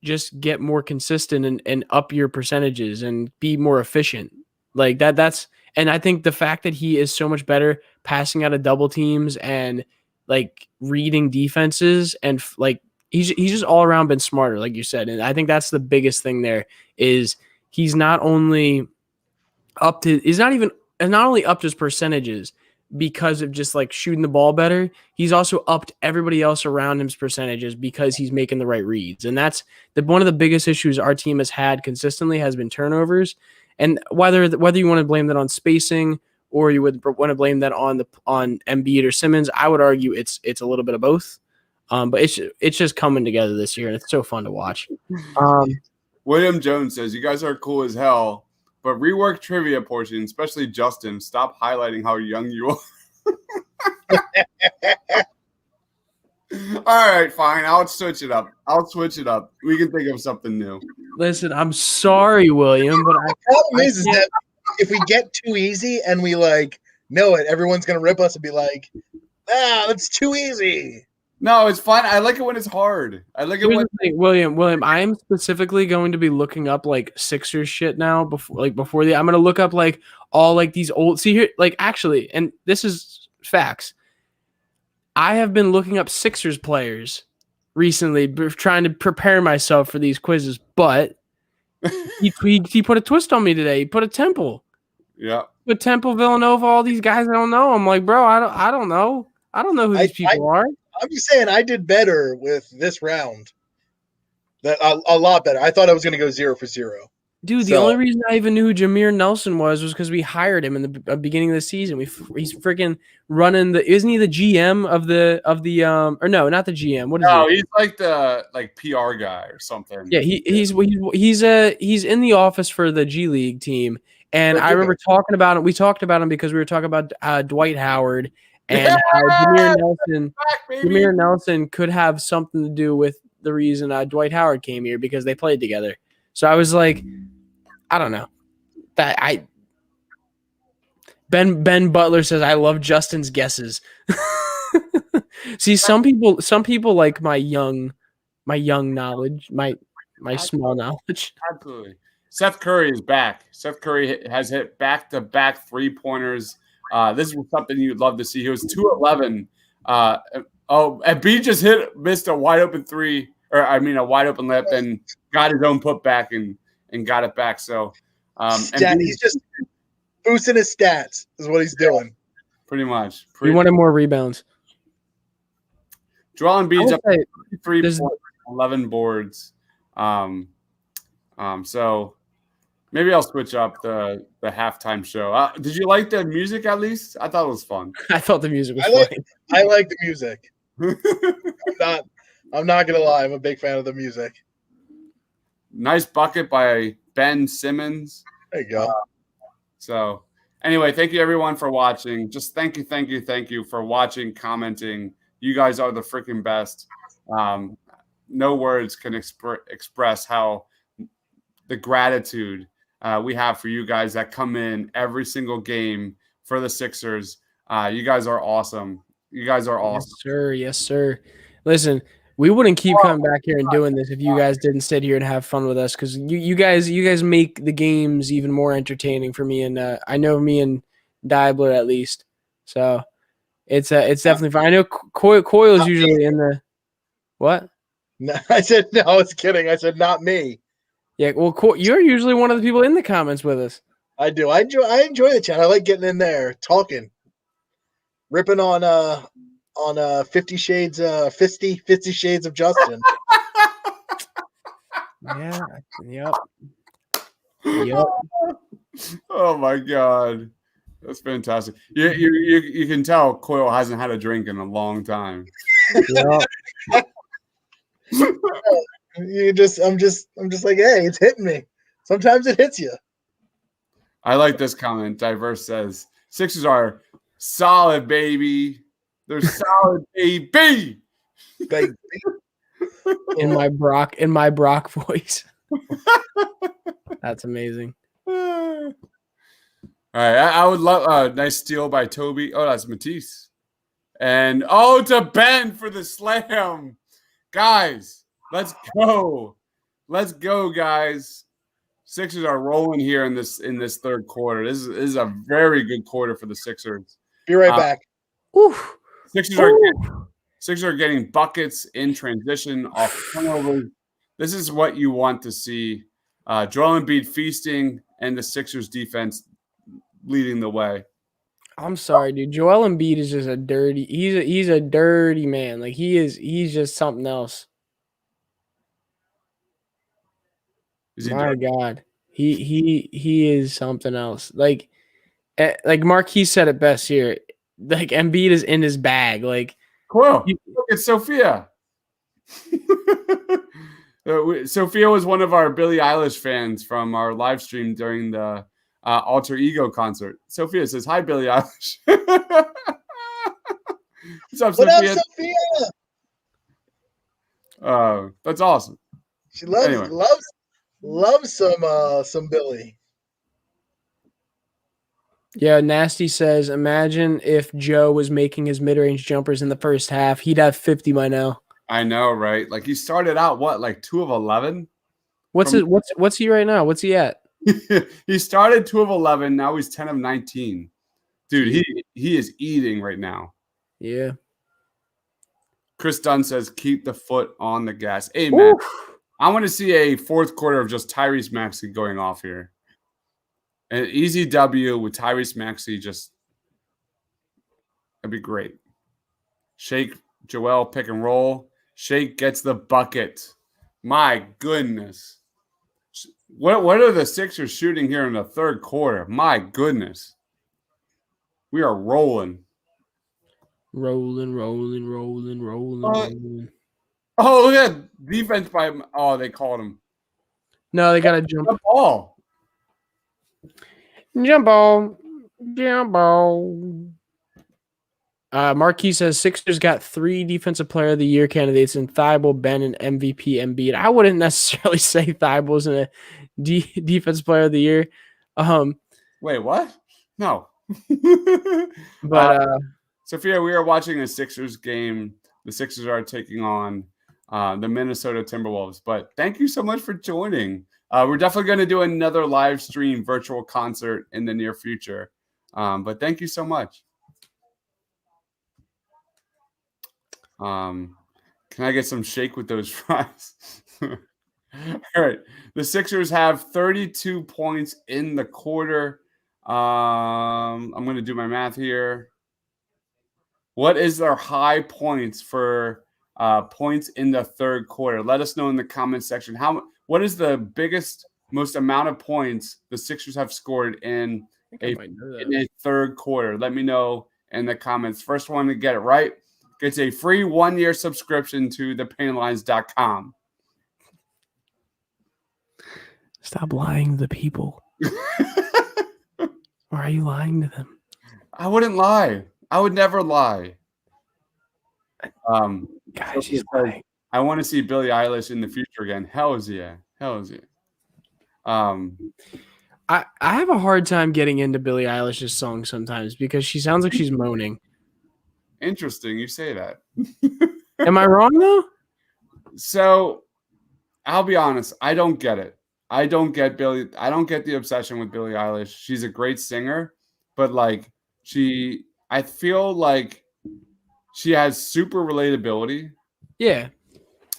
just get more consistent and up your percentages and be more efficient. Like that's and I think the fact that he is so much better passing out of double teams and like reading defenses and like he's just all around been smarter, like you said. And I think that's the biggest thing there is he's not only not only upped his percentages because of just like shooting the ball better, he's also upped everybody else around him's percentages because he's making the right reads. And that's one of the biggest issues our team has had consistently has been turnovers. And whether you want to blame that on spacing or you would want to blame that on Embiid or Simmons, I would argue it's a little bit of both. But it's just coming together this year, and it's so fun to watch. William Jones says, "You guys are cool as hell, but rework trivia portion, especially Justin. Stop highlighting how young you are." All right, fine. I'll switch it up. We can think of something new. Listen, I'm sorry, William, but the problem is that if we get too easy and we like know it, everyone's gonna rip us and be like, that's too easy. No, it's fine. I like it when it's hard. I like it when William, I am specifically going to be looking up like Sixers shit now before I'm gonna look up like all like these old actually, and this is facts. I have been looking up Sixers players recently, trying to prepare myself for these quizzes, but he put a twist on me today. He put a Temple. Yeah. Put Temple, Villanova, all these guys I don't know. I'm like, bro, I don't know. I don't know who these people are. I'm just saying I did better with this round. That a lot better. I thought I was going to go 0 for 0. Dude, the only reason I even knew who Jameer Nelson was because we hired him in the beginning of the season. He's freaking running isn't he the GM of the or no, not the GM. What is he? No, he's like the PR guy or something. Yeah, he's in the office for the G League team. And I remember talking about him. We talked about him because we were talking about Dwight Howard and how Jameer Nelson could have something to do with the reason Dwight Howard came here because they played together. So I was like, I don't know. Ben Butler says I love Justin's guesses. See, some people like my young knowledge, my small knowledge. Absolutely. Seth Curry is back. Seth Curry has hit back-to-back three-pointers. This is something you'd love to see. He was 2-11. Embiid just missed a wide open three, a wide open layup, and got his own putback and got it back. So he's just boosting his stats is what he's doing. Pretty much. He wanted more rebounds. Joel Embiid's up 3 points, 11 boards. So maybe I'll switch up the halftime show. Did you like the music at least? I thought it was fun. I thought the music was fun. I like the music. I'm not gonna lie. I'm a big fan of the music. Nice bucket by Ben Simmons. There you go. So anyway, thank you everyone for watching. Just thank you for watching, commenting. You guys are the freaking best. No words can express how the gratitude we have for you guys that come in every single game for the Sixers. You guys are awesome. Yes, sir. Yes, sir. Listen, we wouldn't keep coming back here and doing this if you guys didn't sit here and have fun with us because you guys make the games even more entertaining for me and I know me and Diabler at least. So it's definitely fun. I know Coyle's usually in the what? No, I said no. I was kidding. I said not me. Yeah, well, you're usually one of the people in the comments with us. I do. I enjoy the chat. I like getting in there, talking, ripping on 50 Shades of Justin. Yeah. Yep. Oh my God, that's fantastic. You can tell Coyle hasn't had a drink in a long time. Yep. I'm just like, hey, it's hitting me. Sometimes it hits you. I like this comment. Diverse says Sixers are solid, baby. They're solid, baby. In my Brock voice. That's amazing. All right, I would love nice steal by Toby. Oh, that's Matisse. And to Ben for the slam. Guys, let's go. Let's go, guys. Sixers are rolling here in this third quarter. This is a very good quarter for the Sixers. Be right back. Oof. Sixers are getting buckets in transition off turnovers. This is what you want to see. Joel Embiid feasting and the Sixers defense leading the way. I'm sorry, dude. Joel Embiid is just a dirty. He's a dirty man. Like he's just something else. Is he My dirty? God, he is something else. Like Marquis said it best here. Like Embiid is in his bag. Like Cool. Look at Sophia. Sophia was one of our Billie Eilish fans from our live stream during the Alter Ego concert. Sophia says, "Hi, Billie Eilish." What's up, What Sophia? up, Sophia? That's awesome. She loves some Billy. yeah, Nasty says, imagine if Joe was making his mid-range jumpers in the first half. He'd have 50 by now. I know, right? Like he started out like 2 of 11. What's he right now? What's he at? He started 2 of 11. Now he's 10 of 19. Dude, he is eating right now. Yeah. Chris Dunn says, keep the foot on the gas. Hey, man, I want to see a fourth quarter of just Tyrese Maxey going off here. An easy W with Tyrese Maxey that'd be great. Shake, Joel, pick and roll. Shake gets the bucket. My goodness. What are the Sixers shooting here in the third quarter? My goodness. We are rolling. Rolling. Oh, look at defense by – oh, they called him. No, they got to jump. Ball. Jump ball. Marquis says Sixers got 3 Defensive Player of the Year candidates in Thibault, Ben, and MVP Embiid. I wouldn't necessarily say Thibault's in a Defensive Player of the Year. Wait, what? No. But Sophia, we are watching a Sixers game. The Sixers are taking on the Minnesota Timberwolves. But thank you so much for joining. We're definitely going to do another live stream virtual concert in the near future. But thank you so much. Can I get some shake with those fries? All right. The Sixers have 32 points in the quarter. I'm going to do my math here. What is their high points for points in the third quarter? Let us know in the comment section. What is the biggest, most amount of points the Sixers have scored in a third quarter? Let me know in the comments. First one to get it right gets a free 1-year subscription to thepainlines.com. stop lying to the people. Why are you lying to them? I wouldn't lie. I would never lie. Guys, he's lying. I want to see Billie Eilish in the future again. Hell's yeah. I have a hard time getting into Billie Eilish's songs sometimes because she sounds like she's moaning. Interesting you say that. Am I wrong though? So I'll be honest, I don't get it. I don't get the obsession with Billie Eilish. She's a great singer, but like I feel like she has super relatability. Yeah.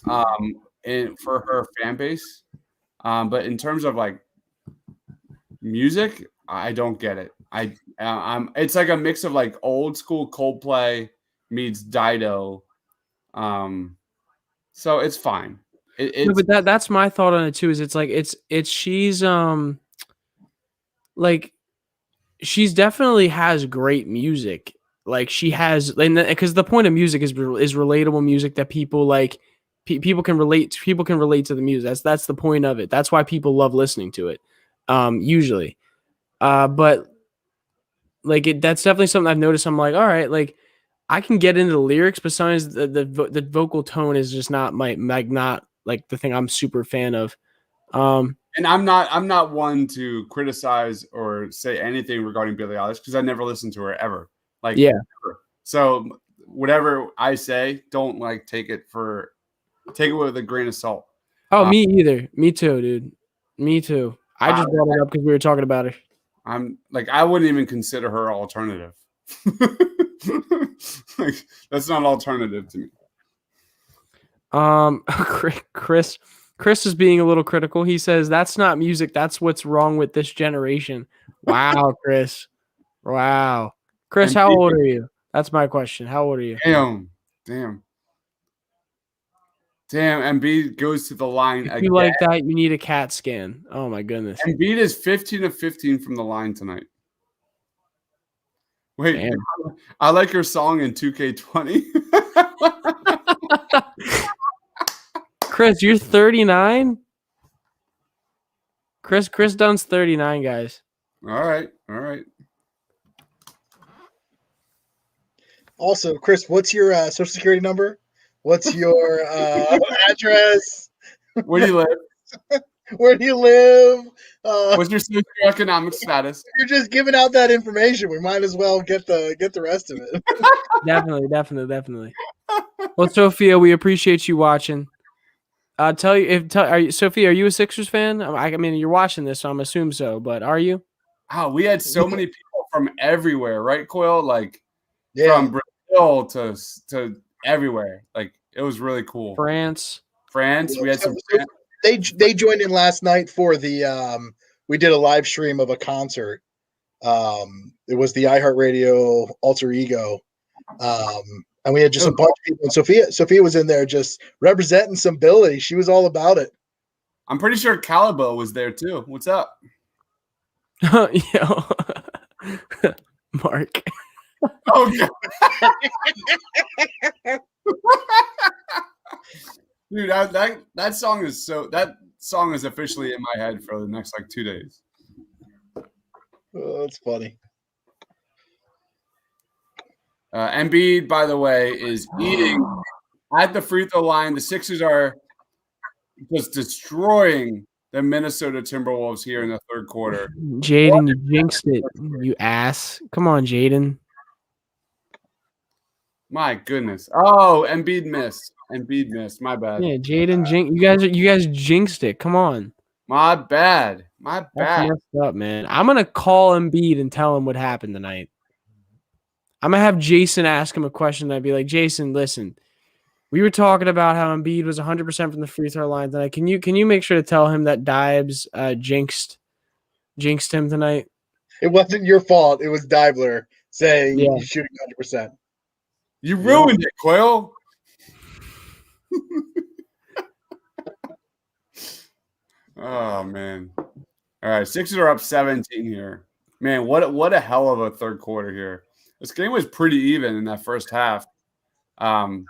And for her fan base. But in terms of like music, I don't get it. It's like a mix of like old school Coldplay meets Dido. So it's fine. But that's my thought on it too. Is it's like she's like she's definitely has great music. Like she has, because the point of music is relatable music that people like. People can relate. People can relate to the music. That's the point of it. That's why people love listening to it. Usually, but like that's definitely something I've noticed. I'm like, all right, like I can get into the lyrics, but sometimes the vocal tone is just not not like the thing I'm super fan of. And I'm not one to criticize or say anything regarding Billie Eilish because I never listened to her ever. Like, yeah. Ever. So whatever I say, don't like take it with a grain of salt. Oh, me either. Me too, dude. Me too. I just brought it up because we were talking about it. I'm like, I wouldn't even consider her alternative. Like, that's not alternative to me. Chris is being a little critical. He says that's not music. That's what's wrong with this generation. Wow, Chris. Wow, Chris. How old are you? That's my question. How old are you? Damn. Embiid goes to the line If again. you like that, you need a CAT scan. Oh my goodness. Embiid is 15 of 15 from the line tonight. Wait, Damn. I like your song in 2K20. Chris, you're 39? Chris Dunn's 39, guys. All right. Also, Chris, what's your social security number? What's your address? Where do you live? Where do you live? What's your socioeconomic status? You're just giving out that information. We might as well get the rest of it. Definitely. Well, Sophia, we appreciate you watching. Sophia, are you a Sixers fan? I mean, you're watching this, so I'm assuming so. But are you? Oh, we had so many people from everywhere, right, Coyle? Like Yeah. from Brazil to everywhere. Like it was really cool. France. We had some. They joined in last night for the we did a live stream of a concert. It was the iHeartRadio Alter Ego. And we had just a bunch of people. And Sophia was in there just representing some ability. She was all about it. I'm pretty sure Calibo was there too. What's up? Yo. Mark. Oh, God. Dude, that song is officially in my head for the next like 2 days. Oh, that's funny. Embiid, by the way, is eating at the free throw line. The Sixers are just destroying the Minnesota Timberwolves here in the third quarter. Jaden, you jinxed it, you ass. Come on, Jaden. My goodness. Oh, Embiid missed. My bad. Yeah, Jaden, you guys jinxed it. Come on. My bad. That's messed up, man. I'm gonna call Embiid and tell him what happened tonight. I'm gonna have Jason ask him a question. I'd be like, Jason, listen, we were talking about how Embiid was 100% from the free throw line tonight. Can you make sure to tell him that Dibes jinxed him tonight? It wasn't your fault. It was Dibler saying he's shooting 100%. You ruined it, Quail. Oh man. All right, Sixers are up 17 here. Man, what a hell of a third quarter here. This game was pretty even in that first half. But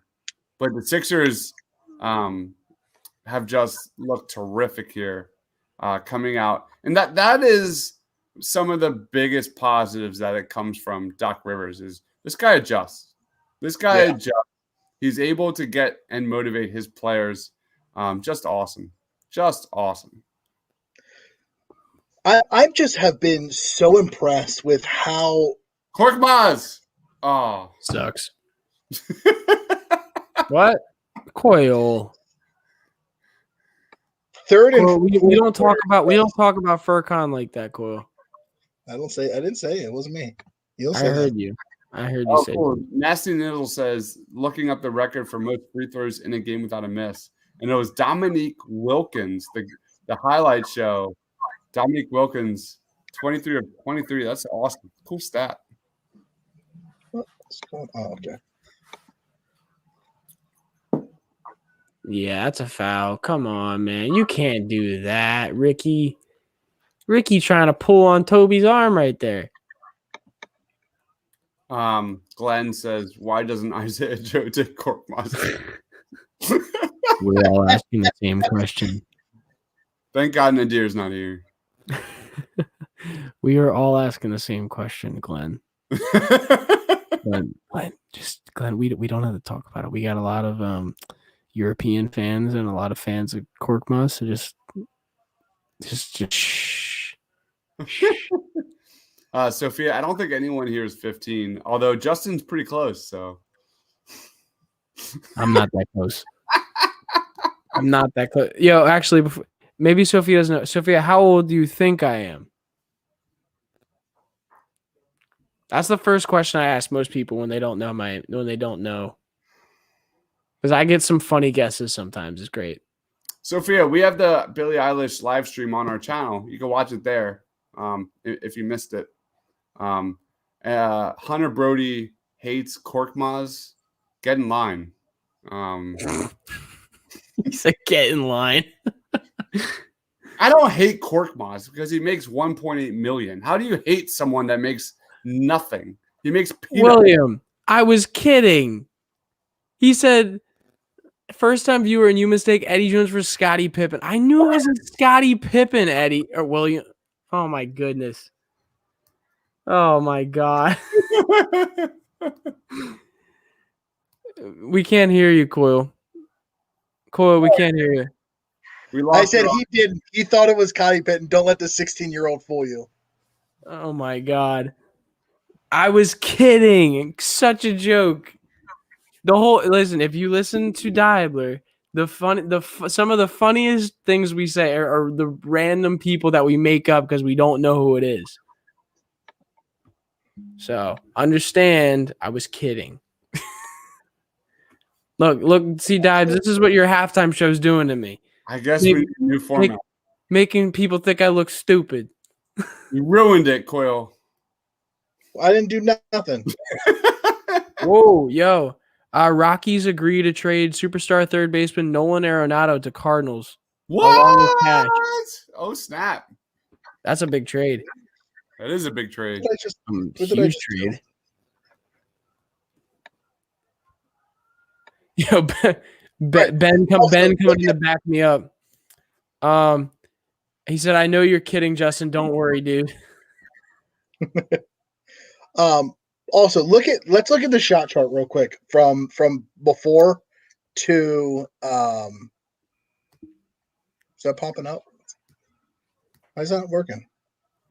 the Sixers have just looked terrific here coming out. And that is some of the biggest positives that it comes from Doc Rivers is this guy adjusts. Adjusts. He's able to get and motivate his players. Just awesome. I just have been so impressed with how Korkmaz. Oh, sucks. What? Coil. Third and Coil, we don't talk about Furcon like that, Coil. I didn't say it. It wasn't me. I heard you say cool. Nasty Nizzle says looking up the record for most free throws in a game without a miss. And it was Dominique Wilkins, the highlight show. Dominique Wilkins, 23 of 23. That's awesome. Cool stat. What's going on? Okay. Yeah, that's a foul. Come on, man. You can't do that, Ricky. Ricky trying to pull on Toby's arm right there. Glenn says, why doesn't Isaiah Joe take Korkmaz? We're all asking the same question. Thank God Nadir's not here. We are all asking the same question, Glenn. Glenn, we don't have to talk about it. We got a lot of European fans and a lot of fans of Korkmaz, so just shh. Sophia, I don't think anyone here is 15, although Justin's pretty close, so I'm not that close. I'm not that close. Yo, actually, maybe Sophia doesn't know. Sophia, how old do you think I am? That's the first question I ask most people when they don't know because I get some funny guesses sometimes. It's great. Sophia, we have the Billie Eilish live stream on our channel. You can watch it there if you missed it. Hunter Brody hates Korkmaz. Get in line. He said, "Get in line." I don't hate Korkmaz because he makes 1.8 million. How do you hate someone that makes nothing? He makes peanuts. William, I was kidding. He said, first time viewer and you mistake Eddie Jones for Scottie Pippen. I knew it wasn't Scottie Pippen, Eddie or William. Oh my goodness. Oh my God. We can't hear you, Coyle. Coyle, we can't hear you. I said he didn't. He thought it was Scottie Pippen. Don't let the 16-year-old fool you. Oh my God. I was kidding. Such a joke. Listen, if you listen to Diabler, some of the funniest things we say are the random people that we make up because we don't know who it is. So understand, I was kidding. Look, see, Dibes, this is what your halftime show's doing to me. I guess we need a new format. Making people think I look stupid. You ruined it, Coyle. I didn't do nothing. Whoa, yo. Rockies agree to trade superstar third baseman Nolan Arenado to Cardinals. Along with cash. Oh, snap. That's a big trade. That is a big trade. Huge trade. Yo, Ben coming in to back me up. He said, "I know you're kidding, Justin. Don't worry, dude." Also, let's look at the shot chart real quick from before to is that popping up? Why is that not working?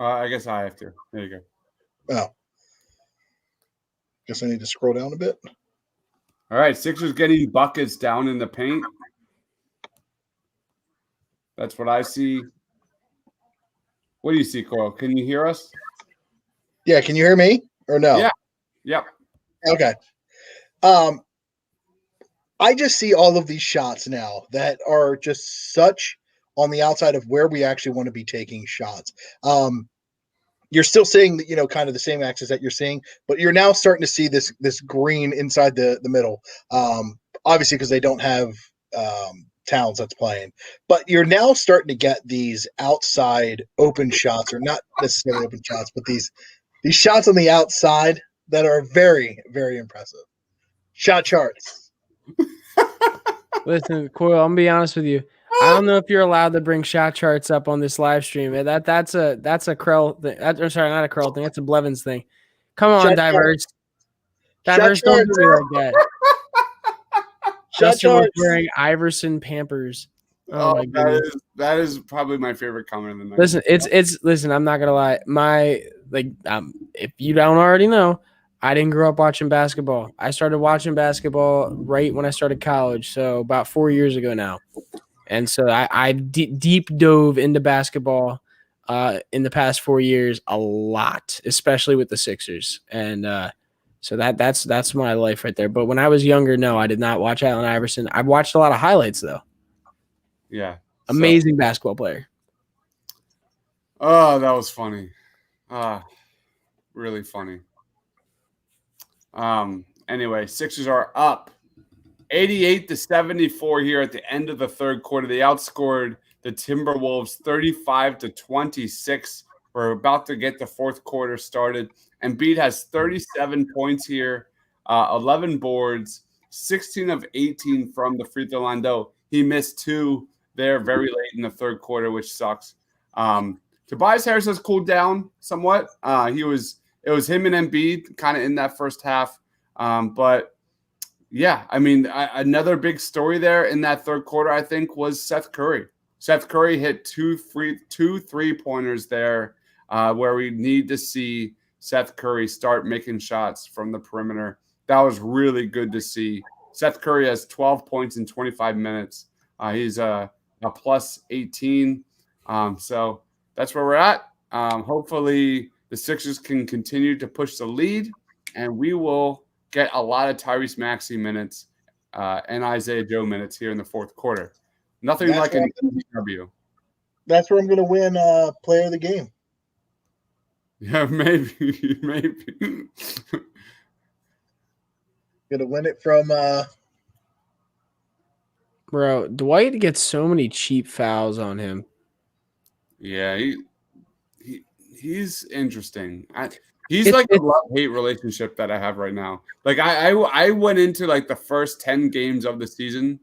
I guess I have to. There you go. Oh. Guess I need to scroll down a bit. All right, Sixers getting buckets down in the paint. That's what I see. What do you see, Coyle? Can you hear us? Yeah, can you hear me or no? Yeah. Yep. Okay. I just see all of these shots now that are just such on the outside of where we actually want to be taking shots. You're still seeing, kind of the same axis that you're seeing, but you're now starting to see this green inside the middle. Obviously, because they don't have Towns that's playing, but you're now starting to get these outside open shots, or not necessarily open shots, but these shots on the outside that are very, very impressive. Shot charts. Listen, Coyle, I'm gonna be honest with you. I don't know if you're allowed to bring shot charts up on this live stream. That's a Krell thing. I'm sorry, not a Krell thing. That's a Blevins thing. Come on, Diverse. Diverse, don't do me like that. Justin was wearing Iverson Pampers. Oh my goodness. That is probably my favorite comment of the night. Listen, listen, I'm not gonna lie. If you don't already know, I didn't grow up watching basketball. I started watching basketball right when I started college, so about 4 years ago now. And so I deep dove into basketball in the past 4 years a lot, especially with the Sixers. And so that's my life right there. But when I was younger, no, I did not watch Allen Iverson. I watched a lot of highlights though. Yeah. Amazing basketball player. Oh, that was funny. Really funny. Anyway, Sixers are up 88-74 here at the end of the third quarter. They outscored the Timberwolves 35-26. We're about to get the fourth quarter started. Embiid has 37 points here, 11 boards, 16 of 18 from the free throw line, though he missed 2 there very late in the third quarter, which sucks. Tobias Harris has cooled down somewhat. It was him and Embiid kind of in that first half. But yeah, I mean, another big story there in that third quarter, I think, was Seth Curry. Seth Curry hit two three-pointers there where we need to see Seth Curry start making shots from the perimeter. That was really good to see. Seth Curry has 12 points in 25 minutes. He's a plus 18. So that's where we're at. Hopefully the Sixers can continue to push the lead, and we will get a lot of Tyrese Maxey minutes and Isaiah Joe minutes here in the fourth quarter. Nothing like an W. That's where I'm going to win player of the game. Yeah, maybe. Going to win it from Bro, Dwight gets so many cheap fouls on him. Yeah, he's interesting. He's like a love-hate relationship that I have right now. Like I went into like the first 10 games of the season,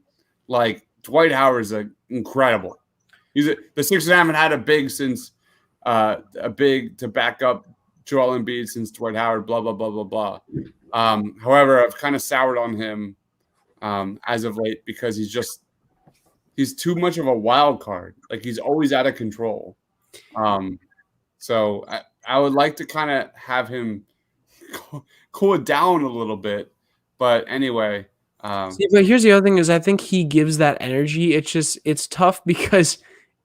like Dwight Howard is incredible. The Sixers haven't had a big to back up Joel Embiid since Dwight Howard. Blah blah blah blah blah. However, I've kind of soured on him as of late because he's too much of a wild card. Like he's always out of control. So I would like to kind of have him cool it down a little bit. But anyway. See, but here's the other thing is I think he gives that energy. It's tough because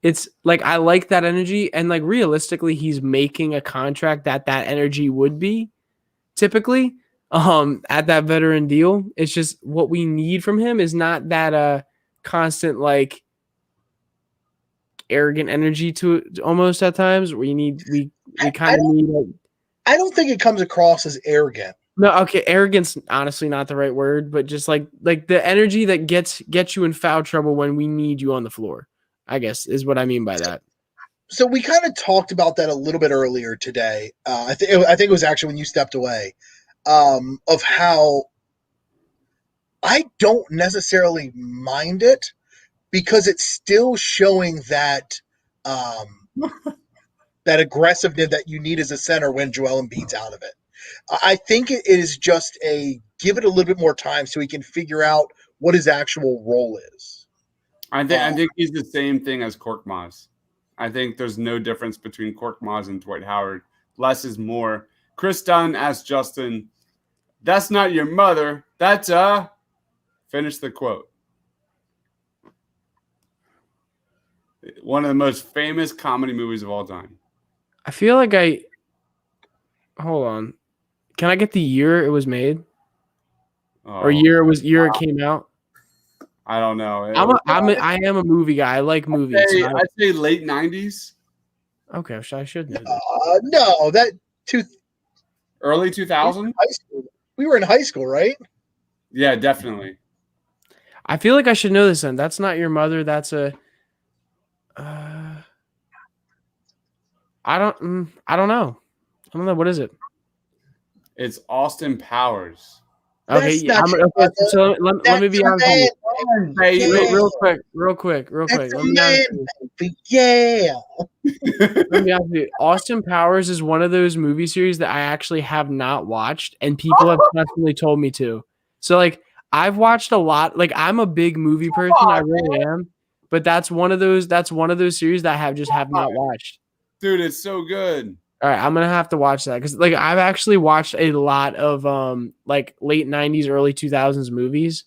it's like I like that energy. And like realistically, he's making a contract that energy would be typically at that veteran deal. It's just what we need from him is not that constant like arrogant energy to almost at times where we kind of need like, I don't think it comes across as arrogant. No, okay, arrogance honestly not the right word, but just like the energy that gets you in foul trouble when we need you on the floor, I guess is what I mean by that. So we kind of talked about that a little bit earlier today. I think it was actually when you stepped away, of how I don't necessarily mind it because it's still showing that that aggressiveness that you need as a center when Joel Embiid's out of it. I think it is just give it a little bit more time so he can figure out what his actual role is. I think he's the same thing as Korkmaz. I think there's no difference between Korkmaz and Dwight Howard. Less is more. Chris Dunn asked Justin, "That's not your mother. That's finish the quote." One of the most famous comedy movies of all time. I feel like hold on. Can I get the year it was made? Or year it came out? I don't know. I am a movie guy. I like movies. I'd say late 90s. Okay, I should know. No, early 2000. We were in high school, right? Yeah, definitely. I feel like I should know this then. That's not your mother. That's a. I don't know. I don't know. What is it? It's Austin Powers. Okay, so let me be honest. Real quick. Let me be honest with you. Austin Powers is one of those movie series that I actually have not watched, and people have constantly told me to. So like I've watched a lot. Like I'm a big movie person, I really am. But that's one of those series that I have not watched. Dude, it's so good. All right, I'm gonna have to watch that because like I've actually watched a lot of like late 90s, early 2000s movies,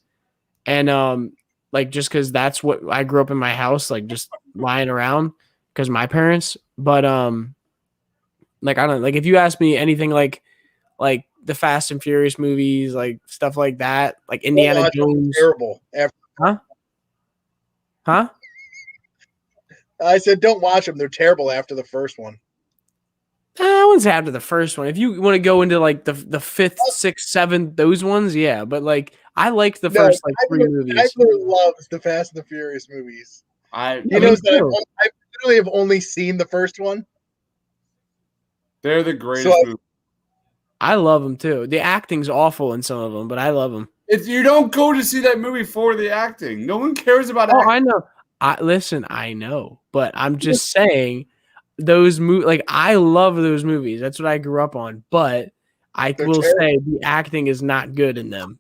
and like just because that's what I grew up in my house, like just lying around because my parents. But like I don't like if you ask me anything like the Fast and Furious movies, like stuff like that, like Indiana Jones. Terrible. Huh? I said don't watch them. They're terrible after the first one. I wouldn't say after the first one. If you want to go into like the fifth, sixth, seventh, those ones, yeah. But like I liked the first like three movies. I loves the Fast and the Furious movies. I literally have only seen the first one. They're the greatest movies. I love them too. The acting's awful in some of them, but I love them. You don't go to see that movie for the acting. No one cares about acting. I know. I know, but I'm just saying those movies. Like I love those movies. That's what I grew up on. But I will say the acting is not good in them.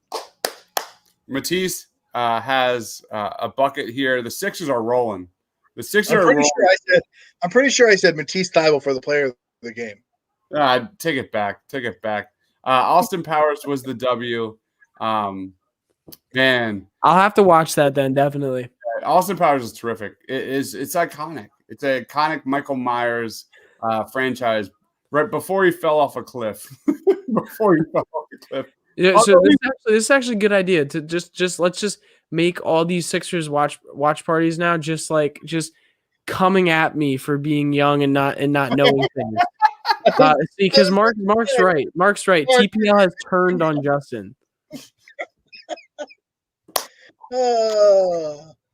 Matisse has a bucket here. The Sixers are rolling. The Sixers I'm are rolling. I'm pretty sure I said Matisse Thybulle for the player of the game. Take it back. Austin Powers was the W. Man, I'll have to watch that then. Definitely. Austin Powers is terrific. It's iconic. It's an iconic Michael Myers franchise. Right before he fell off a cliff. Yeah, so this is actually a good idea to just let's just make all these Sixers watch parties now just coming at me for being young and not knowing things. See, because Mark's right. TPL has turned on Justin.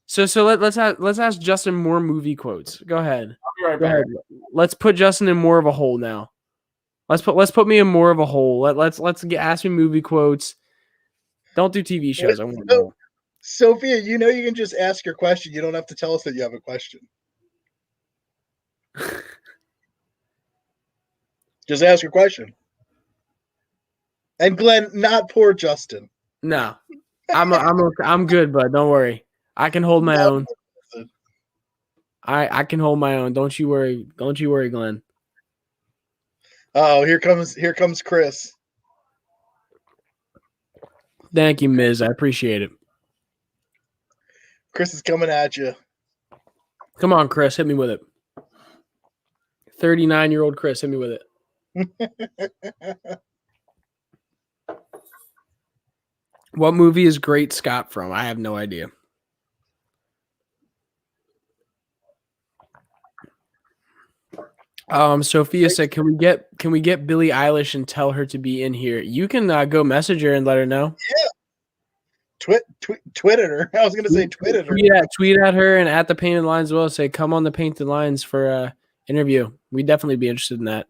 So let's ask Justin more movie quotes. Go ahead. I'll be right Go back. ahead. Let's put Justin in more of a hole now. Let's put me in more of a hole. Let's ask me movie quotes. Don't do TV shows. I want to know. Sophia, you know you can just ask your question. You don't have to tell us that you have a question. Just ask your question. And Glenn, not poor Justin. No, I'm good, bud. Don't worry. I can hold my own. I can hold my own. Don't you worry. Don't you worry, Glenn. Oh, here comes Chris. Thank you, Miz. I appreciate it. Chris is coming at you. Come on, Chris. Hit me with it. 39-year-old Chris. Hit me with it. What movie is Great Scott from? I have no idea. Sophia said, "Can we get Billie Eilish and tell her to be in here?" You can go message her and let her know. Yeah. Tweeted her. I was gonna say tweeted her. Yeah, tweet at her and at the Painted Lines as well. Say, "Come on the Painted Lines for interview." We'd definitely be interested in that.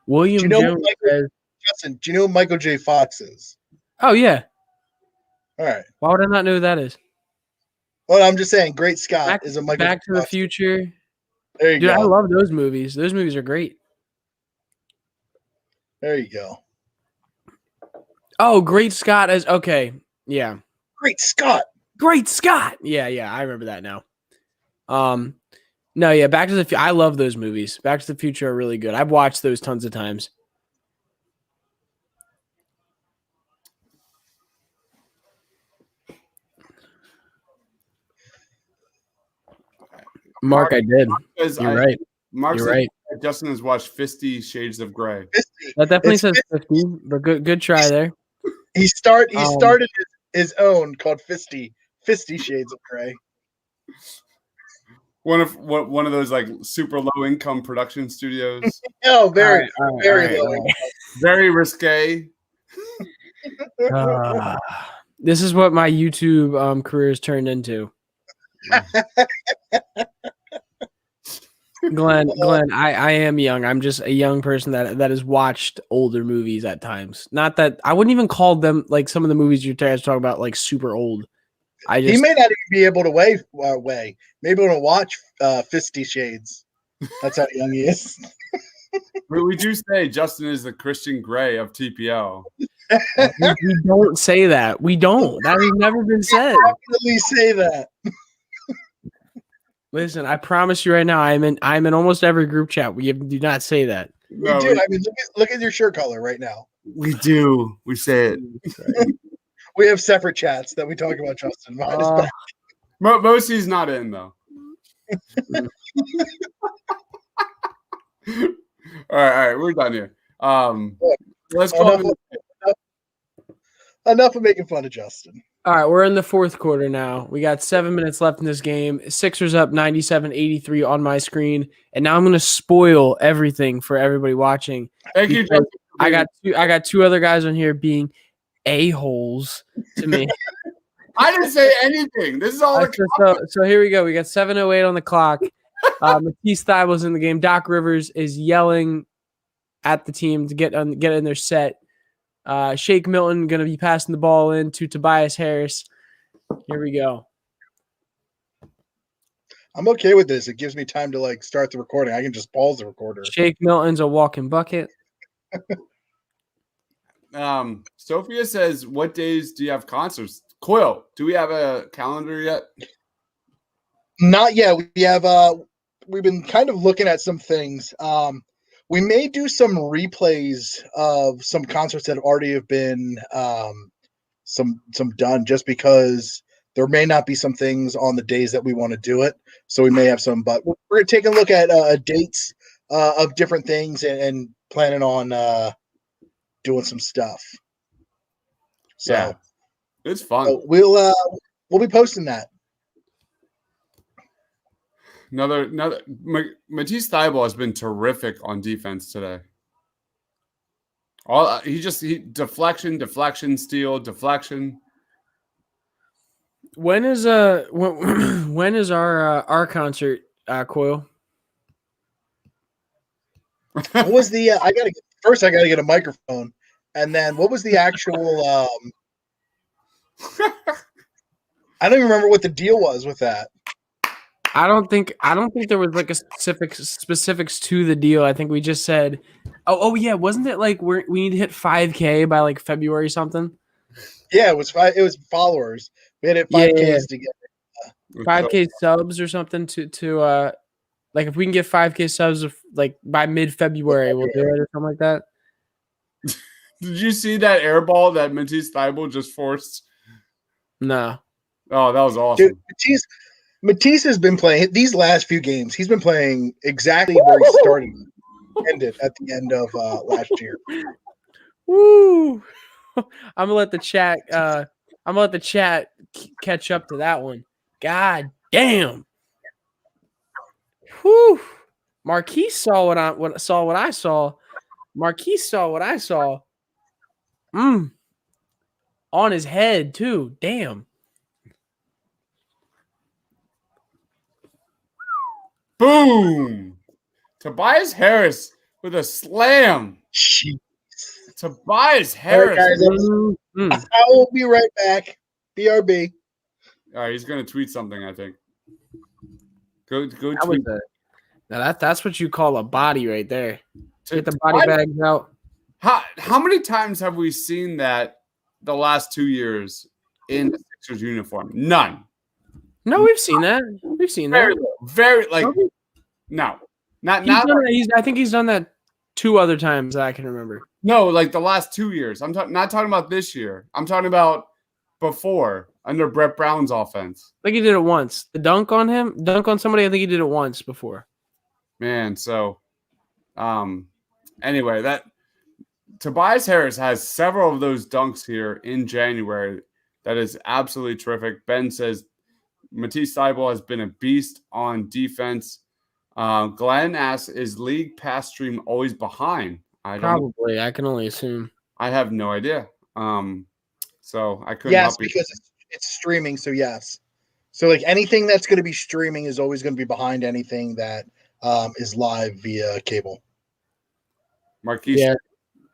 William Jones says, Justin, do you know who Michael J. Fox is? "Oh yeah." All right. Why would I not know who that is? Well, I'm just saying, Great Scott is a Michael. Back to the Future. There you Dude, go. I love those movies. Those movies are great. There you go. Oh, Great Scott is okay. Yeah. Great Scott. Great Scott. Yeah, I remember that now. No, yeah, Back to the Future. I love those movies. Back to the Future are really good. I've watched those tons of times. Mark, I did. You're right. You're right. Justin has watched 50 Shades of Grey. That definitely says 50, but good try there. He started his own called 50 Shades of Grey. One of those like super low income production studios. Oh, very very low. Very risque. This is what my YouTube career has turned into. Glenn, I am young. I'm just a young person that has watched older movies at times. Not that I wouldn't even call them like some of the movies you're talking about like super old. He may not even be able to maybe able to watch 50 Shades. That's how young he is. We do say Justin is the Christian Grey of TPO. We don't say that. We don't. That has never been said. Definitely say that. Listen, I promise you right now, I'm in almost every group chat. We do not say that. We do. I mean, look at your shirt color right now. We do. We say it. We have separate chats that we talk about Justin behind his back. Mosey's not in though. All right, we're done here. Let's go. Enough of making fun of Justin. All right, we're in the fourth quarter now. We got 7 minutes left in this game. Sixers up 97-83 on my screen, and now I'm going to spoil everything for everybody watching. Thank you, Justin. I got two other guys on here being a-holes to me. I didn't say anything. This is all. So here we go. We got 7:08 on the clock. Matisse Thybulle's in the game. Doc Rivers is yelling at the team to get in their set. Shake Milton going to be passing the ball in to Tobias Harris. Here we go. I'm okay with this. It gives me time to start the recording. I can just pause the recorder. Shake Milton's a walking bucket. Sophia says, "What days do you have concerts?" Quill, do we have a calendar yet? Not yet. We have. We've been kind of looking at some things. We may do some replays of some concerts that already have been some done, just because There may not be some things on the days that we want to do it, so we may have some. But we're going to take a look at dates of different things and planning on doing some stuff. So Yeah, it's fun. we'll be posting that. Another Matisse Thybulle has been terrific on defense today. He deflection, steal, deflection. When is when is our concert, Coil? What was the I gotta get a microphone, and then what was the actual I don't even remember what the deal was with that. I don't think there was like a specifics to the deal. I think we just said, oh yeah, wasn't it like we need to hit 5K by like February something? Yeah, it was followers. We had it 5Ks together. 5K subs or something to like if we can get 5K subs like by mid-February, we'll do it or something like that. Did you see that air ball that Matisse Thybulle just forced? No. Oh, that was awesome. Dude, Matisse has been playing these last few games. He's been playing exactly where he started, ended at the end of last year. Woo! I'm gonna let the chat catch up to that one. God damn. Whew. Marquise saw what I saw. Marquise saw what I saw. On his head too. Damn. Boom! Tobias Harris with a slam. Jeez. Tobias Harris. All right, guys, I will be right back. BRB. All right, he's gonna tweet something. I think. Go That tweet. Now that's what you call a body right there. Get the body bags out. How many times have we seen that the last 2 years in the Sixers uniform? None. No, we've seen that. We've seen that. Very like no. Not I think he's done that 2 other times that I can remember. No, like the last 2 years. I'm not talking about this year. I'm talking about before under Brett Brown's offense. I think he did it once. The dunk on somebody. I think he did it once before. Man, so anyway, that Tobias Harris has several of those dunks here in January. That is absolutely terrific. Ben says Matisse Thybulle has been a beast on defense. Glenn asks, is league pass stream always behind? Probably. I can only assume. I have no idea. So I couldn't. Yes, because it's streaming. So yes. So like anything that's going to be streaming is always going to be behind anything that is live via cable. Marquise, yeah.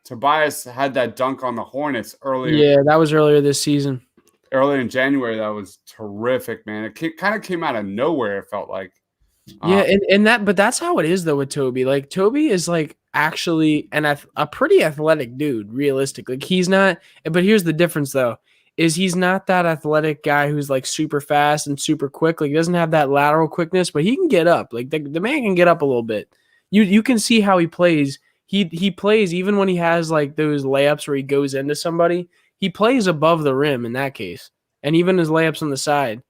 Tobias had that dunk on the Hornets earlier. Yeah, that was earlier this season. Earlier in January, that was terrific, man. It kind of came out of nowhere. It felt like. Yeah, but that's how it is though with Toby. Like Toby is like actually a pretty athletic dude. Realistically, like, he's not. But here's the difference though: is he's not that athletic guy who's like super fast and super quick. Like he doesn't have that lateral quickness, but he can get up. Like the man can get up a little bit. You can see how he plays. He plays even when he has like those layups where he goes into somebody. He plays above the rim in that case, and even his layups on the side.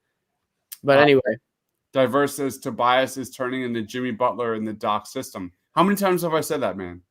But anyway. Diverse says Tobias is turning into Jimmy Butler in the Doc system. How many times have I said that, man?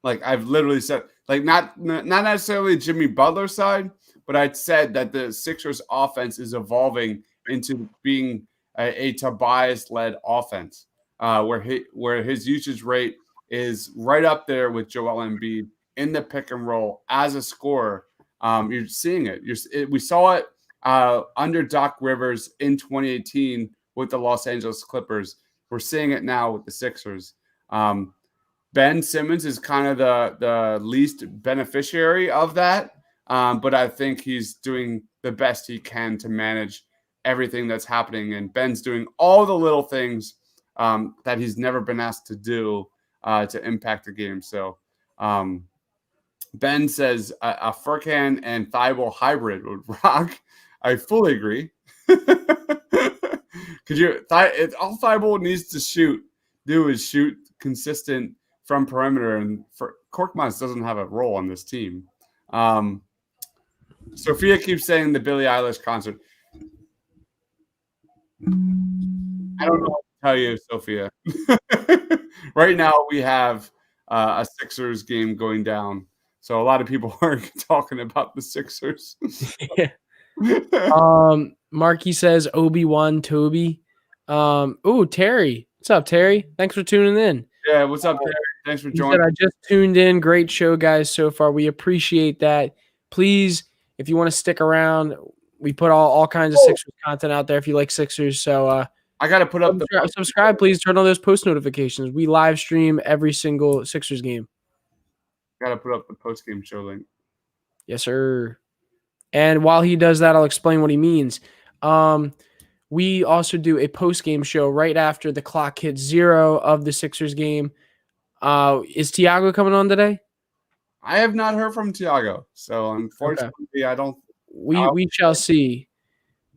Like I've literally said, like not necessarily Jimmy Butler side, but I said that the Sixers offense is evolving into being a Tobias-led offense, where his usage rate is right up there with Joel Embiid in the pick and roll as a scorer. You're seeing it. We saw it under Doc Rivers in 2018. With the Los Angeles Clippers. We're seeing it now with the Sixers. Ben Simmons is kind of the least beneficiary of that, but I think he's doing the best he can to manage everything that's happening, and Ben's doing all the little things that he's never been asked to do to impact the game. So Ben says a Furkan and Thybulle hybrid would rock. I fully agree. All Thybulle needs to do is shoot consistent from perimeter, and Korkmaz doesn't have a role on this team. Sophia keeps saying the Billie Eilish concert. I don't know what to tell you, Sophia. Right now, we have a Sixers game going down, so a lot of people are talking about the Sixers. Yeah. Marky says Obi-Wan Toby. Terry. What's up, Terry? Thanks for tuning in. Yeah, what's up, Terry? Thanks for He joining. said, I just tuned in. Great show, guys, so far. We appreciate that. Please, if you want to stick around, we put all kinds of Sixers content out there if you like Sixers. So I got to put up subscribe, please. Turn on those post notifications. We live stream every single Sixers game. Got to put up the post-game show link. Yes, sir. And while he does that, I'll explain what he means. We also do a post-game show right after the clock hits 0 of the Sixers game. Is Tiago coming on today? I have not heard from Tiago, so unfortunately, I don't. We shall see.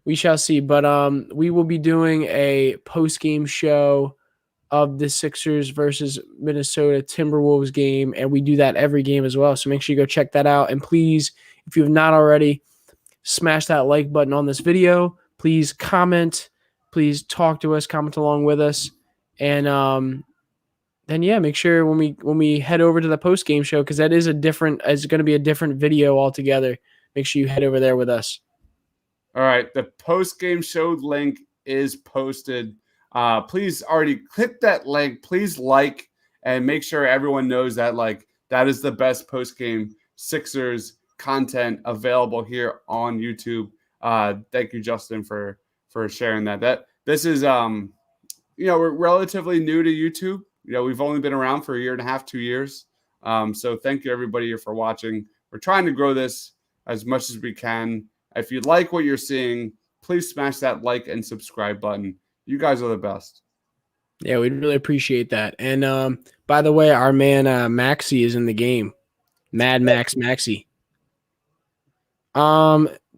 We shall see. But we will be doing a post-game show of the Sixers versus Minnesota Timberwolves game, and we do that every game as well. So make sure you go check that out. And please, if you have not already, smash that like button on this video. Please comment. Please talk to us. Comment along with us. And then yeah, make sure when we head over to the post game show, because that is it's going to be a different video altogether. Make sure you head over there with us. All right, the post game show link is posted. Please already click that link. Please like and make sure everyone knows that that is the best post game Sixers content available here on YouTube. Thank you, Justin, for sharing that. This is we're relatively new to YouTube. We've only been around for 1.5 years, 2 years. So thank you everybody for watching. We're trying to grow this as much as we can. If you like what you're seeing, please smash that like and subscribe button. You guys are the best. Yeah, we'd really appreciate that. And by the way, our man Maxi is in the game. Mad Max Maxi.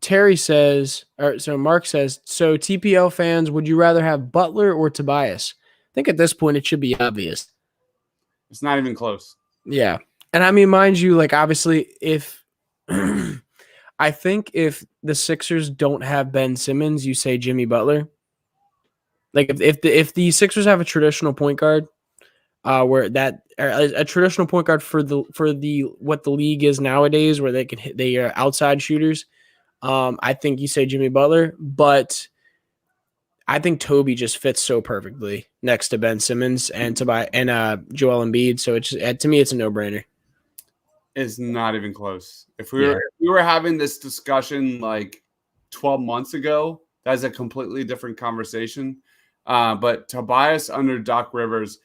Terry says, so Mark says, so TPL fans, would you rather have Butler or Tobias? I think at this point it should be obvious. It's not even close. Yeah. And I mean, mind you, obviously if I think if the Sixers don't have Ben Simmons, you say Jimmy Butler. If the Sixers have a traditional point guard, where a traditional point guard for the what the league is nowadays, where they are outside shooters, I think you say Jimmy Butler, but I think Toby just fits so perfectly next to Ben Simmons and Joel Embiid. So to me, it's a no-brainer. It's not even close. If we were having this discussion 12 months ago, that's a completely different conversation. But Tobias under Doc Rivers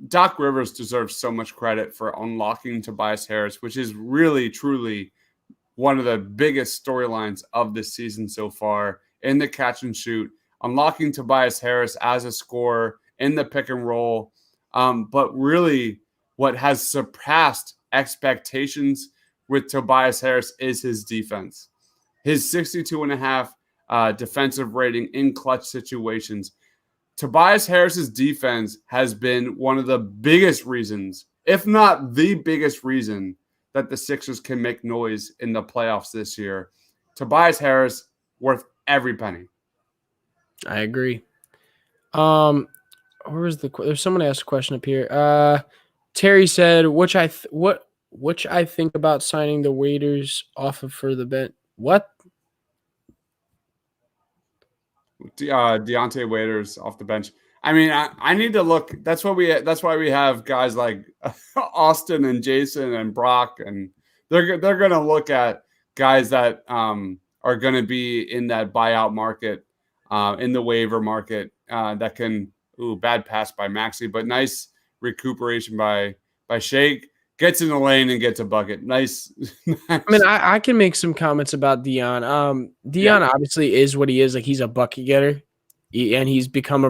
deserves so much credit for unlocking Tobias Harris, which is really, truly one of the biggest storylines of this season so far in the catch and shoot. Unlocking Tobias Harris as a scorer in the pick and roll. But really what has surpassed expectations with Tobias Harris is his defense. His 62.5 defensive rating in clutch situations. Tobias Harris's defense has been one of the biggest reasons, if not the biggest reason, that the Sixers can make noise in the playoffs this year. Tobias Harris worth every penny. I agree. There's someone asked a question up here. Terry said, which I think about signing the waiters off of for the bench. What? Deontay Waiters off the bench. I mean, I need to look. That's why we have guys like Austin and Jason and Brock, and they're going to look at guys that are going to be in that buyout market, in the waiver market, that can. Bad pass by Maxey, but nice recuperation by Shake. Gets in the lane and gets a bucket. Nice. I mean, I can make some comments about Dion. Dion obviously is what he is. He's a bucket getter, and he's become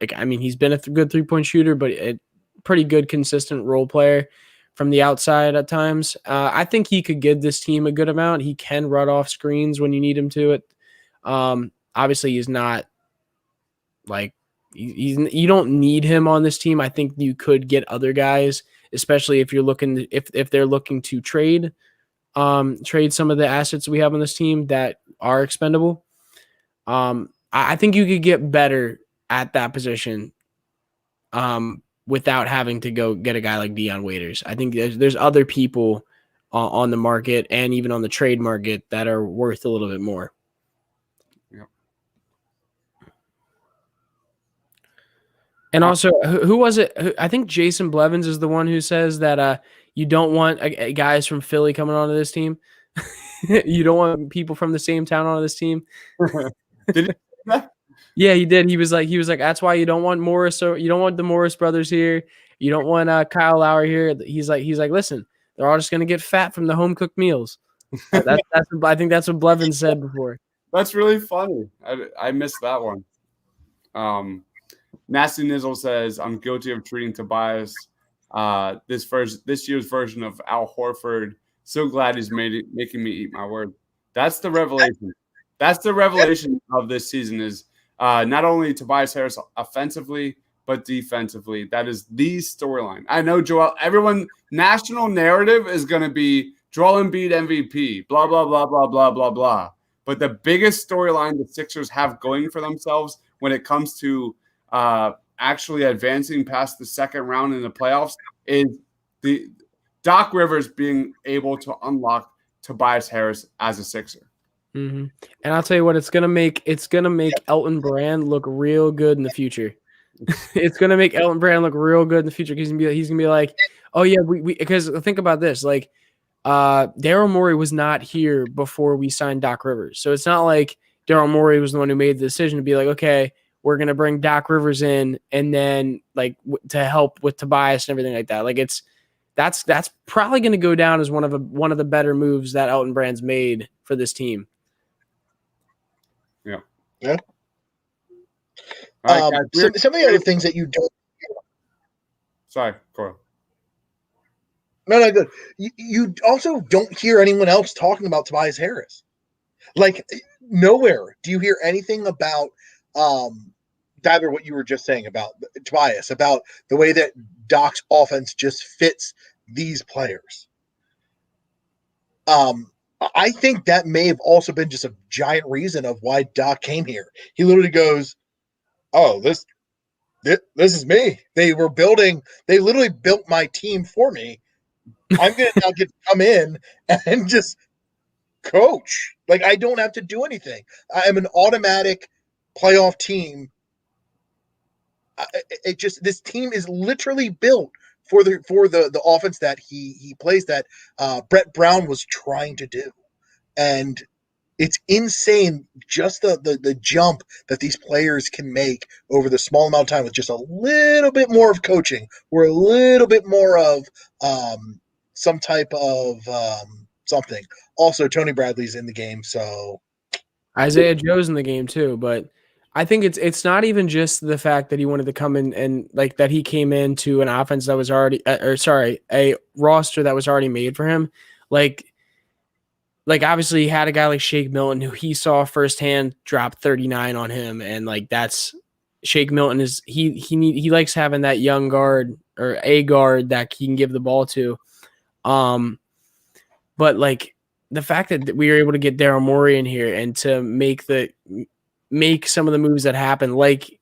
he's been a good 3-point shooter, but a pretty good, consistent role player from the outside at times. I think he could give this team a good amount. He can run off screens when you need him to. Obviously, he's not you don't need him on this team. I think you could get other guys, especially if you're looking if they're looking to trade some of the assets we have on this team that are expendable. I think you could get better at that position without having to go get a guy like Dion Waiters. I think there's other people on the market and even on the trade market that are worth a little bit more. Yep. And also, who was it? I think Jason Blevins is the one who says that you don't want guys from Philly coming onto this team. You don't want people from the same town onto this team. Did he say that? Yeah, he did. He was like, that's why you don't want Morris, or you don't want the Morris brothers here. You don't want Kyle Lowry here. He's like, listen, they're all just gonna get fat from the home cooked meals. I think that's what Blevins said before. That's really funny. I missed that one. Nasty Nizzle says, I'm guilty of treating Tobias this year's version of Al Horford. So glad he's making me eat my word. That's the revelation. That's the revelation of this season is not only Tobias Harris offensively, but defensively. That is the storyline. I know, Joel, national narrative is going to be Joel Embiid MVP, blah, blah, blah, blah, blah, blah, blah. But the biggest storyline the Sixers have going for themselves when it comes to actually advancing past the second round in the playoffs is the Doc Rivers being able to unlock Tobias Harris as a Sixer. Mm-hmm. And I'll tell you what, it's gonna make Elton Brand look real good in the future. It's gonna make Elton Brand look real good in the future because he's gonna be like, oh yeah, we because think about this, like Daryl Morey was not here before we signed Doc Rivers, so it's not like Daryl Morey was the one who made the decision to be like, okay, we're gonna bring Doc Rivers in and then like to help with Tobias and everything like that. Like that's probably gonna go down as one of the better moves that Elton Brand's made for this team. Yeah. All right, guys, some of the other things that you don't. Sorry, Cora. No, good. You also don't hear anyone else talking about Tobias Harris. Like nowhere do you hear anything about either what you were just saying about Tobias, about the way that Doc's offense just fits these players. I think that may have also been just a giant reason of why Doc came here. He literally goes, "Oh, this is me. They literally built my team for me. I'm going to now get to come in and just coach. Like I don't have to do anything. I'm an automatic playoff team. This team is literally built for the offense that he plays, that Brett Brown was trying to do, and it's insane just the jump that these players can make over the small amount of time with just a little bit more of coaching or a little bit more of some type of something. Also, Tony Bradley's in the game, so Isaiah Joe's in the game too, but I think it's not even just the fact that he wanted to come in and like that he came into an offense that was already a roster that was already made for him. Like obviously he had a guy like Shake Milton who he saw firsthand drop 39 on him, and like that's Shake Milton is he likes having that young guard or a guard that he can give the ball to. But like the fact that we were able to get Daryl Morey in here and to make some of the moves that happen, like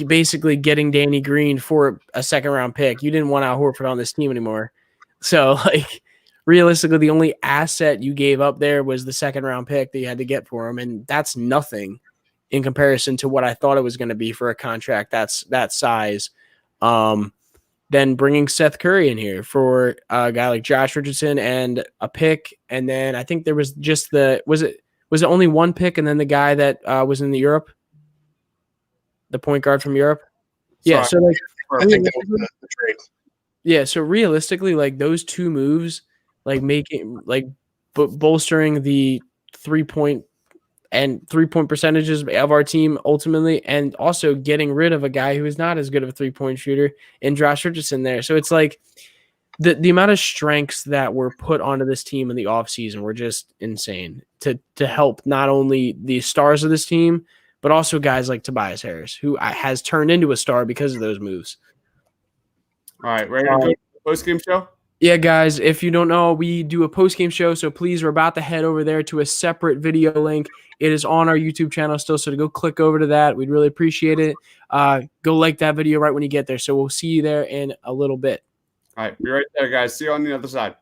basically getting Danny Green for a second round pick. You didn't want Al Horford on this team anymore. So like realistically, the only asset you gave up there was the second round pick that you had to get for him. And that's nothing in comparison to what I thought it was going to be for a contract that size. Then bringing Seth Curry in here for a guy like Josh Richardson and a pick. And then I think there was just was it only one pick and then the guy that was in Europe? The point guard from Europe? Yeah, so like I think that was the trade. Yeah, so realistically, like those two moves, like making like bolstering the 3-point percentages of our team ultimately, and also getting rid of a guy who is not as good of a 3-point shooter in Josh Richardson there. So it's like the amount of strengths that were put onto this team in the offseason were just insane to help not only the stars of this team, but also guys like Tobias Harris, who has turned into a star because of those moves. All right, ready to go to the post-game show? Yeah, guys, if you don't know, we do a post-game show, so please, we're about to head over there to a separate video link. It is on our YouTube channel still, so to go click over to that. We'd really appreciate it. Go like that video right when you get there. So we'll see you there in a little bit. All right, be right there, guys. See you on the other side.